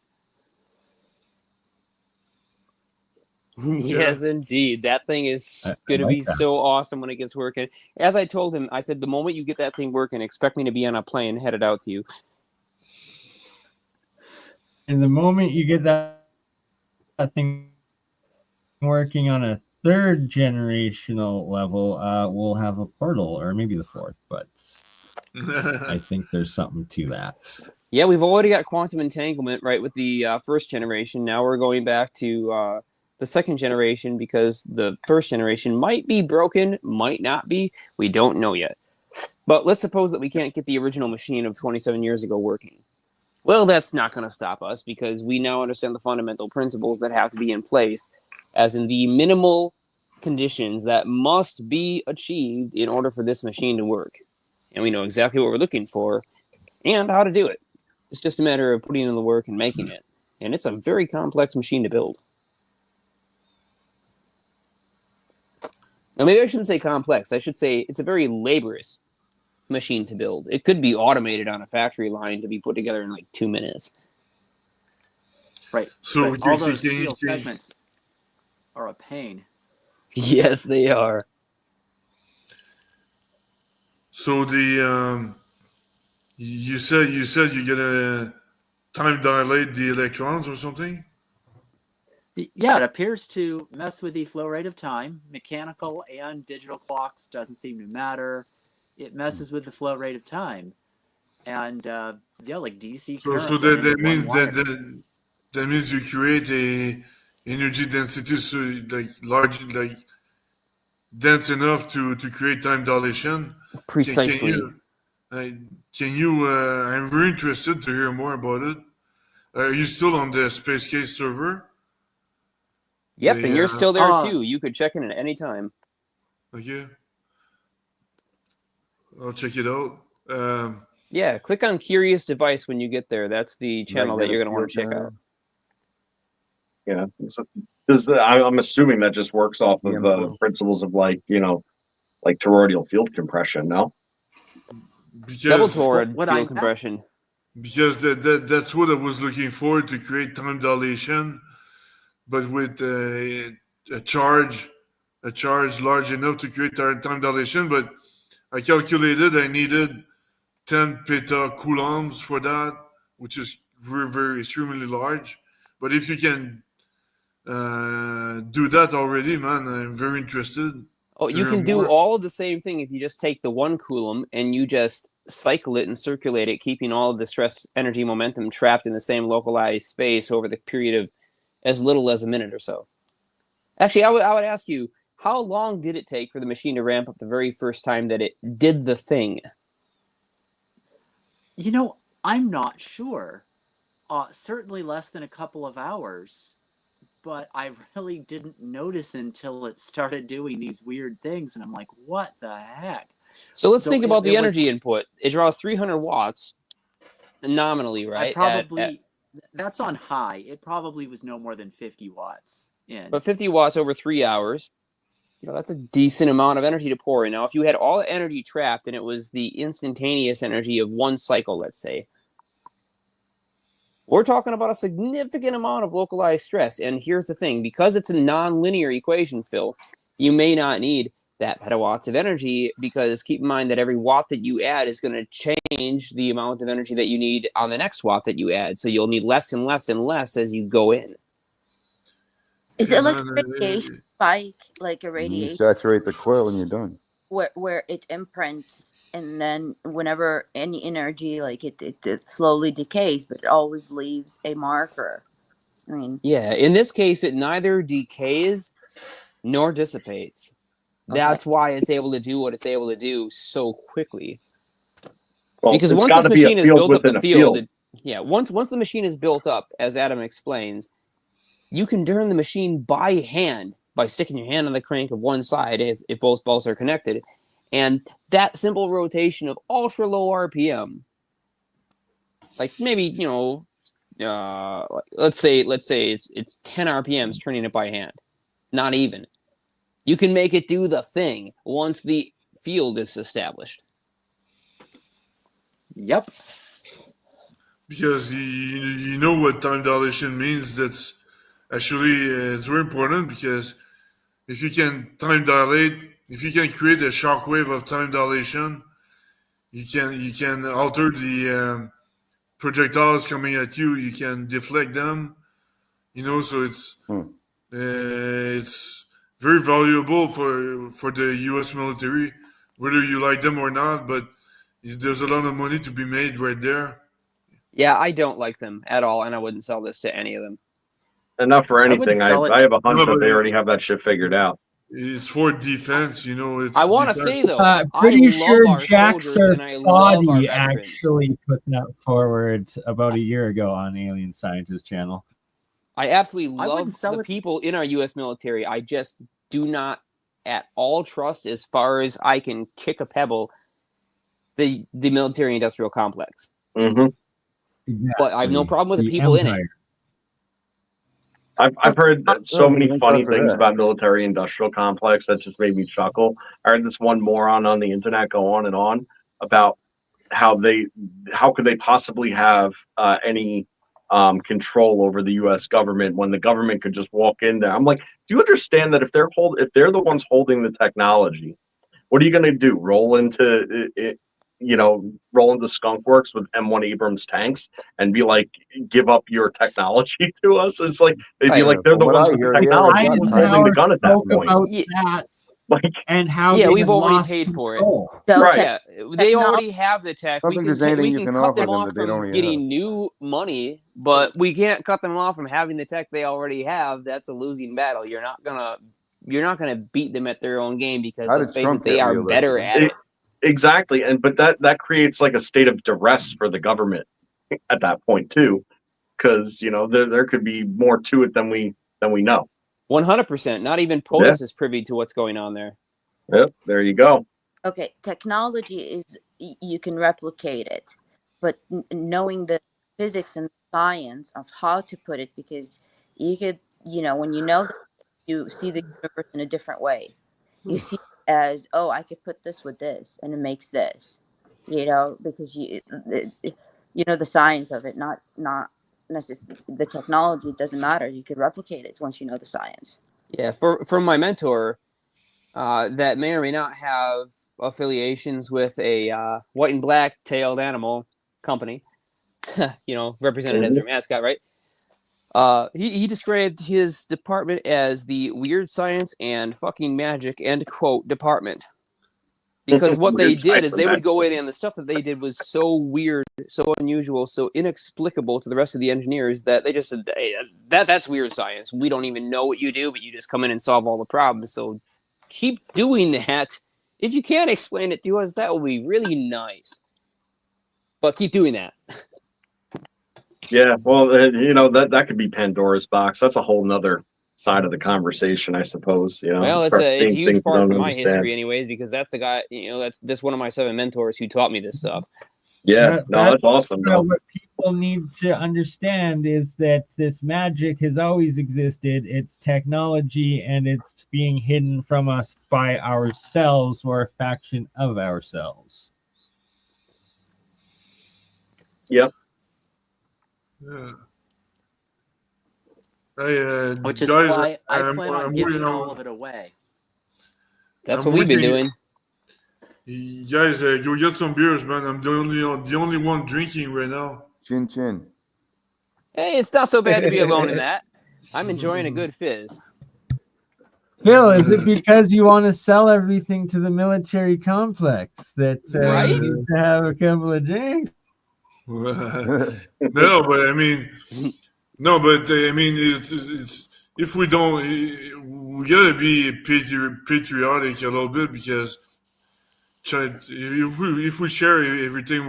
[SPEAKER 8] Yes, indeed. That thing is going to
[SPEAKER 5] like
[SPEAKER 8] be
[SPEAKER 5] that.
[SPEAKER 8] so awesome when it gets working. As I told him, I said, the moment you get that thing working, expect me to be on a plane headed out to you.
[SPEAKER 5] And the moment you get that thing working on a third generational level, we'll have a portal, or maybe the fourth, but I think there's something to that.
[SPEAKER 8] Yeah, we've already got quantum entanglement, right, with the first generation. Now we're going back to the second generation because the first generation might be broken, might not be. We don't know yet. But let's suppose that we can't get the original machine of 27 years ago working. Well, that's not going to stop us because we now understand the fundamental principles that have to be in place, as in the minimal conditions that must be achieved in order for this machine to work. And we know exactly what we're looking for and how to do it. It's just a matter of putting in the work and making it. And it's a very complex machine to build. Now, maybe I shouldn't say complex. I should say it's a very laborious machine to build. It could be automated on a factory line to be put together in like 2 minutes.
[SPEAKER 10] Right.
[SPEAKER 3] So
[SPEAKER 10] but all those steel segments are a pain.
[SPEAKER 8] Yes, they are.
[SPEAKER 3] So you said you're gonna time dilate the electrons or something?
[SPEAKER 10] Yeah, it appears to mess with the flow rate of time. Mechanical and digital clocks doesn't seem to matter. It messes with the flow rate of time. And yeah, like DC current.
[SPEAKER 3] So that means you create a energy density like dense enough to create time dilation.
[SPEAKER 8] Precisely.
[SPEAKER 3] Can you I'm very interested to hear more about it. Are you still on the Space Case server?
[SPEAKER 8] Yep, and you're still there too. You could check in at any time.
[SPEAKER 3] Okay. I'll check it out.
[SPEAKER 8] Yeah, click on Curious Device when you get there. That's the channel that you're going to want to check out.
[SPEAKER 7] Yeah. I'm assuming that just works off of the principles of like toroidal field compression, no?
[SPEAKER 8] Double toroid field compression.
[SPEAKER 3] Because that's what I was looking for, to create time dilation, but with a charge large enough to create time dilation. But I calculated I needed 10 petacoulombs for that, which is very, very extremely large. But if you can do that already, man, I'm very interested.
[SPEAKER 8] Oh, you can do all of the same thing if you just take the 1 coulomb and you just cycle it and circulate it, keeping all of the stress, energy, momentum trapped in the same localized space over the period of as little as a minute or so. Actually, I would ask you, how long did it take for the machine to ramp up the very first time that it did the thing?
[SPEAKER 10] You know, I'm not sure. Certainly less than a couple of hours, but I really didn't notice until it started doing these weird things, and I'm like, what the heck?
[SPEAKER 8] So let's think about the energy input. It draws 300 watts nominally, right?
[SPEAKER 10] That's on high. It probably was no more than 50 watts in.
[SPEAKER 8] But 50 watts over 3 hours, that's a decent amount of energy to pour in. Now, if you had all the energy trapped and it was the instantaneous energy of 1 cycle, let's say, we're talking about a significant amount of localized stress. And here's the thing, because it's a nonlinear equation, Phil, you may not need that petawatts of energy, because keep in mind that every watt that you add is going to change the amount of energy that you need on the next watt that you add. So you'll need less and less and less as you go in.
[SPEAKER 2] Is it like a radiation spike, like a radiation?
[SPEAKER 9] You saturate the coil and you're done.
[SPEAKER 2] Where it imprints, and then whenever any energy, like it slowly decays, but it always leaves a marker. I mean,
[SPEAKER 8] yeah, in this case, it neither decays nor dissipates. That's why it's able to do what it's able to do so quickly. Well, because once this machine is built up the field, once the machine is built up, as Adam explains, you can turn the machine by hand by sticking your hand on the crank of one side as if both balls are connected, and that simple rotation of ultra low RPM, like maybe let's say it's 10 RPMs turning it by hand, not even. You can make it do the thing once the field is established.
[SPEAKER 10] Yep.
[SPEAKER 3] Because you know what time dilation means. That's actually it's very important, because if you can time dilate, if you can create a shockwave of time dilation, you can alter the projectiles coming at you. You can deflect them. So it's very valuable for the U.S. military, whether you like them or not. But there's a lot of money to be made right there.
[SPEAKER 8] Yeah, I don't like them at all, and I wouldn't sell this to any of them.
[SPEAKER 7] Enough for anything. I have a hunch that they already have that shit figured out.
[SPEAKER 3] It's for defense, It's
[SPEAKER 8] I want to say though,
[SPEAKER 5] pretty sure Jack Sarfati actually put that forward about a year ago on Alien Scientist Channel.
[SPEAKER 8] I absolutely love the people in our U.S. military. I just do not at all trust, as far as I can kick a pebble, the military-industrial complex.
[SPEAKER 7] Mm-hmm.
[SPEAKER 5] Exactly.
[SPEAKER 8] But I have no problem with the people in it.
[SPEAKER 7] I've heard so many funny things about military-industrial complex that just made me chuckle. I heard this one moron on the internet go on and on about how could they possibly have any control over the U.S. government when the government could just walk in there. I'm like, do you understand that if they're the ones holding the technology, what are you going to do? Roll into Skunk Works with M1 Abrams tanks and be like, give up your technology to us? It's like they'd be like, they're the ones with the technology holding the gun at that point.
[SPEAKER 5] And how
[SPEAKER 8] we've already paid for it.
[SPEAKER 7] Right.
[SPEAKER 8] Yeah, they already have the tech. We can cut them off
[SPEAKER 9] that
[SPEAKER 8] from getting new money, but we can't cut them off from having the tech they already have. That's a losing battle. You're not gonna beat them at their own game, because let's face it, they are better at it.
[SPEAKER 7] Exactly, but that creates like a state of duress for the government at that point too, because there could be more to it than we know.
[SPEAKER 8] 100%. Not even POTUS is privy to what's going on there.
[SPEAKER 7] Yep, there you go.
[SPEAKER 2] Okay, technology is, you can replicate it, but knowing the physics and science of how to put it, because you could, when you see the universe in a different way. You see it as, I could put this with this, and it makes this, because the science of it, not necessarily the technology. Doesn't matter. You could replicate it once you know the science.
[SPEAKER 8] Yeah, from my mentor, that may or may not have affiliations with a white and black tailed animal company, represented as their mascot, right? He described his department as the weird science and fucking magic end quote department. Because what they did is they would go in, and the stuff that they did was so weird, so unusual, so inexplicable to the rest of the engineers that they just said, hey, that's weird science. We don't even know what you do, but you just come in and solve all the problems. So keep doing that. If you can't explain it to us, that will be really nice. But keep doing that.
[SPEAKER 7] Yeah, well, that could be Pandora's box. That's a whole nother side of the conversation, I suppose.
[SPEAKER 8] Well, it's a huge part from my history, anyways, because that's the guy. That's one of my 7 mentors who taught me this stuff.
[SPEAKER 7] Yeah, that's awesome.
[SPEAKER 5] What people need to understand is that this magic has always existed. It's technology, and it's being hidden from us by ourselves or a faction of ourselves.
[SPEAKER 7] Yep.
[SPEAKER 3] Yeah.
[SPEAKER 10] Which is
[SPEAKER 3] guys,
[SPEAKER 10] why I
[SPEAKER 3] I'm
[SPEAKER 10] plan on giving all of it away.
[SPEAKER 8] That's what we've been doing.
[SPEAKER 3] Guys, go get some beers, man. I'm the only one drinking right now.
[SPEAKER 9] Chin chin.
[SPEAKER 8] Hey, it's not so bad to be alone in that. I'm enjoying a good fizz.
[SPEAKER 5] Phil, is it because you want to sell everything to the military complex that
[SPEAKER 8] Right?
[SPEAKER 5] you have a couple of drinks?
[SPEAKER 3] No, but I mean, it's if we don't, we gotta be patriotic a little bit, because if we share everything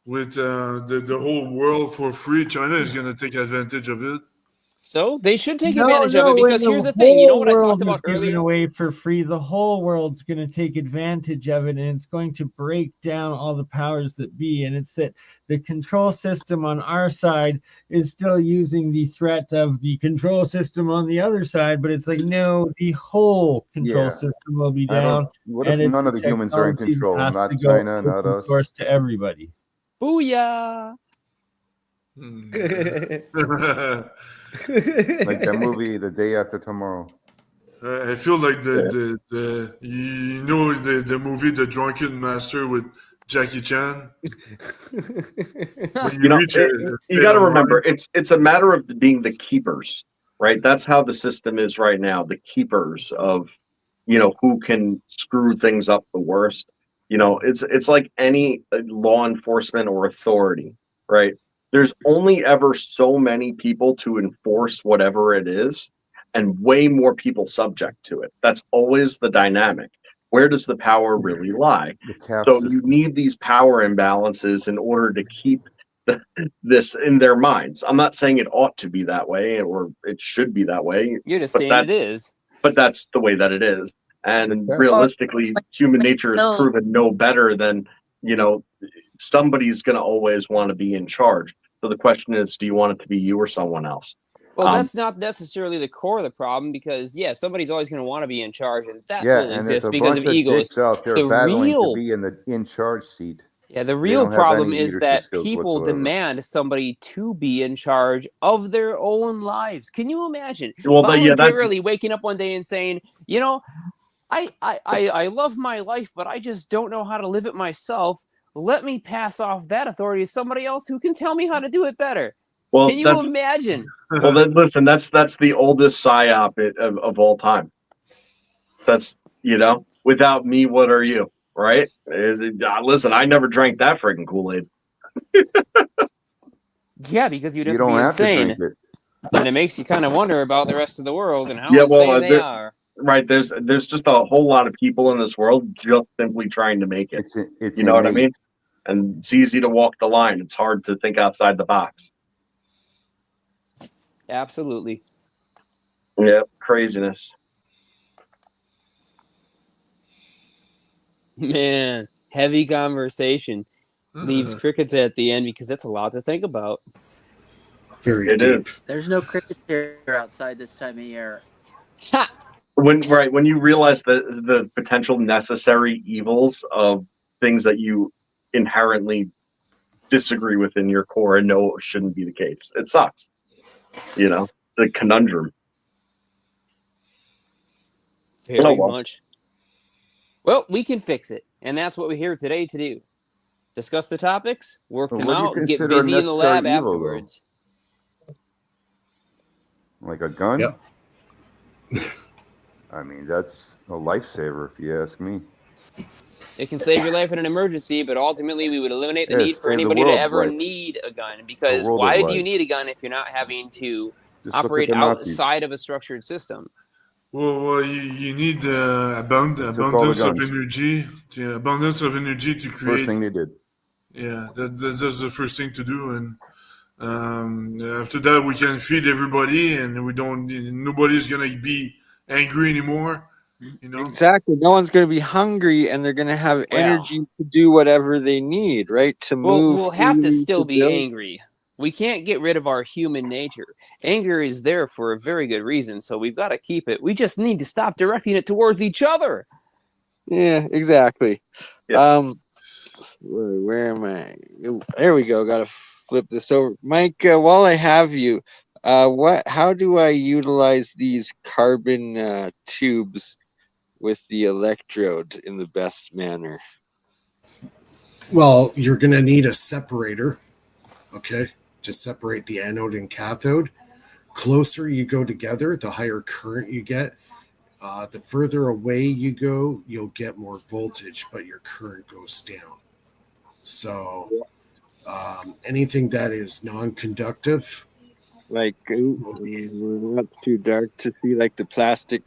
[SPEAKER 3] with the whole world for free, China is gonna take advantage of it.
[SPEAKER 8] So they should take advantage of it, because here's the thing. You know what I talked about earlier?
[SPEAKER 5] Given away for free. The whole world's going to take advantage of it, and it's going to break down all the powers that be. And it's that the control system on our side is still using the threat of the control system on the other side, but it's like, no, the whole control system will be down.
[SPEAKER 9] What if none of the humans are in control? Not China, not us.
[SPEAKER 5] Source to everybody.
[SPEAKER 8] Booyah!
[SPEAKER 9] Like that movie, The Day After Tomorrow.
[SPEAKER 3] I feel like the movie The Drunken Master with Jackie Chan.
[SPEAKER 7] You got to remember, it's a matter of being the keepers, right? That's how the system is right now. The keepers of, who can screw things up the worst. It's like any law enforcement or authority, right? There's only ever so many people to enforce whatever it is, and way more people subject to it. That's always the dynamic. Where does the power really lie? So you need these power imbalances in order to keep this in their minds. I'm not saying it ought to be that way or it should be that way.
[SPEAKER 8] You're just saying it is.
[SPEAKER 7] But that's the way that it is. And realistically, human nature has proven no better than, somebody's going to always want to be in charge. So the question is, do you want it to be you or someone else?
[SPEAKER 8] Well, that's not necessarily the core of the problem, because somebody's always going to want to be in charge, and that will exist because of egos.
[SPEAKER 9] Out there battling to be in the in-charge seat.
[SPEAKER 8] Yeah, the real problem is that people demand somebody to be in charge of their own lives. Can you imagine voluntarily waking up one day and saying, I love my life, but I just don't know how to live it myself. Let me pass off that authority to somebody else who can tell me how to do it better.
[SPEAKER 7] Well,
[SPEAKER 8] can you imagine?
[SPEAKER 7] Well, then listen, that's the oldest psyop of all time. That's, without me, what are you? Right? Listen, I never drank that freaking Kool-Aid.
[SPEAKER 8] Yeah, because you don't have to be insane. And it makes you kind of wonder about the rest of the world and how insane they are.
[SPEAKER 7] Right, there's just a whole lot of people in this world just simply trying to make it.
[SPEAKER 9] It's
[SPEAKER 7] you know what I mean? And it's easy to walk the line. It's hard to think outside the box.
[SPEAKER 8] Absolutely.
[SPEAKER 7] Yeah, craziness.
[SPEAKER 8] Man, heavy conversation leaves crickets at the end, because that's a lot to think about.
[SPEAKER 1] Very deep.
[SPEAKER 10] There's no crickets here outside this time of year.
[SPEAKER 8] Ha!
[SPEAKER 7] When you realize the potential necessary evils of things that you inherently disagree with in your core and know shouldn't be the case, it sucks. The conundrum.
[SPEAKER 8] Very much. Well, we can fix it, and that's what we're here today to do. Discuss the topics, work
[SPEAKER 9] But
[SPEAKER 8] them
[SPEAKER 9] what do you
[SPEAKER 8] out, get
[SPEAKER 9] consider a
[SPEAKER 8] busy in the
[SPEAKER 9] necessary
[SPEAKER 8] lab
[SPEAKER 9] evil, though?
[SPEAKER 8] afterwards.
[SPEAKER 9] Like a gun?
[SPEAKER 1] Yep.
[SPEAKER 9] I mean, that's a lifesaver, if you ask me.
[SPEAKER 8] It can save your life in an emergency, but ultimately we would eliminate the
[SPEAKER 9] Yeah,
[SPEAKER 8] need for
[SPEAKER 9] save the
[SPEAKER 8] anybody to
[SPEAKER 9] world's
[SPEAKER 8] ever
[SPEAKER 9] life.
[SPEAKER 8] need a gun. Because
[SPEAKER 9] world
[SPEAKER 8] why
[SPEAKER 9] of
[SPEAKER 8] do you
[SPEAKER 9] life.
[SPEAKER 8] need a gun if you're not having to
[SPEAKER 9] Just look at
[SPEAKER 8] operate
[SPEAKER 9] the Nazis.
[SPEAKER 8] outside of a structured system?
[SPEAKER 3] Well, you need
[SPEAKER 9] They took all the
[SPEAKER 3] abundance of
[SPEAKER 9] guns.
[SPEAKER 3] energy. Abundance of energy to
[SPEAKER 9] First
[SPEAKER 3] create.
[SPEAKER 9] thing they did.
[SPEAKER 3] Yeah, that's the first thing to do, and after that we can feed everybody, and nobody's gonna be angry anymore. You know.
[SPEAKER 5] Exactly. No one's going to be hungry, and they're going to have energy to do whatever they need, right? To
[SPEAKER 8] Well,
[SPEAKER 5] move.
[SPEAKER 8] we'll have to
[SPEAKER 5] freely,
[SPEAKER 8] still
[SPEAKER 5] to
[SPEAKER 8] be
[SPEAKER 5] build.
[SPEAKER 8] angry. We can't get rid of our human nature. Anger is there for a very good reason, so we've got to keep it. We just need to stop directing it towards each other.
[SPEAKER 5] Yeah, exactly.
[SPEAKER 7] Yeah.
[SPEAKER 5] Where am I? There we go. Got to flip this over. Mike, while I have you, how do I utilize these carbon tubes with the electrode in the best manner?
[SPEAKER 1] Well, you're going to need a separator, okay, to separate the anode and cathode. Closer you go together, the higher current you get. The further away you go, you'll get more voltage, but your current goes down. So anything that is non-conductive,
[SPEAKER 5] Like, not too dark to see, like the plastic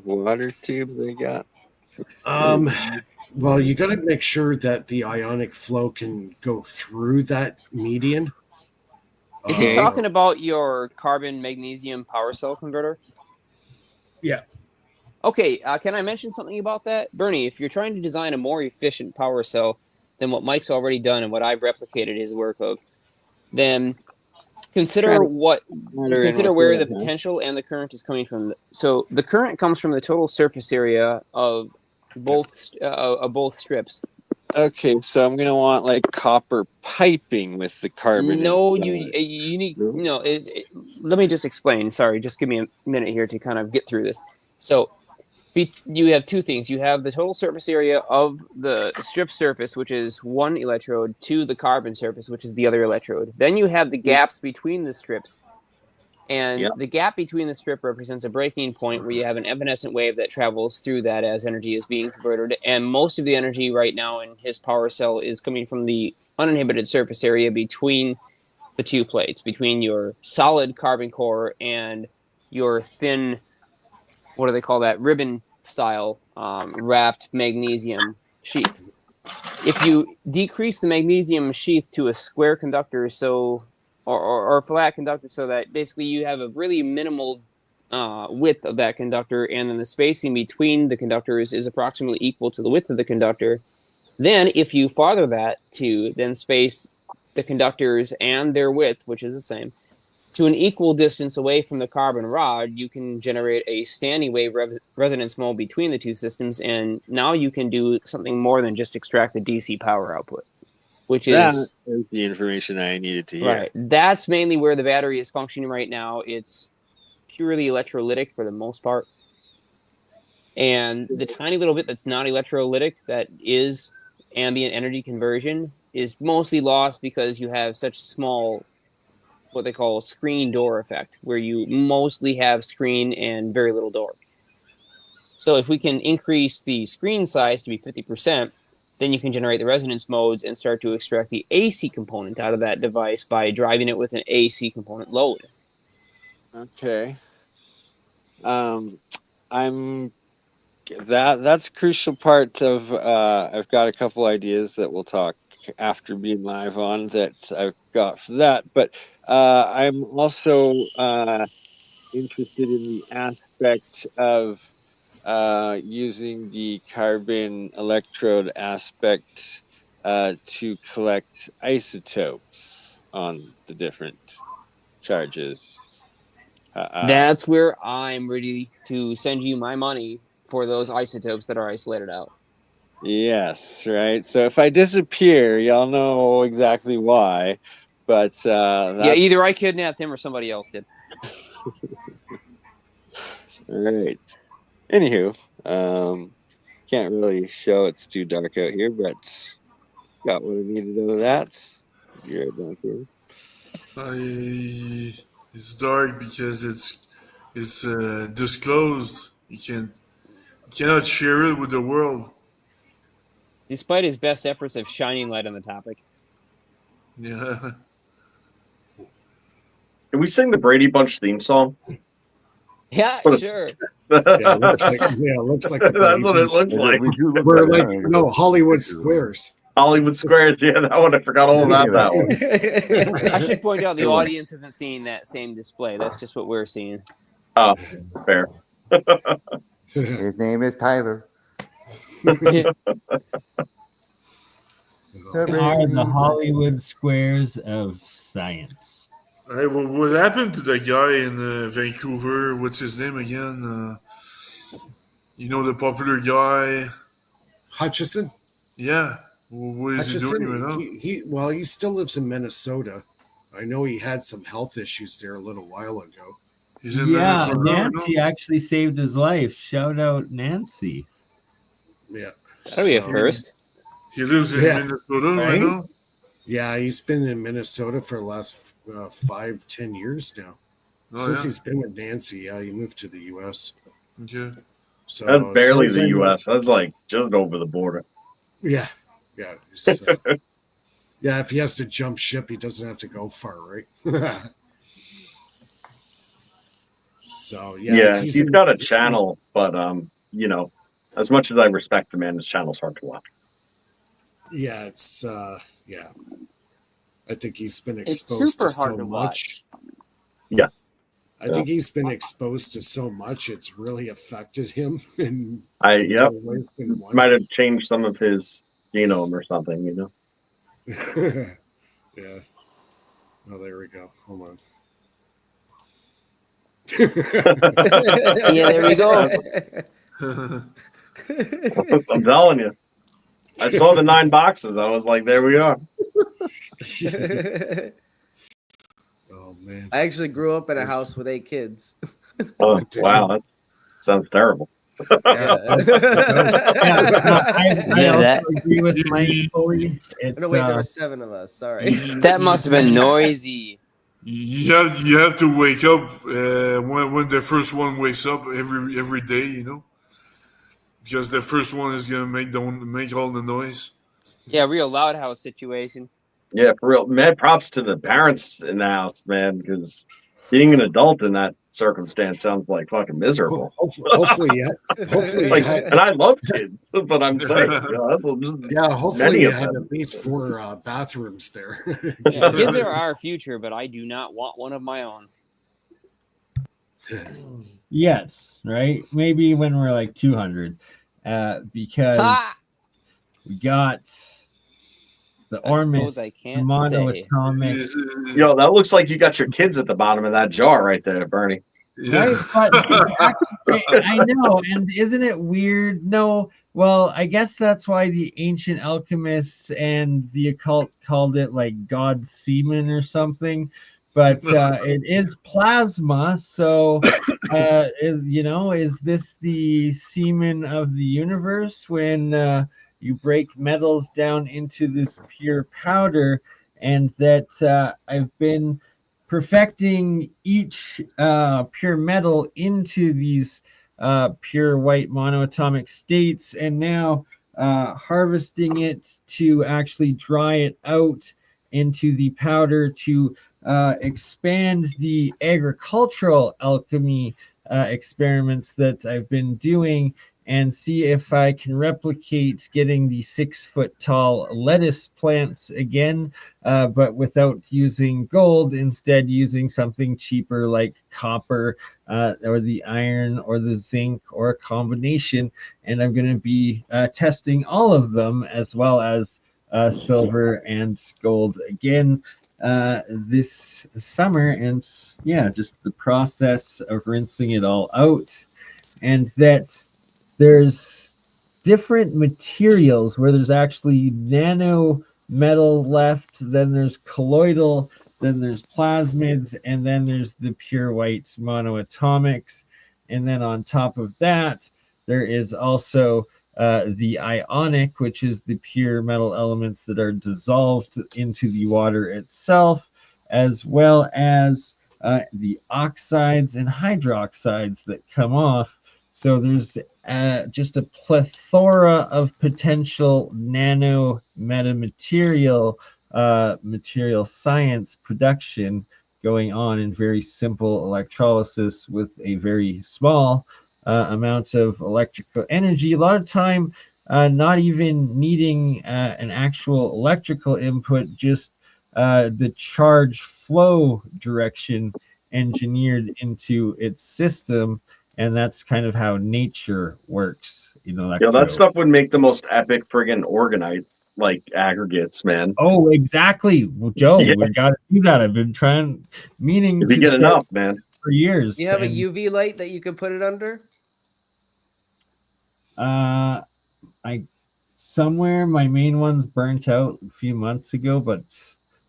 [SPEAKER 5] water tube they got.
[SPEAKER 1] well, you got to make sure that the ionic flow can go through that median.
[SPEAKER 8] Is he talking about your carbon magnesium power cell converter?
[SPEAKER 1] Yeah.
[SPEAKER 8] Okay, can I mention something about that? Bernie, if you're trying to design a more efficient power cell than what Mike's already done and what I've replicated his work of, then consider where the potential and the current is coming from. So the current comes from the total surface area of both strips.
[SPEAKER 5] Okay, so I'm gonna want like copper piping with the carbon.
[SPEAKER 8] No, you need no. Let me just explain. Sorry, just give me a minute here to kind of get through this. So you have two things. You have the total surface area of the strip surface, which is one electrode, to the carbon surface, which is the other electrode. Then you have the gaps between the strips. And the gap between the strip represents a breaking point where you have an evanescent wave that travels through that as energy is being converted. And most of the energy right now in his power cell is coming from the uninhibited surface area between the two plates, between your solid carbon core and your thin, what do they call that, ribbon style wrapped magnesium sheath. If you decrease the magnesium sheath to a square conductor, or flat conductor, so that basically you have a really minimal width of that conductor, and then the spacing between the conductors is approximately equal to the width of the conductor. Then if you farther that to then space the conductors and their width, which is the same, to an equal distance away from the carbon rod, you can generate a standing wave resonance mode between the two systems, and now you can do something more than just extract the DC power output, which is
[SPEAKER 5] the information I needed to hear.
[SPEAKER 8] Right. That's mainly where the battery is functioning right now. It's purely electrolytic for the most part. And the tiny little bit that's not electrolytic, that is ambient energy conversion, is mostly lost because you have such small, what they call screen door effect, where you mostly have screen and very little door. So if we can increase the screen size to be 50%, then you can generate the resonance modes and start to extract the AC component out of that device by driving it with an AC component load.
[SPEAKER 5] Okay. That's a crucial part of I've got a couple ideas that we'll talk after being live on that I've got for that, but I'm also interested in the aspect of using the carbon electrode aspect to collect isotopes on the different charges.
[SPEAKER 8] That's where I'm ready to send you my money for those isotopes that are isolated out.
[SPEAKER 5] Yes, right. So if I disappear, y'all know exactly why. But
[SPEAKER 8] yeah, either I kidnapped him or somebody else did.
[SPEAKER 5] Right. Anywho,
[SPEAKER 11] Can't really show, it's too dark out here, but got what I needed out of that. Be right back here.
[SPEAKER 3] It's dark because it's disclosed. You cannot share it with the world.
[SPEAKER 8] Despite his best efforts of shining light on the topic.
[SPEAKER 3] Yeah.
[SPEAKER 7] Can we sing the Brady Bunch theme song?
[SPEAKER 8] Yeah, sure.
[SPEAKER 1] Yeah, it looks like the
[SPEAKER 7] That's what it looks like.
[SPEAKER 9] We do look
[SPEAKER 1] We're
[SPEAKER 9] like
[SPEAKER 1] like Hollywood Squares.
[SPEAKER 7] Hollywood Squares. Yeah, that one. I forgot all about that one.
[SPEAKER 8] I should point out the audience isn't seeing that same display. That's just what we're seeing.
[SPEAKER 7] Oh, fair.
[SPEAKER 9] His name is Tyler.
[SPEAKER 5] Are the Hollywood Squares of science.
[SPEAKER 3] Hey, what happened to that guy in Vancouver? What's his name again? The popular guy.
[SPEAKER 1] Hutchison?
[SPEAKER 3] Yeah. What is
[SPEAKER 1] Hutchison,
[SPEAKER 3] he doing right now?
[SPEAKER 1] he still lives in Minnesota. I know he had some health issues there a little while ago.
[SPEAKER 3] He's in
[SPEAKER 5] Yeah,
[SPEAKER 3] Minnesota.
[SPEAKER 5] Nancy actually saved his life. Shout out Nancy.
[SPEAKER 1] Yeah.
[SPEAKER 8] That'll be a first.
[SPEAKER 3] He lives in Minnesota right now?
[SPEAKER 1] Yeah, he's been in Minnesota for the last 5-10 years now. Since he's been with Nancy, he moved to the U.S.
[SPEAKER 3] Okay.
[SPEAKER 1] So
[SPEAKER 7] That's barely
[SPEAKER 1] as far as I
[SPEAKER 7] the
[SPEAKER 1] know-
[SPEAKER 7] U.S. That's like just over the border.
[SPEAKER 1] Yeah. Yeah, if he has to jump ship, he doesn't have to go far, right? So
[SPEAKER 7] Yeah, he's got a channel, but as much as I respect the man, his channel's hard to watch.
[SPEAKER 1] Yeah, it's I think he's been
[SPEAKER 2] It's
[SPEAKER 1] exposed
[SPEAKER 2] super
[SPEAKER 1] to
[SPEAKER 2] hard
[SPEAKER 1] so
[SPEAKER 2] to
[SPEAKER 1] much.
[SPEAKER 7] Yeah.
[SPEAKER 1] I think he's been exposed to so much; it's really affected him. In
[SPEAKER 7] Might
[SPEAKER 1] ways than one.
[SPEAKER 7] have changed some of his genome or something,
[SPEAKER 1] Yeah. Oh, there we go. Hold on.
[SPEAKER 2] Yeah, there we go.
[SPEAKER 7] I'm telling you. I saw the 9 boxes. I was like, there we are.
[SPEAKER 1] Oh man.
[SPEAKER 6] I actually grew up in a house with 8 kids.
[SPEAKER 7] Oh, wow. That sounds terrible.
[SPEAKER 5] I also agree with Mike fully.
[SPEAKER 6] No, wait, there were 7 of us. Sorry.
[SPEAKER 8] That must have been noisy.
[SPEAKER 3] You have to wake up when the first one wakes up every day, because the first one is gonna make all the noise.
[SPEAKER 8] Yeah, real loud house situation.
[SPEAKER 7] Yeah, for real. Mad props to the parents in the house, man, because being an adult in that circumstance sounds like fucking miserable.
[SPEAKER 1] Hopefully,
[SPEAKER 7] and I love kids, but I'm saying,
[SPEAKER 1] hopefully you had at least 4 bathrooms there.
[SPEAKER 8] Yeah, kids are our future, but I do not want one of my own.
[SPEAKER 5] Yes, right? Maybe when we're like 200, because we got the Ormus,
[SPEAKER 8] I
[SPEAKER 5] the
[SPEAKER 8] can't
[SPEAKER 5] monoatomic.
[SPEAKER 7] Yo, that looks like you got your kids at the bottom of that jar right there, Bernie.
[SPEAKER 5] Right? But actually, I know, and isn't it weird? No, well, I guess that's why the ancient alchemists and the occult called it like God's semen or something. But it is plasma, so is this the semen of the universe when you break metals down into this pure powder? And that I've been perfecting each pure metal into these pure white monoatomic states, and now harvesting it to actually dry it out into the powder to expand the agricultural alchemy experiments that I've been doing, and see if I can replicate getting the 6-foot tall lettuce plants again, but without using gold, instead using something cheaper like copper or the iron or the zinc or a combination. And I'm going to be testing all of them, as well as silver and gold again this summer. And yeah, just the process of rinsing it all out, and that there's different materials where there's actually nano metal left, then there's colloidal, then there's plasmids, and then there's the pure white monoatomics. And then on top of that, there is also the ionic, which is the pure metal elements that are dissolved into the water itself, as well as the oxides and hydroxides that come off. So there's just a plethora of potential nano metamaterial material science production going on in very simple electrolysis with a very small amount of electrical energy. A lot of time, not even needing an actual electrical input, just the charge flow direction engineered into its system. And that's kind of how nature works in electro.
[SPEAKER 7] That stuff would make the most epic friggin' organite like aggregates, man.
[SPEAKER 5] Oh, exactly. Well, Joe, we got to do that. I've been meaning
[SPEAKER 7] to get enough, man,
[SPEAKER 5] for years.
[SPEAKER 6] Do you have a UV light that you could put it under?
[SPEAKER 5] Somewhere my main one's burnt out a few months ago, but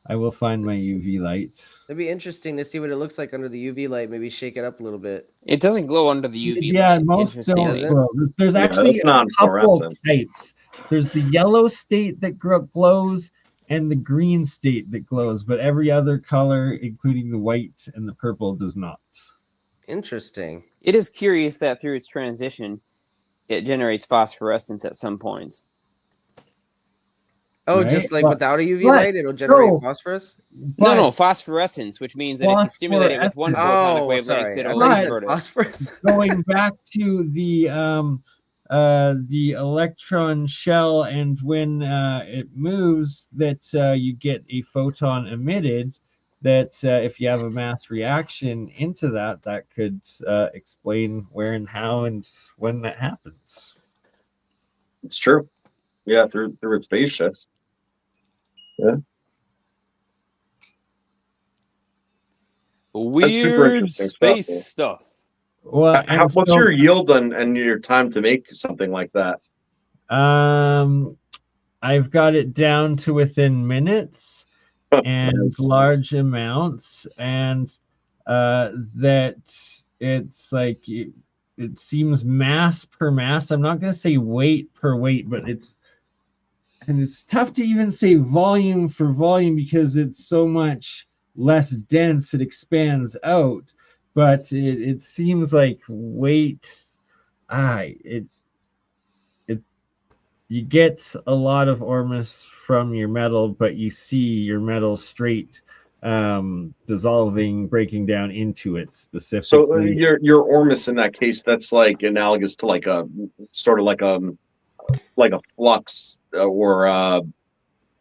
[SPEAKER 5] I will find my UV light.
[SPEAKER 6] It'd be interesting to see what it looks like under the UV light. Maybe shake it up a little bit.
[SPEAKER 8] It doesn't glow under the UV
[SPEAKER 5] Yeah,
[SPEAKER 8] light.
[SPEAKER 5] most don't. Well, there's actually a couple
[SPEAKER 7] non-fluorescent.
[SPEAKER 5] of types. There's the yellow state that glows and the green state that glows, but every other color, including the white and the purple, does not.
[SPEAKER 6] Interesting.
[SPEAKER 8] It is curious that through its transition, it generates phosphorescence at some points.
[SPEAKER 6] Oh,
[SPEAKER 5] Right?
[SPEAKER 6] just like
[SPEAKER 5] But-
[SPEAKER 6] without a UV
[SPEAKER 5] but-
[SPEAKER 6] light, it'll generate
[SPEAKER 5] no.
[SPEAKER 6] phosphorus?
[SPEAKER 8] No, phosphorescence, which means that if you stimulate it with one photonic
[SPEAKER 6] Oh,
[SPEAKER 8] wavelength,
[SPEAKER 6] sorry.
[SPEAKER 8] it'll
[SPEAKER 6] I thought you said
[SPEAKER 8] convert it.
[SPEAKER 6] phosphorus.
[SPEAKER 5] Going back to the electron shell, and when it moves, that you get a photon emitted. That if you have a mass reaction into that, that could explain where and how and when that happens.
[SPEAKER 7] It's true. Yeah, through its phase shifts. Yeah.
[SPEAKER 8] Weird
[SPEAKER 7] interesting
[SPEAKER 8] space
[SPEAKER 7] stuff,
[SPEAKER 8] stuff.
[SPEAKER 5] Well,
[SPEAKER 7] what's your yield and your time to make something like that?
[SPEAKER 5] I've got it down to within minutes and large amounts, and that it's like it seems mass per mass. I'm not going to say weight per weight, but it's tough to even say volume for volume because it's so much less dense. It expands out, but it seems like weight. You get a lot of Ormus from your metal, but you see your metal straight dissolving, breaking down into it specifically.
[SPEAKER 7] So your Ormus in that case, that's like analogous to like a sort of like a flux or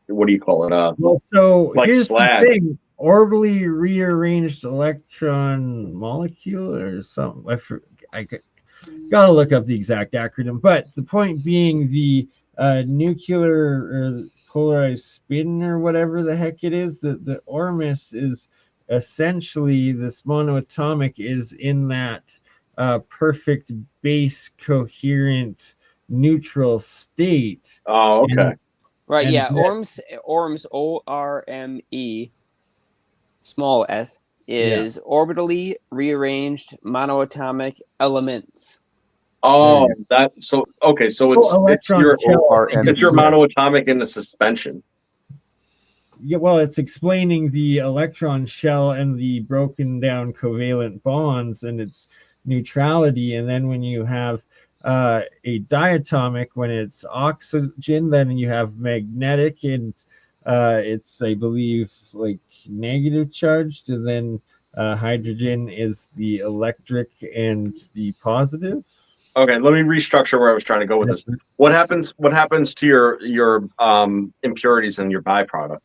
[SPEAKER 7] what do you call it?
[SPEAKER 5] Well, so
[SPEAKER 7] like
[SPEAKER 5] here's
[SPEAKER 7] slag.
[SPEAKER 5] the thing: orbitally rearranged electron molecule or something. I gotta look up the exact acronym, but the point being the nuclear or polarized spin or whatever the heck it is, the Ormus is essentially, this monoatomic is in that perfect base coherent neutral state.
[SPEAKER 7] Oh, okay.
[SPEAKER 8] Right,
[SPEAKER 5] and
[SPEAKER 8] yeah.
[SPEAKER 5] that-
[SPEAKER 8] ORMS, ORME, small s, is orbitally rearranged monoatomic elements.
[SPEAKER 7] Oh, that so okay. So it's
[SPEAKER 5] electron
[SPEAKER 7] your
[SPEAKER 5] shell.
[SPEAKER 7] it's your monoatomic in the suspension.
[SPEAKER 5] Yeah, well, it's explaining the electron shell and the broken down covalent bonds and its neutrality. And then when you have a diatomic, when it's oxygen, then you have magnetic, and it's, I believe, like negative charged, and then hydrogen is the electric and the positive.
[SPEAKER 7] Okay, let me restructure where I was trying to go with this. What happens to your impurities and your byproducts?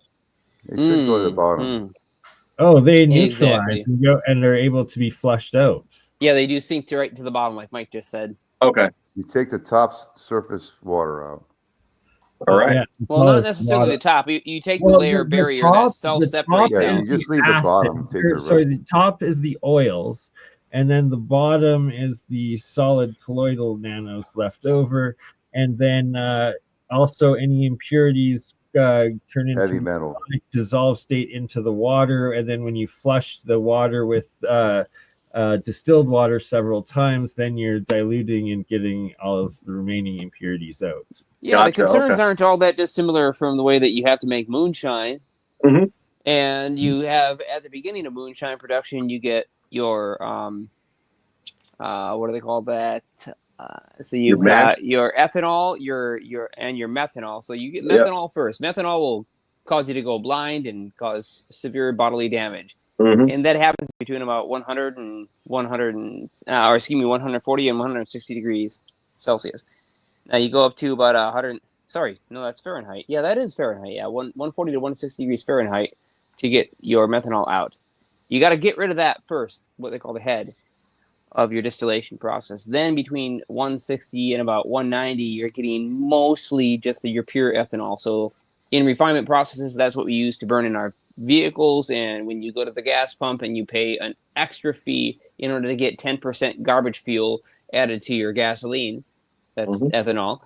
[SPEAKER 9] They should go to the bottom.
[SPEAKER 5] Oh, they neutralize
[SPEAKER 8] Exactly.
[SPEAKER 5] and go, and they're able to be flushed out.
[SPEAKER 8] Yeah, they do sink right to the bottom, like Mike just said.
[SPEAKER 7] Okay.
[SPEAKER 9] You take the top surface water out.
[SPEAKER 7] All right.
[SPEAKER 5] Yeah,
[SPEAKER 8] Well, not necessarily the top. You take the layer barrier that self-separates
[SPEAKER 9] Yeah,
[SPEAKER 8] out.
[SPEAKER 9] you just leave the bottom. Take the
[SPEAKER 5] Sorry,
[SPEAKER 9] red.
[SPEAKER 5] the top is the oils, and then the bottom is the solid colloidal nanos left over, and then also any impurities turn into
[SPEAKER 9] Heavy metal.
[SPEAKER 5] dissolve state into the water, and then when you flush the water with distilled water several times, then you're diluting and getting all of the remaining impurities out.
[SPEAKER 8] Yeah,
[SPEAKER 7] Gotcha,
[SPEAKER 8] the concerns
[SPEAKER 7] okay.
[SPEAKER 8] aren't all that dissimilar from the way that you have to make moonshine.
[SPEAKER 7] Mhm.
[SPEAKER 8] And you have, at the beginning of moonshine production, you get your what do they call that? So
[SPEAKER 7] Your
[SPEAKER 8] you've
[SPEAKER 7] mash?
[SPEAKER 8] got your ethanol, your methanol. So you get
[SPEAKER 7] Yeah.
[SPEAKER 8] methanol first. Methanol will cause you to go blind and cause severe bodily damage.
[SPEAKER 7] Mhm.
[SPEAKER 8] And that happens between about 100 and 100 and, or excuse me, 140 and 160 degrees Celsius. Now you go up to about 100. Sorry, no, that's Fahrenheit. Yeah, that is Fahrenheit. Yeah, 140 to 160 degrees Fahrenheit to get your methanol out. You got to get rid of that first, what they call the head of your distillation process. Then between 160 and about 190, you're getting mostly just your pure ethanol. So in refinement processes, that's what we use to burn in our vehicles. And when you go to the gas pump and you pay an extra fee in order to get 10% garbage fuel added to your gasoline, that's ethanol.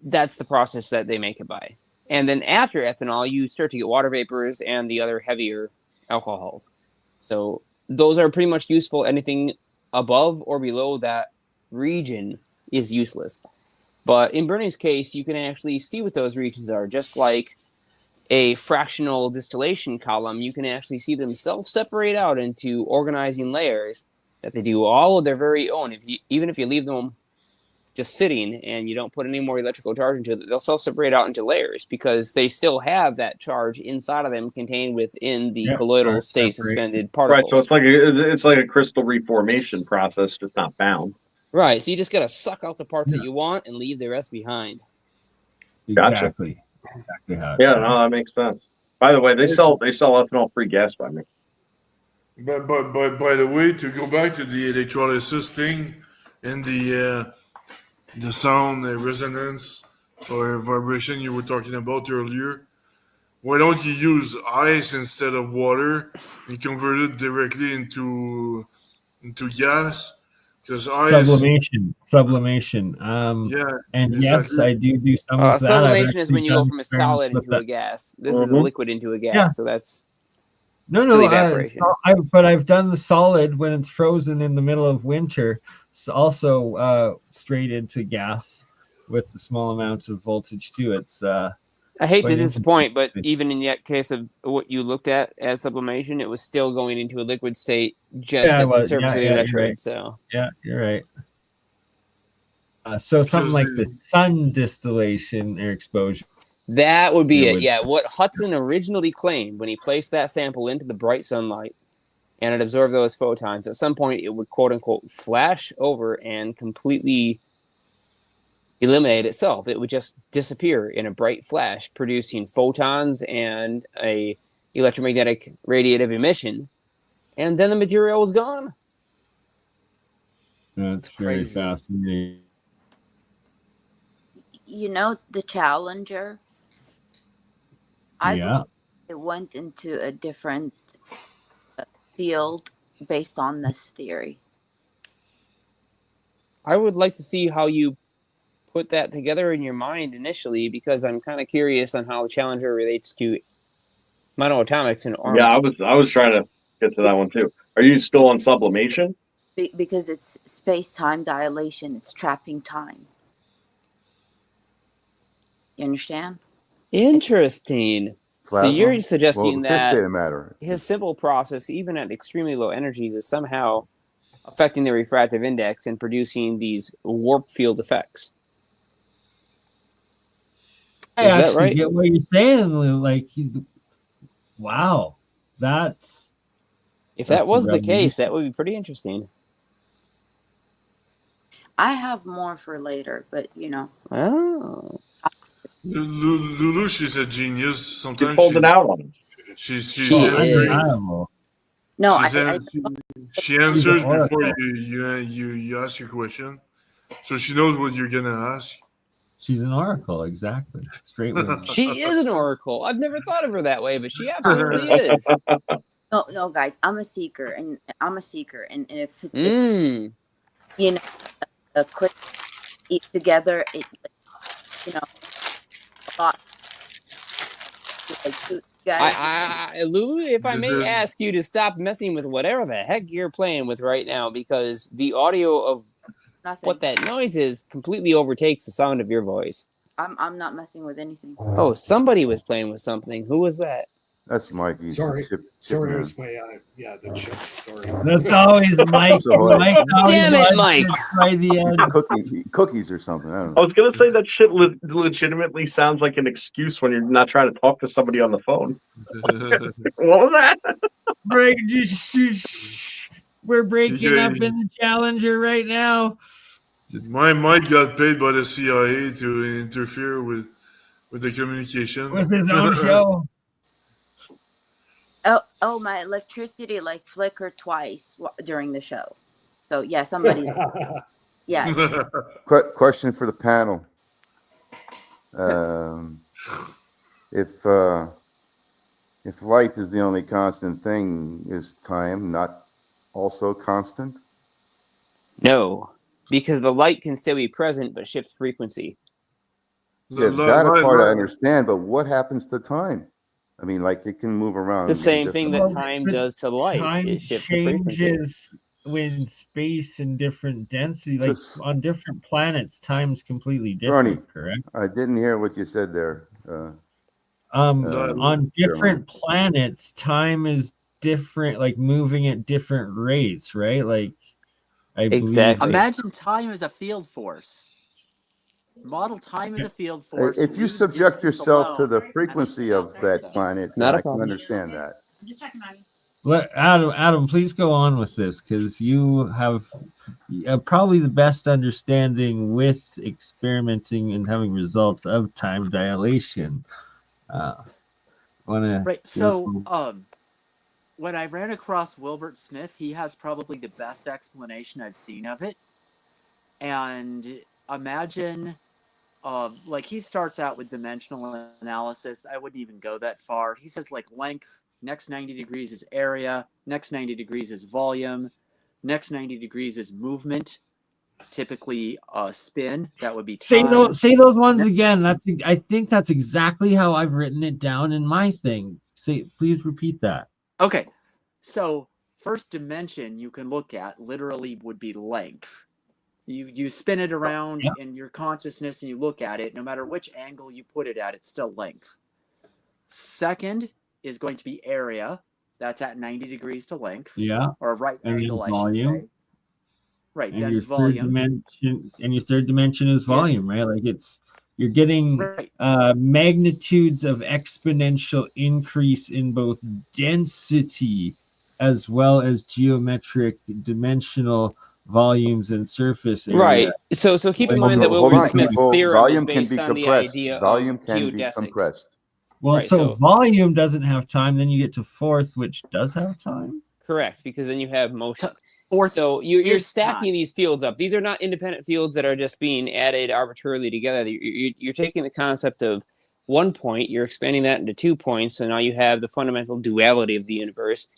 [SPEAKER 8] That's the process that they make it by. And then after ethanol, you start to get water vapors and the other heavier alcohols. So those are pretty much useful. Anything above or below that region is useless. But in Bernie's case, you can actually see what those regions are. Just like a fractional distillation column, you can actually see them self-separate out into organizing layers that they do all of their very own. Even if you leave them just sitting and you don't put any more electrical charge into it, they'll self-separate out into layers because they still have that charge inside of them contained within the colloidal state suspended particles.
[SPEAKER 7] Right, so it's like a crystal reformation process, just not bound.
[SPEAKER 8] Right, so you just got to suck out the parts that you want and leave the rest behind.
[SPEAKER 5] Exactly.
[SPEAKER 7] Gotcha.
[SPEAKER 5] Exactly how
[SPEAKER 7] Yeah, no, that makes sense. By the way, they sell ethanol-free gas by me.
[SPEAKER 3] But by the way, to go back to the electrolysis thing and the sound resonance or vibration you were talking about earlier, why don't you use ice instead of water and convert it directly into gas? Because ice,
[SPEAKER 5] sublimation.
[SPEAKER 3] yeah,
[SPEAKER 5] And yes,
[SPEAKER 3] exactly.
[SPEAKER 5] I do some of that. I've
[SPEAKER 8] Sublimation is
[SPEAKER 5] actually
[SPEAKER 8] when you go
[SPEAKER 5] done
[SPEAKER 8] from a
[SPEAKER 5] experiments
[SPEAKER 8] solid
[SPEAKER 5] with
[SPEAKER 8] into a
[SPEAKER 5] that.
[SPEAKER 8] gas. This is a liquid into a gas,
[SPEAKER 5] Yeah.
[SPEAKER 8] so that's
[SPEAKER 5] No,
[SPEAKER 8] still evaporation.
[SPEAKER 5] but I've done the solid when it's frozen in the middle of winter. So also straight into gas with the small amounts of voltage too. It's
[SPEAKER 8] I hate to
[SPEAKER 5] quite
[SPEAKER 8] disappoint, but
[SPEAKER 5] interesting.
[SPEAKER 8] even in that case of what you looked at as sublimation, it was still going into a liquid state just
[SPEAKER 5] Yeah,
[SPEAKER 8] at the
[SPEAKER 5] well,
[SPEAKER 8] surface of the
[SPEAKER 5] you're
[SPEAKER 8] electrode.
[SPEAKER 5] right.
[SPEAKER 8] So
[SPEAKER 5] Yeah, you're right. So something like the sun distillation or exposure.
[SPEAKER 8] that would be it. Yeah, what Hudson originally claimed when he placed that sample into the bright sunlight and it absorbed those photons, at some point it would quote unquote flash over and completely eliminate itself. It would just disappear in a bright flash, producing photons and a electromagnetic radiative emission, and then the material was gone.
[SPEAKER 5] That's very fascinating.
[SPEAKER 2] You know, the Challenger, I believe it went into a different field based on this theory.
[SPEAKER 8] I would like to see how you put that together in your mind initially, because I'm kind of curious on how the Challenger relates to monoatomics and arms.
[SPEAKER 7] Yeah, I was trying to get to that one too. Are you still on sublimation?
[SPEAKER 2] Because it's space-time dilation. It's trapping time. You understand?
[SPEAKER 8] Interesting. So you're suggesting that
[SPEAKER 9] matter.
[SPEAKER 8] his simple process, even at extremely low energies, is somehow affecting the refractive index and producing these warp field effects.
[SPEAKER 5] I actually get what you're saying. Like, wow,
[SPEAKER 8] if that was the case, that would be pretty interesting.
[SPEAKER 2] I have more for later, but you know.
[SPEAKER 8] Oh.
[SPEAKER 3] Lulu, she's a genius. Sometimes
[SPEAKER 7] you pulled it out on him.
[SPEAKER 3] She's
[SPEAKER 2] No,
[SPEAKER 3] she answers before you ask your question, so she knows what you're gonna ask.
[SPEAKER 5] She's an oracle, exactly. Straight wisdom.
[SPEAKER 8] She is an oracle. I've never thought of her that way, but she absolutely is.
[SPEAKER 2] No, guys, I'm a seeker, and if it's you know, a click together, it, you know, a lot. Like
[SPEAKER 8] Lulu, if I may
[SPEAKER 3] There's-
[SPEAKER 8] ask you to stop messing with whatever the heck you're playing with right now, because the audio of
[SPEAKER 2] Nothing.
[SPEAKER 8] what that noise is completely overtakes the sound of your voice.
[SPEAKER 2] I'm not messing with anything.
[SPEAKER 8] Oh, somebody was playing with something. Who was that?
[SPEAKER 9] That's Mikey.
[SPEAKER 1] Sorry,
[SPEAKER 9] Chip
[SPEAKER 1] sorry,
[SPEAKER 9] man.
[SPEAKER 1] it's my the chips. Sorry.
[SPEAKER 5] That's always Mike.
[SPEAKER 9] So,
[SPEAKER 5] Mike's always
[SPEAKER 8] Damn it,
[SPEAKER 5] wants
[SPEAKER 8] Mike.
[SPEAKER 5] to try the end.
[SPEAKER 9] cookies or something. I don't
[SPEAKER 7] I
[SPEAKER 9] know.
[SPEAKER 7] was gonna say that shit legitimately sounds like an excuse when you're not trying to talk to somebody on the phone. What was that?
[SPEAKER 5] We're breaking up in the Challenger right now.
[SPEAKER 3] My Mike got paid by the CIA to interfere with the communication.
[SPEAKER 5] With his own show.
[SPEAKER 2] Oh, my electricity like flickered twice during the show. So yeah, somebody. Yes.
[SPEAKER 9] Question for the panel. If light is the only constant thing, is time not also constant?
[SPEAKER 8] No, because the light can still be present but shifts frequency.
[SPEAKER 9] Yeah, that part I understand, but what happens to time? I mean, like it can move around.
[SPEAKER 8] The same thing that time does to light.
[SPEAKER 5] Time
[SPEAKER 8] It shifts the frequency.
[SPEAKER 5] changes when space and different density, like on different planets, time's completely different.
[SPEAKER 9] Bernie,
[SPEAKER 5] correct?
[SPEAKER 9] I didn't hear what you said there.
[SPEAKER 5] On different planets, time is different, like moving at different rates, right? Like, I believe.
[SPEAKER 10] Imagine time as a field force. Model time as a field force.
[SPEAKER 9] If you subject yourself to the frequency of that planet, then I can understand that.
[SPEAKER 12] I'm just checking on you.
[SPEAKER 5] Adam, please go on with this because you have probably the best understanding with experimenting and having results of time dilation.
[SPEAKER 10] Right. So, when I ran across Wilbert Smith, he has probably the best explanation I've seen of it. And imagine, like he starts out with dimensional analysis. I wouldn't even go that far. He says like length. Next 90 degrees is area. Next 90 degrees is volume. Next 90 degrees is movement. Typically, spin. That would be time.
[SPEAKER 5] Say those ones again. I think that's exactly how I've written it down in my thing. Please repeat that.
[SPEAKER 10] Okay, so first dimension you can look at literally would be length. You spin it around in your consciousness and you look at it. No matter which angle you put it at, it's still length. Second is going to be area. That's at 90 degrees to length.
[SPEAKER 5] Yeah.
[SPEAKER 10] Or a right
[SPEAKER 5] and
[SPEAKER 10] angle, I
[SPEAKER 5] volume.
[SPEAKER 10] should say. Right,
[SPEAKER 5] and
[SPEAKER 10] then
[SPEAKER 5] your
[SPEAKER 10] volume.
[SPEAKER 5] Your third dimension is volume, right? Like you're getting magnitudes of exponential increase in both density as well as geometric dimensional volumes and surface area.
[SPEAKER 8] Right. So keep in mind that Wilbur Smith's theorem is based on the idea of geodesics.
[SPEAKER 5] Well,
[SPEAKER 8] Right,
[SPEAKER 5] so volume doesn't have time. Then you get to fourth, which does have time.
[SPEAKER 8] Correct, because then you have motion. So you're stacking these fields up. These are not independent fields that are just being added arbitrarily together. You're taking the concept of 1 point, you're expanding that into 2 points, so now you have the fundamental duality of the universe.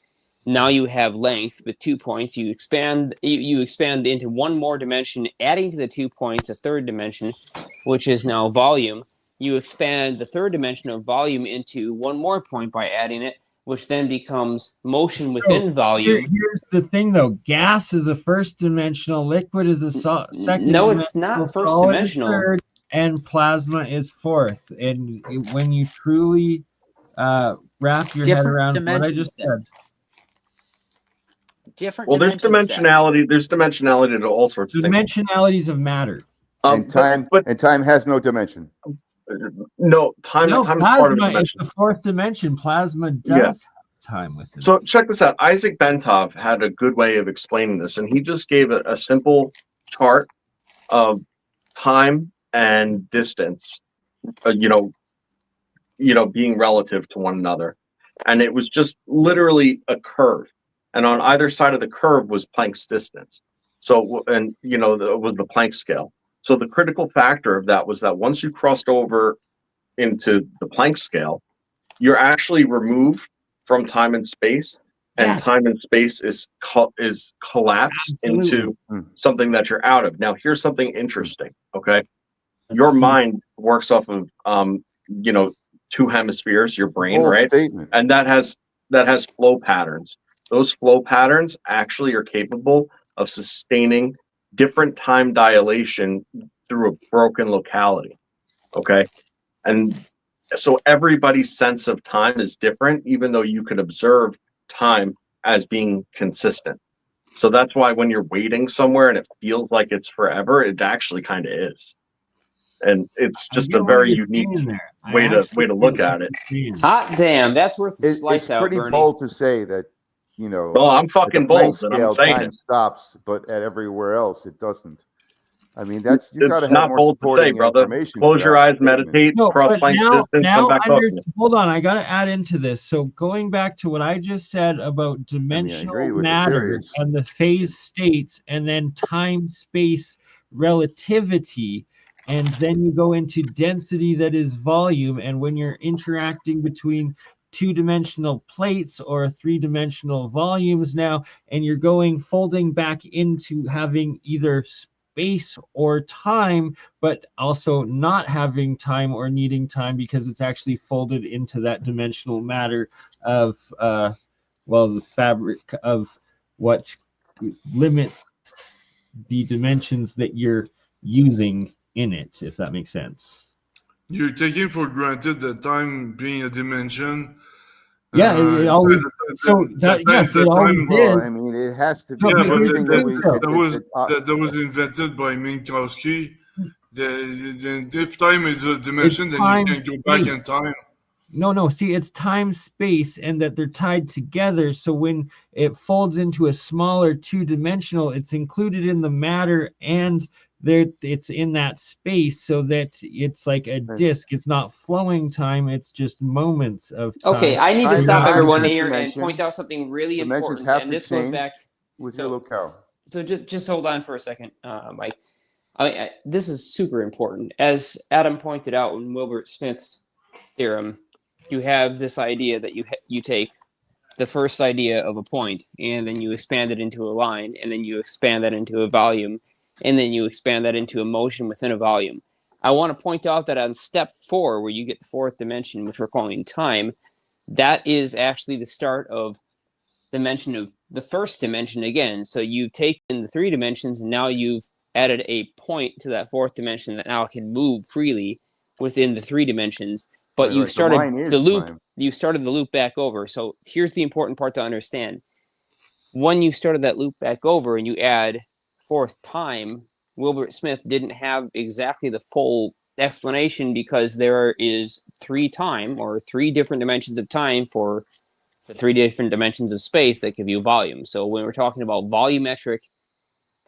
[SPEAKER 8] Now you have length with 2 points. You expand into one more dimension, adding to the 2 points a third dimension, which is now volume. You expand the third dimension of volume into one more point by adding it, which then becomes motion within volume.
[SPEAKER 5] Here's the thing, though. Gas is a first dimensional. Liquid is a second.
[SPEAKER 8] No, it's not first dimensional.
[SPEAKER 5] Third, and plasma is fourth. And when you truly wrap your head around what I just said.
[SPEAKER 7] Well, there's dimensionality. There's dimensionality to all sorts of things.
[SPEAKER 5] Dimensionalities of matter.
[SPEAKER 9] And time has no dimension.
[SPEAKER 7] No, time is part of the dimension.
[SPEAKER 5] Is the fourth dimension. Plasma does have time with it.
[SPEAKER 7] So check this out. Isaac Bentov had a good way of explaining this, and he just gave a simple chart of time and distance, being relative to one another, and it was just literally a curve, and on either side of the curve was Planck's distance. So, and was the Planck scale. So the critical factor of that was that once you crossed over into the Planck scale, you're actually removed from time and space, and time and space is collapsed into something that you're out of. Now, here's something interesting. Okay, your mind works off of two hemispheres, your brain,
[SPEAKER 9] Bold
[SPEAKER 7] right?
[SPEAKER 9] statement.
[SPEAKER 7] And that has flow patterns. Those flow patterns actually are capable of sustaining different time dilation through a broken locality. Okay. And so everybody's sense of time is different, even though you could observe time as being consistent. So that's why when you're waiting somewhere and it feels like it's forever, it actually kind of is. And it's
[SPEAKER 5] I
[SPEAKER 7] just
[SPEAKER 5] get
[SPEAKER 7] a
[SPEAKER 5] what
[SPEAKER 7] very
[SPEAKER 5] you're
[SPEAKER 7] unique
[SPEAKER 5] saying there. I
[SPEAKER 7] way to
[SPEAKER 5] actually get
[SPEAKER 7] look
[SPEAKER 5] what
[SPEAKER 7] at
[SPEAKER 5] you're
[SPEAKER 7] it.
[SPEAKER 5] saying.
[SPEAKER 8] Hot damn, that's worth the
[SPEAKER 9] It's
[SPEAKER 8] slice out,
[SPEAKER 9] pretty
[SPEAKER 8] Bernie.
[SPEAKER 9] bold to say that, you know,
[SPEAKER 7] Well, I'm
[SPEAKER 9] at the
[SPEAKER 7] fucking
[SPEAKER 9] Planck
[SPEAKER 7] bold, and I'm
[SPEAKER 9] scale,
[SPEAKER 7] saying
[SPEAKER 9] time
[SPEAKER 7] it.
[SPEAKER 9] stops, but at everywhere else, it doesn't. I mean, that's you got
[SPEAKER 7] It's
[SPEAKER 9] to have
[SPEAKER 7] not
[SPEAKER 9] more
[SPEAKER 7] bold to say,
[SPEAKER 9] supporting
[SPEAKER 7] brother.
[SPEAKER 9] information for
[SPEAKER 7] Close your
[SPEAKER 9] that
[SPEAKER 7] eyes,
[SPEAKER 9] statement.
[SPEAKER 7] meditate,
[SPEAKER 5] No,
[SPEAKER 7] cross
[SPEAKER 5] but
[SPEAKER 7] plank distance, come back
[SPEAKER 5] under,
[SPEAKER 7] talking.
[SPEAKER 5] hold on, I got to add into this. So going back to what I just said about
[SPEAKER 9] I
[SPEAKER 5] dimensional
[SPEAKER 9] agree with the
[SPEAKER 5] matter
[SPEAKER 9] theories.
[SPEAKER 5] and the phase states, and then time space relativity, and then you go into density that is volume, and when you're interacting between two-dimensional plates or three-dimensional volumes now, and you're going folding back into having either space or time, but also not having time or needing time because it's actually folded into that dimensional matter of the fabric of what limits the dimensions that you're using in it, if that makes sense.
[SPEAKER 3] You're taking for granted that time being a dimension.
[SPEAKER 5] Yeah, it always. So that yes, it always
[SPEAKER 9] Well,
[SPEAKER 5] is.
[SPEAKER 9] I mean, it has to be.
[SPEAKER 3] Yeah, but
[SPEAKER 9] Everything that we
[SPEAKER 3] that was invented by Minkowski. If time is a dimension, then you can go back in time.
[SPEAKER 5] No. See, it's time, space, and that they're tied together. So when it folds into a smaller two-dimensional, it's included in the matter, and it's in that space, so that it's like a disk. It's not flowing time. It's just moments of time.
[SPEAKER 8] Okay, I need to stop everyone here and point out something really important, and this goes back
[SPEAKER 9] with your locale.
[SPEAKER 8] So just hold on for a second, Mike. This is super important. As Adam pointed out in Wilbert Smith's theorem, you have this idea that you take the first idea of a point, and then you expand it into a line, and then you expand that into a volume, and then you expand that into a motion within a volume. I want to point out that on step 4, where you get the fourth dimension, which we're calling time, that is actually the start of dimension of the first dimension again. So you've taken the 3 dimensions, and now you've added a point to that fourth dimension that now can move freely within the 3 dimensions. But you've started the loop. Time. You started the loop back over. So here's the important part to understand. When you started that loop back over and you add fourth time, Wilbert Smith didn't have exactly the full explanation because there is 3 time or 3 different dimensions of time for the 3 different dimensions of space that give you volume. So when we're talking about volumetric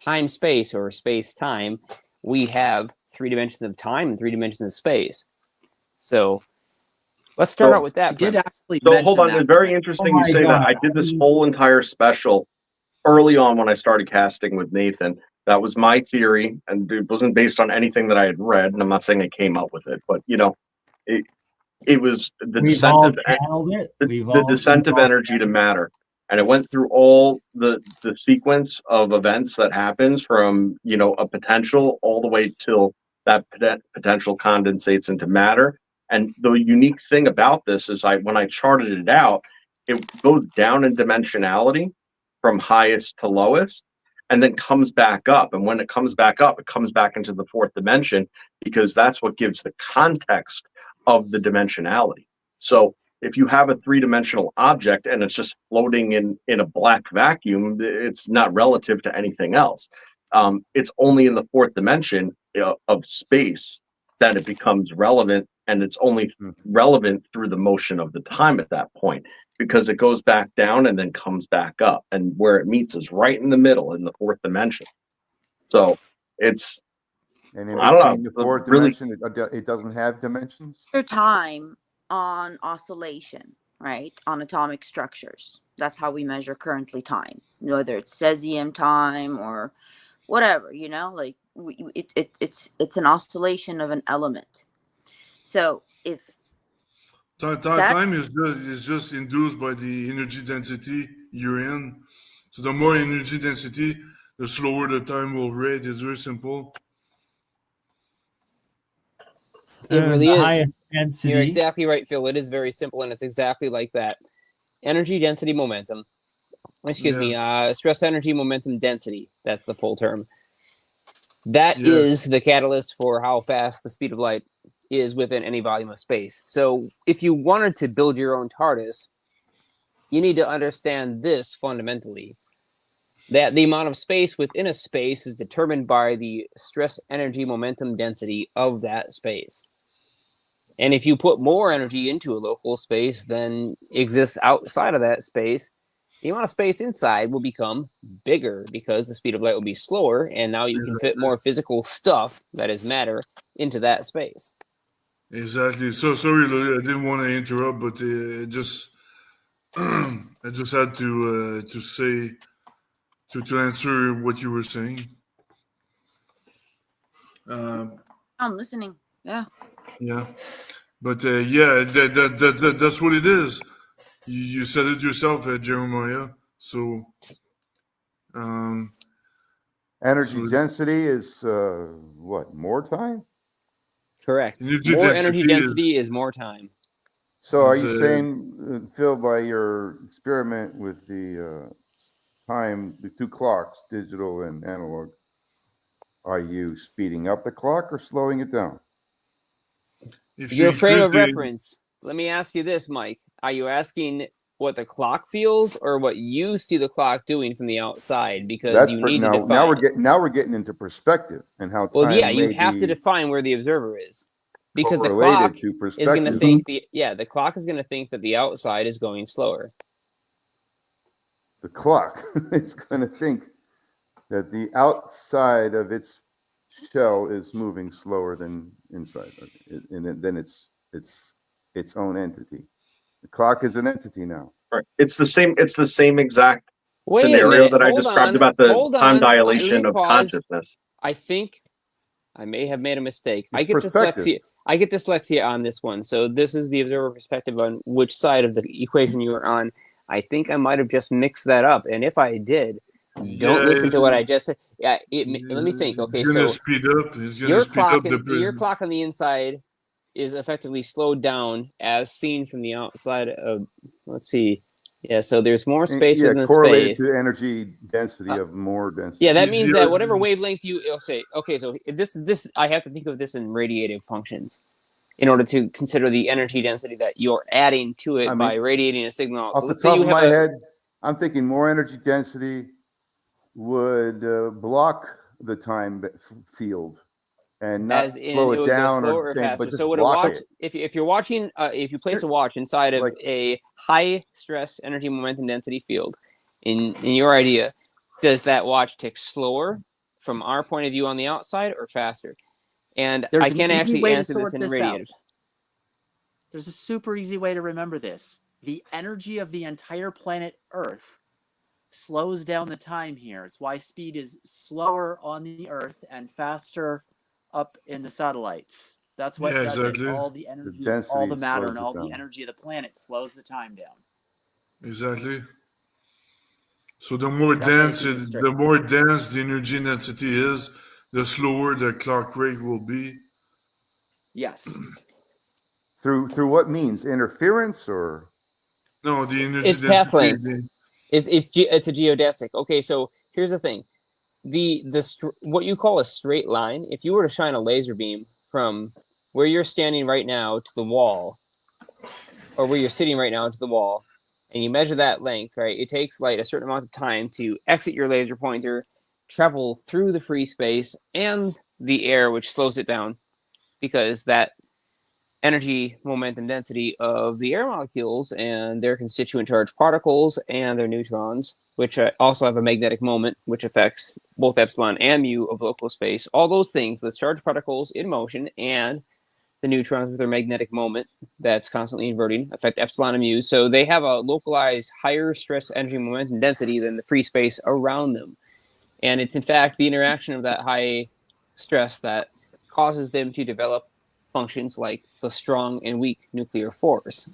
[SPEAKER 8] time space or space time, we have 3 dimensions of time and 3 dimensions of space. So let's start out with that.
[SPEAKER 7] So hold on, it's very interesting you say that. I did this whole entire special early on when I started casting with Nathan. That was my theory, and it wasn't based on anything that I had read. And I'm not saying I came up with it, but it was the descent of energy to matter, and it went through all the sequence of events that happens from a potential all the way till that potential condensates into matter. And the unique thing about this is when I charted it out, it goes down in dimensionality from highest to lowest, and then comes back up. And when it comes back up, it comes back into the fourth dimension, because that's what gives the context of the dimensionality. So if you have a 3-dimensional object and it's just floating in a black vacuum, it's not relative to anything else. It's only in the fourth dimension of space that it becomes relevant, and it's only relevant through the motion of the time at that point, because it goes back down and then comes back up, and where it meets is right in the middle in the fourth dimension. So it's
[SPEAKER 9] and in between the fourth dimension, it doesn't have dimensions.
[SPEAKER 2] Time on oscillation, right? On atomic structures. That's how we measure currently time, whether it's cesium time or whatever. Like it's an oscillation of an element. So if
[SPEAKER 3] time is just induced by the energy density you're in. So the more energy density, the slower the time will rate. It's very simple.
[SPEAKER 8] It really
[SPEAKER 5] the
[SPEAKER 8] is.
[SPEAKER 5] highest density.
[SPEAKER 8] You're exactly right, Phil. It is very simple, and it's exactly like that. Energy density momentum. Excuse me. Stress energy momentum density. That's the full term. That is the catalyst for how fast the speed of light is within any volume of space. So if you wanted to build your own TARDIS, you need to understand this fundamentally. That the amount of space within a space is determined by the stress energy momentum density of that space. And if you put more energy into a local space than exists outside of that space, the amount of space inside will become bigger because the speed of light will be slower, and now you can fit more physical stuff, that is matter, into that space.
[SPEAKER 3] Exactly. So sorry, Louis, I didn't want to interrupt, but just I just had to say to answer what you were saying.
[SPEAKER 2] I'm listening. Yeah.
[SPEAKER 3] Yeah, but that's what it is. You said it yourself, Jeremiah. So,
[SPEAKER 9] Energy density is what? More time?
[SPEAKER 8] Correct. More energy density is more time.
[SPEAKER 9] So are you saying, Phil, by your experiment with the time, the two clocks, digital and analog, are you speeding up the clock or slowing it down?
[SPEAKER 8] Your frame of reference. Let me ask you this, Mike. Are you asking what the clock feels or what you see the clock doing from the outside? Because you need to define.
[SPEAKER 9] Now we're getting into perspective and how time.
[SPEAKER 8] Well, yeah, you have to define where the observer is, because the clock is going to think the clock is going to think that the outside is going slower.
[SPEAKER 9] The clock is going to think that the outside of its shell is moving slower than inside, and then it's its own entity. The clock is an entity now.
[SPEAKER 7] Right. It's the same exact scenario that I described about the time dilation of consciousness.
[SPEAKER 8] I think I may have made a mistake. I get dyslexia on this one. So this is the observer perspective on which side of the equation you are on. I think I might have just mixed that up. And if I did, don't listen to what I just said. Yeah, let me think. Okay, so your clock on the inside is effectively slowed down as seen from the outside of, let's see. Yeah, so there's more space within the
[SPEAKER 9] correlated
[SPEAKER 8] space.
[SPEAKER 9] to energy density of more density.
[SPEAKER 8] Yeah, that means that whatever wavelength you'll say, okay, so this I have to think of this in radiative functions in order to consider the energy density that you're adding to it by radiating a signal out.
[SPEAKER 9] Off the top of my head, I'm thinking more energy density would block the time field and not slow it down
[SPEAKER 8] or faster. So would a watch, if you're watching, if you place a watch inside of a high stress energy momentum density field, in your idea, does that watch tick slower from our point of view on the outside or faster? And I can't actually answer this in radiative.
[SPEAKER 10] There's a super easy way to remember this. The energy of the entire planet Earth slows down the time here. It's why speed is slower on the Earth and faster up in the satellites. That's what does it. All the energy, all the matter, and all the energy of the planet slows the time down.
[SPEAKER 3] Exactly. So the more dense the energy density is, the slower the clock rate will be.
[SPEAKER 10] Yes.
[SPEAKER 9] Through what means? Interference or?
[SPEAKER 3] No, the energy
[SPEAKER 8] density. Path length. It's a geodesic. Okay, so here's the thing. What you call a straight line, if you were to shine a laser beam from where you're standing right now to the wall, or where you're sitting right now to the wall, and you measure that length, right? It takes light a certain amount of time to exit your laser pointer, travel through the free space and the air, which slows it down, because that energy momentum density of the air molecules and their constituent charged particles and their neutrons, which also have a magnetic moment, which affects both epsilon and mu of local space. All those things, the charged particles in motion and the neutrons with their magnetic moment that's constantly inverting, affect epsilon and mu. So they have a localized higher stress energy momentum density than the free space around them. And it's in fact the interaction of that high stress that causes them to develop functions like the strong and weak nuclear force.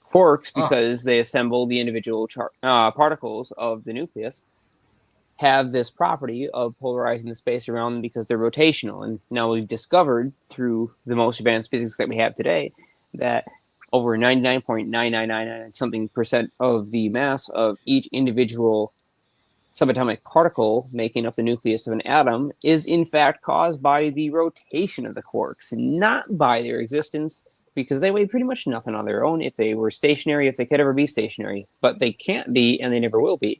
[SPEAKER 8] Quarks, because they assemble the individual particles of the nucleus, have this property of polarizing the space around them because they're rotational. And now we've discovered through the most advanced physics that we have today that over 99.9999 something percent of the mass of each individual subatomic particle making up the nucleus of an atom is in fact caused by the rotation of the quarks, not by their existence, because they weigh pretty much nothing on their own if they were stationary, if they could ever be stationary. But they can't be, and they never will be.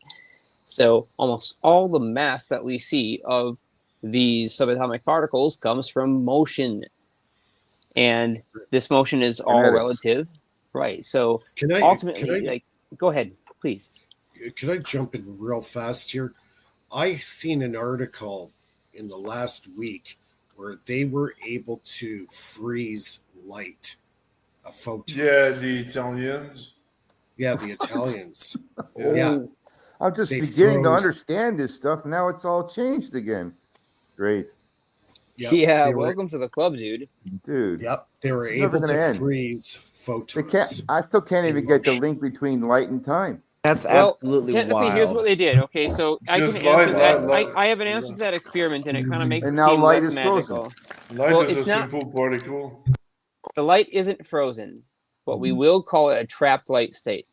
[SPEAKER 8] So almost all the mass that we see of these subatomic particles comes from motion. And this motion is all
[SPEAKER 9] Kinetics.
[SPEAKER 8] relative. Right. So ultimately, go ahead, please.
[SPEAKER 1] Can I jump in real fast here? I seen an article in the last week where they were able to freeze light, a photon.
[SPEAKER 3] Yeah, the Italians.
[SPEAKER 1] Yeah, the Italians.
[SPEAKER 9] Oh,
[SPEAKER 1] Yeah.
[SPEAKER 9] I'm just
[SPEAKER 1] They
[SPEAKER 9] beginning to
[SPEAKER 1] froze.
[SPEAKER 9] understand this stuff. Now it's all changed again. Great.
[SPEAKER 1] Yep,
[SPEAKER 8] Yeah,
[SPEAKER 1] they were-
[SPEAKER 8] welcome to the club, dude.
[SPEAKER 9] Dude.
[SPEAKER 1] Yep, they were
[SPEAKER 9] It's never
[SPEAKER 1] able
[SPEAKER 9] gonna
[SPEAKER 1] to
[SPEAKER 9] end.
[SPEAKER 1] freeze
[SPEAKER 9] They
[SPEAKER 1] photons.
[SPEAKER 9] can't. I still can't even get the
[SPEAKER 1] motion.
[SPEAKER 9] link between light and time.
[SPEAKER 4] That's
[SPEAKER 8] Well,
[SPEAKER 4] absolutely
[SPEAKER 8] technically,
[SPEAKER 4] wild.
[SPEAKER 8] here's what they did. Okay, so I can
[SPEAKER 3] Just
[SPEAKER 8] answer
[SPEAKER 3] light,
[SPEAKER 8] that.
[SPEAKER 3] light.
[SPEAKER 8] I have an answer to that experiment, and it kind of makes
[SPEAKER 9] And
[SPEAKER 8] it
[SPEAKER 9] now
[SPEAKER 8] seem
[SPEAKER 9] light
[SPEAKER 8] less
[SPEAKER 9] is frozen.
[SPEAKER 8] magical.
[SPEAKER 3] Light
[SPEAKER 8] Well,
[SPEAKER 3] is
[SPEAKER 8] it's
[SPEAKER 3] a
[SPEAKER 8] not-
[SPEAKER 3] simple particle.
[SPEAKER 8] The light isn't frozen, but we will call it a trapped light state.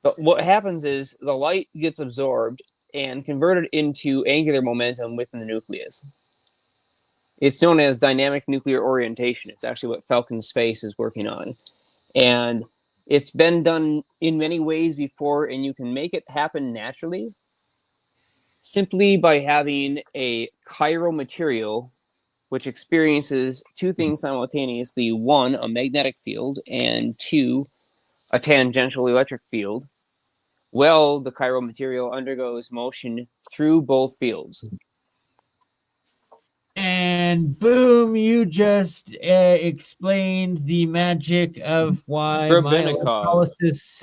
[SPEAKER 8] But what happens is the light gets absorbed and converted into angular momentum within the nucleus. It's known as dynamic nuclear orientation. It's actually what Falcon Space is working on. And it's been done in many ways before, and you can make it happen naturally simply by having a chiral material which experiences two things simultaneously: one, a magnetic field, and two, a tangential electric field. Well, the chiral material undergoes motion through both fields.
[SPEAKER 5] And boom, you just explained the magic of why my
[SPEAKER 8] Rabbinic
[SPEAKER 5] electrolysis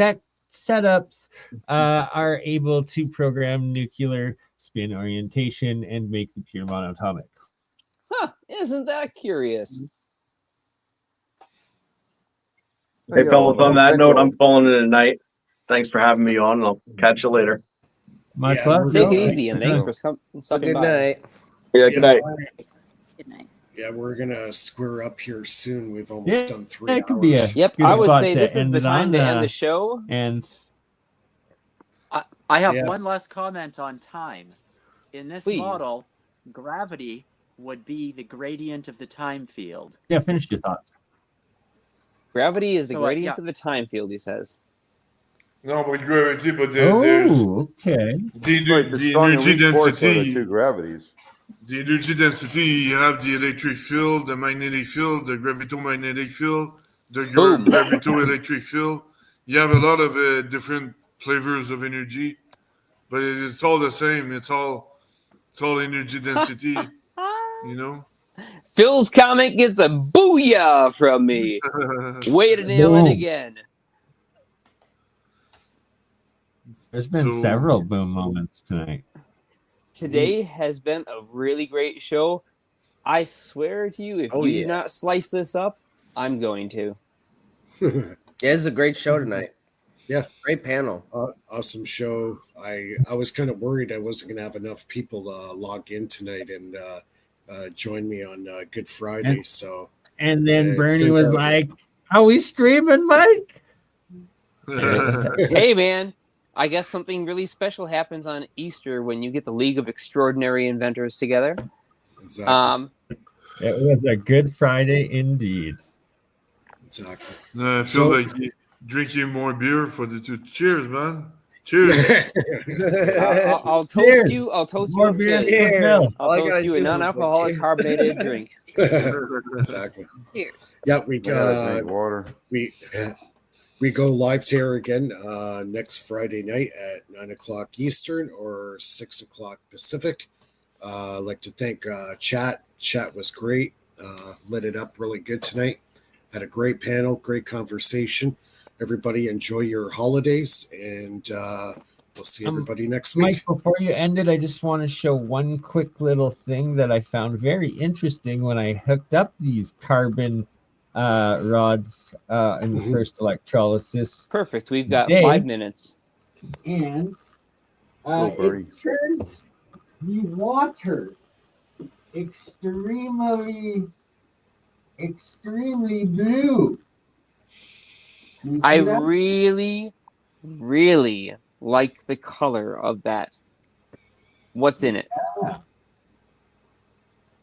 [SPEAKER 5] setups are able to program nuclear spin orientation and make the pure monatomic.
[SPEAKER 8] Huh, isn't that curious?
[SPEAKER 7] Hey, fellas, on that
[SPEAKER 9] Thanks,
[SPEAKER 7] note,
[SPEAKER 9] all.
[SPEAKER 7] I'm calling it a night. Thanks for having me on. I'll catch you later.
[SPEAKER 5] Much
[SPEAKER 1] Yeah,
[SPEAKER 5] love.
[SPEAKER 1] we're
[SPEAKER 8] Take
[SPEAKER 1] gonna-
[SPEAKER 8] it easy, and thanks for stopping
[SPEAKER 4] Good
[SPEAKER 8] by.
[SPEAKER 4] night.
[SPEAKER 7] Yeah, good night.
[SPEAKER 2] Good night.
[SPEAKER 1] Yeah, we're gonna square up here soon. We've almost done 3
[SPEAKER 5] it could be a
[SPEAKER 1] hours.
[SPEAKER 8] Yep,
[SPEAKER 5] good
[SPEAKER 8] I would
[SPEAKER 5] spot
[SPEAKER 8] say
[SPEAKER 5] to
[SPEAKER 8] this is
[SPEAKER 5] end
[SPEAKER 8] the
[SPEAKER 5] it
[SPEAKER 8] time
[SPEAKER 5] on,
[SPEAKER 8] to end the show.
[SPEAKER 5] And
[SPEAKER 10] I have
[SPEAKER 1] Yeah.
[SPEAKER 10] one last comment on time. In this
[SPEAKER 8] Please.
[SPEAKER 10] model, gravity would be the gradient of the time field.
[SPEAKER 5] yeah, finish your thoughts.
[SPEAKER 8] Gravity is the
[SPEAKER 10] So,
[SPEAKER 8] gradient
[SPEAKER 10] yeah.
[SPEAKER 8] of the time field, he says.
[SPEAKER 3] No, but gravity, but there's
[SPEAKER 5] Oh, okay.
[SPEAKER 9] Right, the
[SPEAKER 3] the
[SPEAKER 9] strong and
[SPEAKER 3] energy
[SPEAKER 9] weak force are the
[SPEAKER 3] density.
[SPEAKER 9] two gravities.
[SPEAKER 3] The energy density, you have the electric field, the magnetic field, the gravitomagnetic field, the
[SPEAKER 8] Boom.
[SPEAKER 3] gravitoelectric field. You have a lot of different flavors of energy, but it's all the same. It's all energy density, you know?
[SPEAKER 8] Phil's comment gets a booyah from me. Way to nail it
[SPEAKER 5] Boom.
[SPEAKER 8] again.
[SPEAKER 5] There's been
[SPEAKER 3] So-
[SPEAKER 5] several boom moments tonight.
[SPEAKER 8] Today has been a really great show. I swear to you, if
[SPEAKER 4] Oh,
[SPEAKER 8] you
[SPEAKER 4] yeah.
[SPEAKER 8] do not slice this up, I'm going to.
[SPEAKER 4] Yeah, it's a great show tonight.
[SPEAKER 1] Yeah.
[SPEAKER 4] Great panel.
[SPEAKER 1] Awesome show. I was kind of worried I wasn't going to have enough people log in tonight and join me on Good Friday. So
[SPEAKER 5] And then
[SPEAKER 1] Yeah,
[SPEAKER 5] Bernie
[SPEAKER 1] turned
[SPEAKER 5] was
[SPEAKER 1] out-
[SPEAKER 5] like, "Are we streaming, Mike?"
[SPEAKER 8] Hey, man, I guess something really special happens on Easter when you get the League of Extraordinary Inventors together.
[SPEAKER 1] exactly.
[SPEAKER 5] It was a Good Friday indeed.
[SPEAKER 1] Exactly.
[SPEAKER 3] I feel
[SPEAKER 1] So-
[SPEAKER 3] like drinking more beer for the two. Cheers, man. Cheers.
[SPEAKER 8] I'll toast
[SPEAKER 5] Cheers.
[SPEAKER 8] you. I'll toast
[SPEAKER 5] More
[SPEAKER 8] you.
[SPEAKER 5] beer
[SPEAKER 8] Cheers.
[SPEAKER 5] than the bill.
[SPEAKER 8] I'll
[SPEAKER 4] All I
[SPEAKER 8] toast
[SPEAKER 4] gotta
[SPEAKER 8] you a
[SPEAKER 4] do is
[SPEAKER 8] non-alcoholic
[SPEAKER 4] cheers.
[SPEAKER 8] carbonated drink.
[SPEAKER 1] Exactly.
[SPEAKER 2] Cheers.
[SPEAKER 1] Yeah, we
[SPEAKER 9] I gotta drink water.
[SPEAKER 1] we go live to air again next Friday night at 9:00 Eastern or 6:00 Pacific. I'd like to thank Chat. Chat was great. Lit it up really good tonight. Had a great panel, great conversation. Everybody enjoy your holidays, and we'll see everybody next week.
[SPEAKER 5] Mike, before you end it, I just want to show one quick little thing that I found very interesting when I hooked up these carbon rods in the
[SPEAKER 1] Mhm.
[SPEAKER 5] first electrolysis.
[SPEAKER 8] Perfect. We've got
[SPEAKER 5] Today-
[SPEAKER 8] 5 minutes.
[SPEAKER 5] And
[SPEAKER 9] Go, Bernie.
[SPEAKER 5] It turns the water extremely blue. You
[SPEAKER 8] I
[SPEAKER 5] see that?
[SPEAKER 8] really, really like the color of that. What's in it?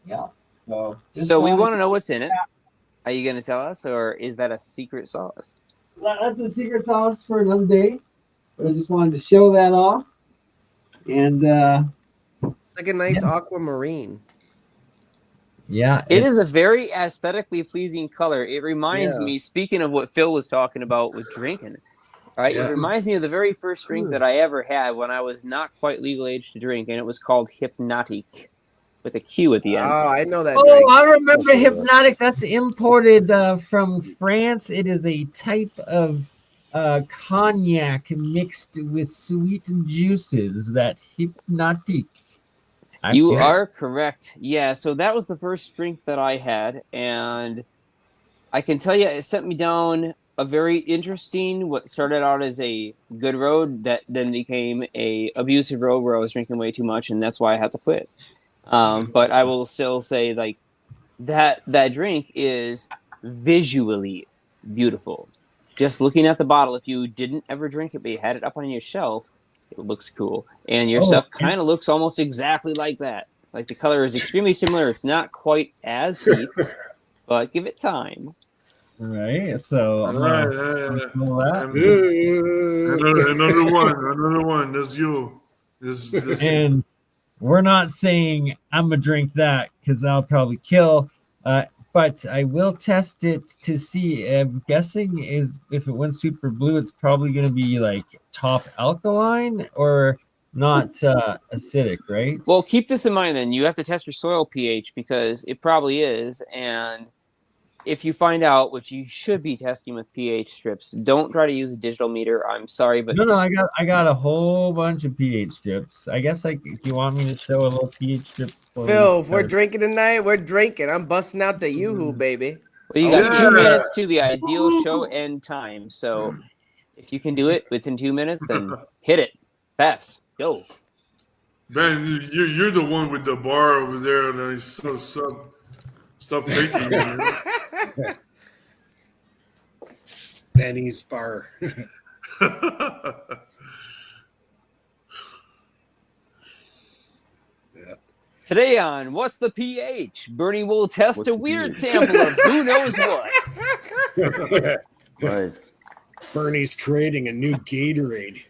[SPEAKER 5] Yeah. So
[SPEAKER 8] So we want to know what's in it. Are you going to tell us, or is that a secret sauce?
[SPEAKER 5] that's a secret sauce for another day. But I just wanted to show that off. And
[SPEAKER 4] It's like a nice aquamarine.
[SPEAKER 5] yeah,
[SPEAKER 8] It is a very aesthetically pleasing color. It reminds
[SPEAKER 4] Yeah.
[SPEAKER 8] me, speaking of what Phil was talking about with drinking, right?
[SPEAKER 1] Yeah.
[SPEAKER 8] It reminds me of the very first drink that I ever had when I was not quite legal age to drink, and it was called Hypnotic with a Q at the end.
[SPEAKER 4] Oh, I know that
[SPEAKER 5] Oh,
[SPEAKER 4] drink.
[SPEAKER 5] I remember
[SPEAKER 9] Okay,
[SPEAKER 5] Hypnotic. That's imported from France. It is a type of cognac mixed with sweet juices. That Hypnotic.
[SPEAKER 8] You
[SPEAKER 5] Yeah.
[SPEAKER 8] are correct. Yeah, so that was the first drink that I had, and I can tell you it sent me down a very interesting, what started out as a good road that then became a abusive road where I was drinking way too much, and that's why I had to quit. But I will still say, like, that drink is visually beautiful. Just looking at the bottle, if you didn't ever drink it but you had it up on your shelf, it looks cool, and your
[SPEAKER 5] Oh,
[SPEAKER 8] stuff kind of looks almost exactly like that. Like the color is extremely similar. It's not quite as deep, but give it time.
[SPEAKER 5] right. So I'm
[SPEAKER 3] Right,
[SPEAKER 5] gonna pull that.
[SPEAKER 3] another one. Let's go. This.
[SPEAKER 5] And we're not saying I'm gonna drink that because that'll probably kill. But I will test it to see. I'm guessing is if it went super blue, it's probably gonna be like top alkaline or not acidic, right?
[SPEAKER 8] Well, keep this in mind then. You have to test your soil pH because it probably is. And if you find out, which you should be testing with pH strips, don't try to use a digital meter. I'm sorry, but
[SPEAKER 5] No, I got a whole bunch of pH strips. I guess like if you want me to show a little pH strip.
[SPEAKER 4] Phil, if we're drinking tonight, we're drinking. I'm busting out the Yoo-hoo, baby.
[SPEAKER 8] well, you
[SPEAKER 4] Oh,
[SPEAKER 8] got
[SPEAKER 3] yeah.
[SPEAKER 8] 2 minutes to the ideal show end time. So if you can do it within 2 minutes, then hit it fast. Go.
[SPEAKER 3] Man, you're the one with the bar over there. And stop faking it, man.
[SPEAKER 1] Benny's bar.
[SPEAKER 8] Today on What's the pH? Bernie will test
[SPEAKER 9] What's
[SPEAKER 8] a
[SPEAKER 9] the
[SPEAKER 8] weird
[SPEAKER 9] pH?
[SPEAKER 8] sample of who knows what.
[SPEAKER 9] Right.
[SPEAKER 1] Bernie's creating a new Gatorade.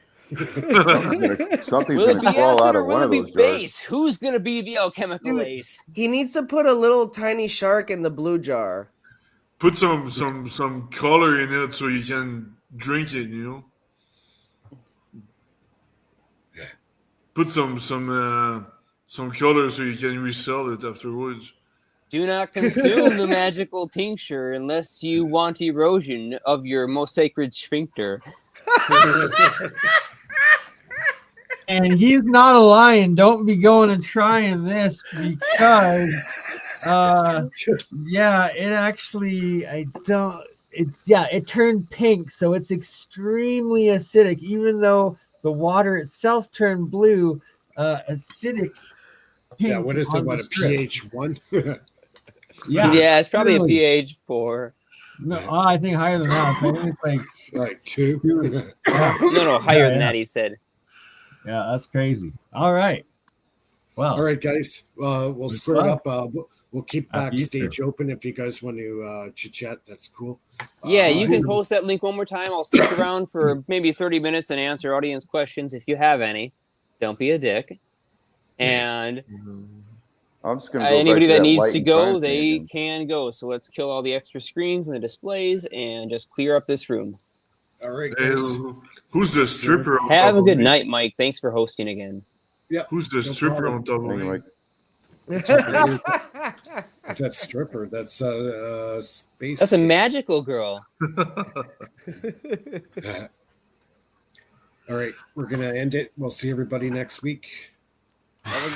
[SPEAKER 9] Something's
[SPEAKER 8] Will it
[SPEAKER 9] gonna
[SPEAKER 8] be
[SPEAKER 9] crawl
[SPEAKER 8] acid
[SPEAKER 9] out
[SPEAKER 8] or
[SPEAKER 9] of
[SPEAKER 8] will
[SPEAKER 9] one
[SPEAKER 8] it
[SPEAKER 9] of
[SPEAKER 8] be
[SPEAKER 9] those jars.
[SPEAKER 8] base? Who's going to be the alchemical
[SPEAKER 4] Dude.
[SPEAKER 8] ace?
[SPEAKER 4] He needs to put a little tiny shark in the blue jar.
[SPEAKER 3] Put some color in it so you can drink it. Put some color so you can resell it afterwards.
[SPEAKER 8] Do not consume the magical tincture unless you want erosion of your most sacred sphincter.
[SPEAKER 5] And he's not a lion. Don't be going and trying this because yeah, it actually it turned pink, so it's extremely acidic, even though the water itself turned blue, acidic pink.
[SPEAKER 1] Yeah, what is it?
[SPEAKER 5] on
[SPEAKER 1] What,
[SPEAKER 5] the
[SPEAKER 1] a
[SPEAKER 5] strip.
[SPEAKER 1] pH 1?
[SPEAKER 8] Yeah, it's probably
[SPEAKER 5] really.
[SPEAKER 8] a pH 4.
[SPEAKER 5] No, I think higher than that. I think it's like
[SPEAKER 1] Like 2?
[SPEAKER 5] yeah.
[SPEAKER 8] No, higher than
[SPEAKER 5] yeah.
[SPEAKER 8] that, he said.
[SPEAKER 5] Yeah, that's crazy. All right. Well,
[SPEAKER 1] All right, guys. We'll
[SPEAKER 5] It's
[SPEAKER 1] square it
[SPEAKER 5] fun.
[SPEAKER 1] up. We'll keep
[SPEAKER 5] Happy
[SPEAKER 1] backstage
[SPEAKER 5] Easter.
[SPEAKER 1] open if you guys want to chit-chat. That's cool.
[SPEAKER 8] Yeah, you can post that link one more time. I'll stick around for maybe 30 minutes and answer audience questions if you have any. Don't be a dick. And
[SPEAKER 9] I'm just gonna go
[SPEAKER 8] anybody
[SPEAKER 9] back to
[SPEAKER 8] that needs
[SPEAKER 9] light
[SPEAKER 8] to
[SPEAKER 9] and
[SPEAKER 8] go,
[SPEAKER 9] time
[SPEAKER 8] they
[SPEAKER 9] thing again.
[SPEAKER 8] can go. So let's kill all the extra screens and the displays and just clear up this room.
[SPEAKER 1] All right,
[SPEAKER 3] Hey,
[SPEAKER 1] guys.
[SPEAKER 3] who's the stripper on
[SPEAKER 8] Have
[SPEAKER 3] top
[SPEAKER 8] a
[SPEAKER 3] of
[SPEAKER 8] good
[SPEAKER 3] me?
[SPEAKER 8] night, Mike. Thanks for hosting again.
[SPEAKER 1] Yeah.
[SPEAKER 3] Who's the
[SPEAKER 1] No
[SPEAKER 3] stripper
[SPEAKER 1] problem.
[SPEAKER 3] on top of
[SPEAKER 9] Thank you,
[SPEAKER 3] me?
[SPEAKER 9] Mike.
[SPEAKER 1] That's stripper. That's space.
[SPEAKER 8] That's a
[SPEAKER 1] Case.
[SPEAKER 8] magical girl.
[SPEAKER 1] All right, we're gonna end it. We'll see everybody next week.
[SPEAKER 4] Have a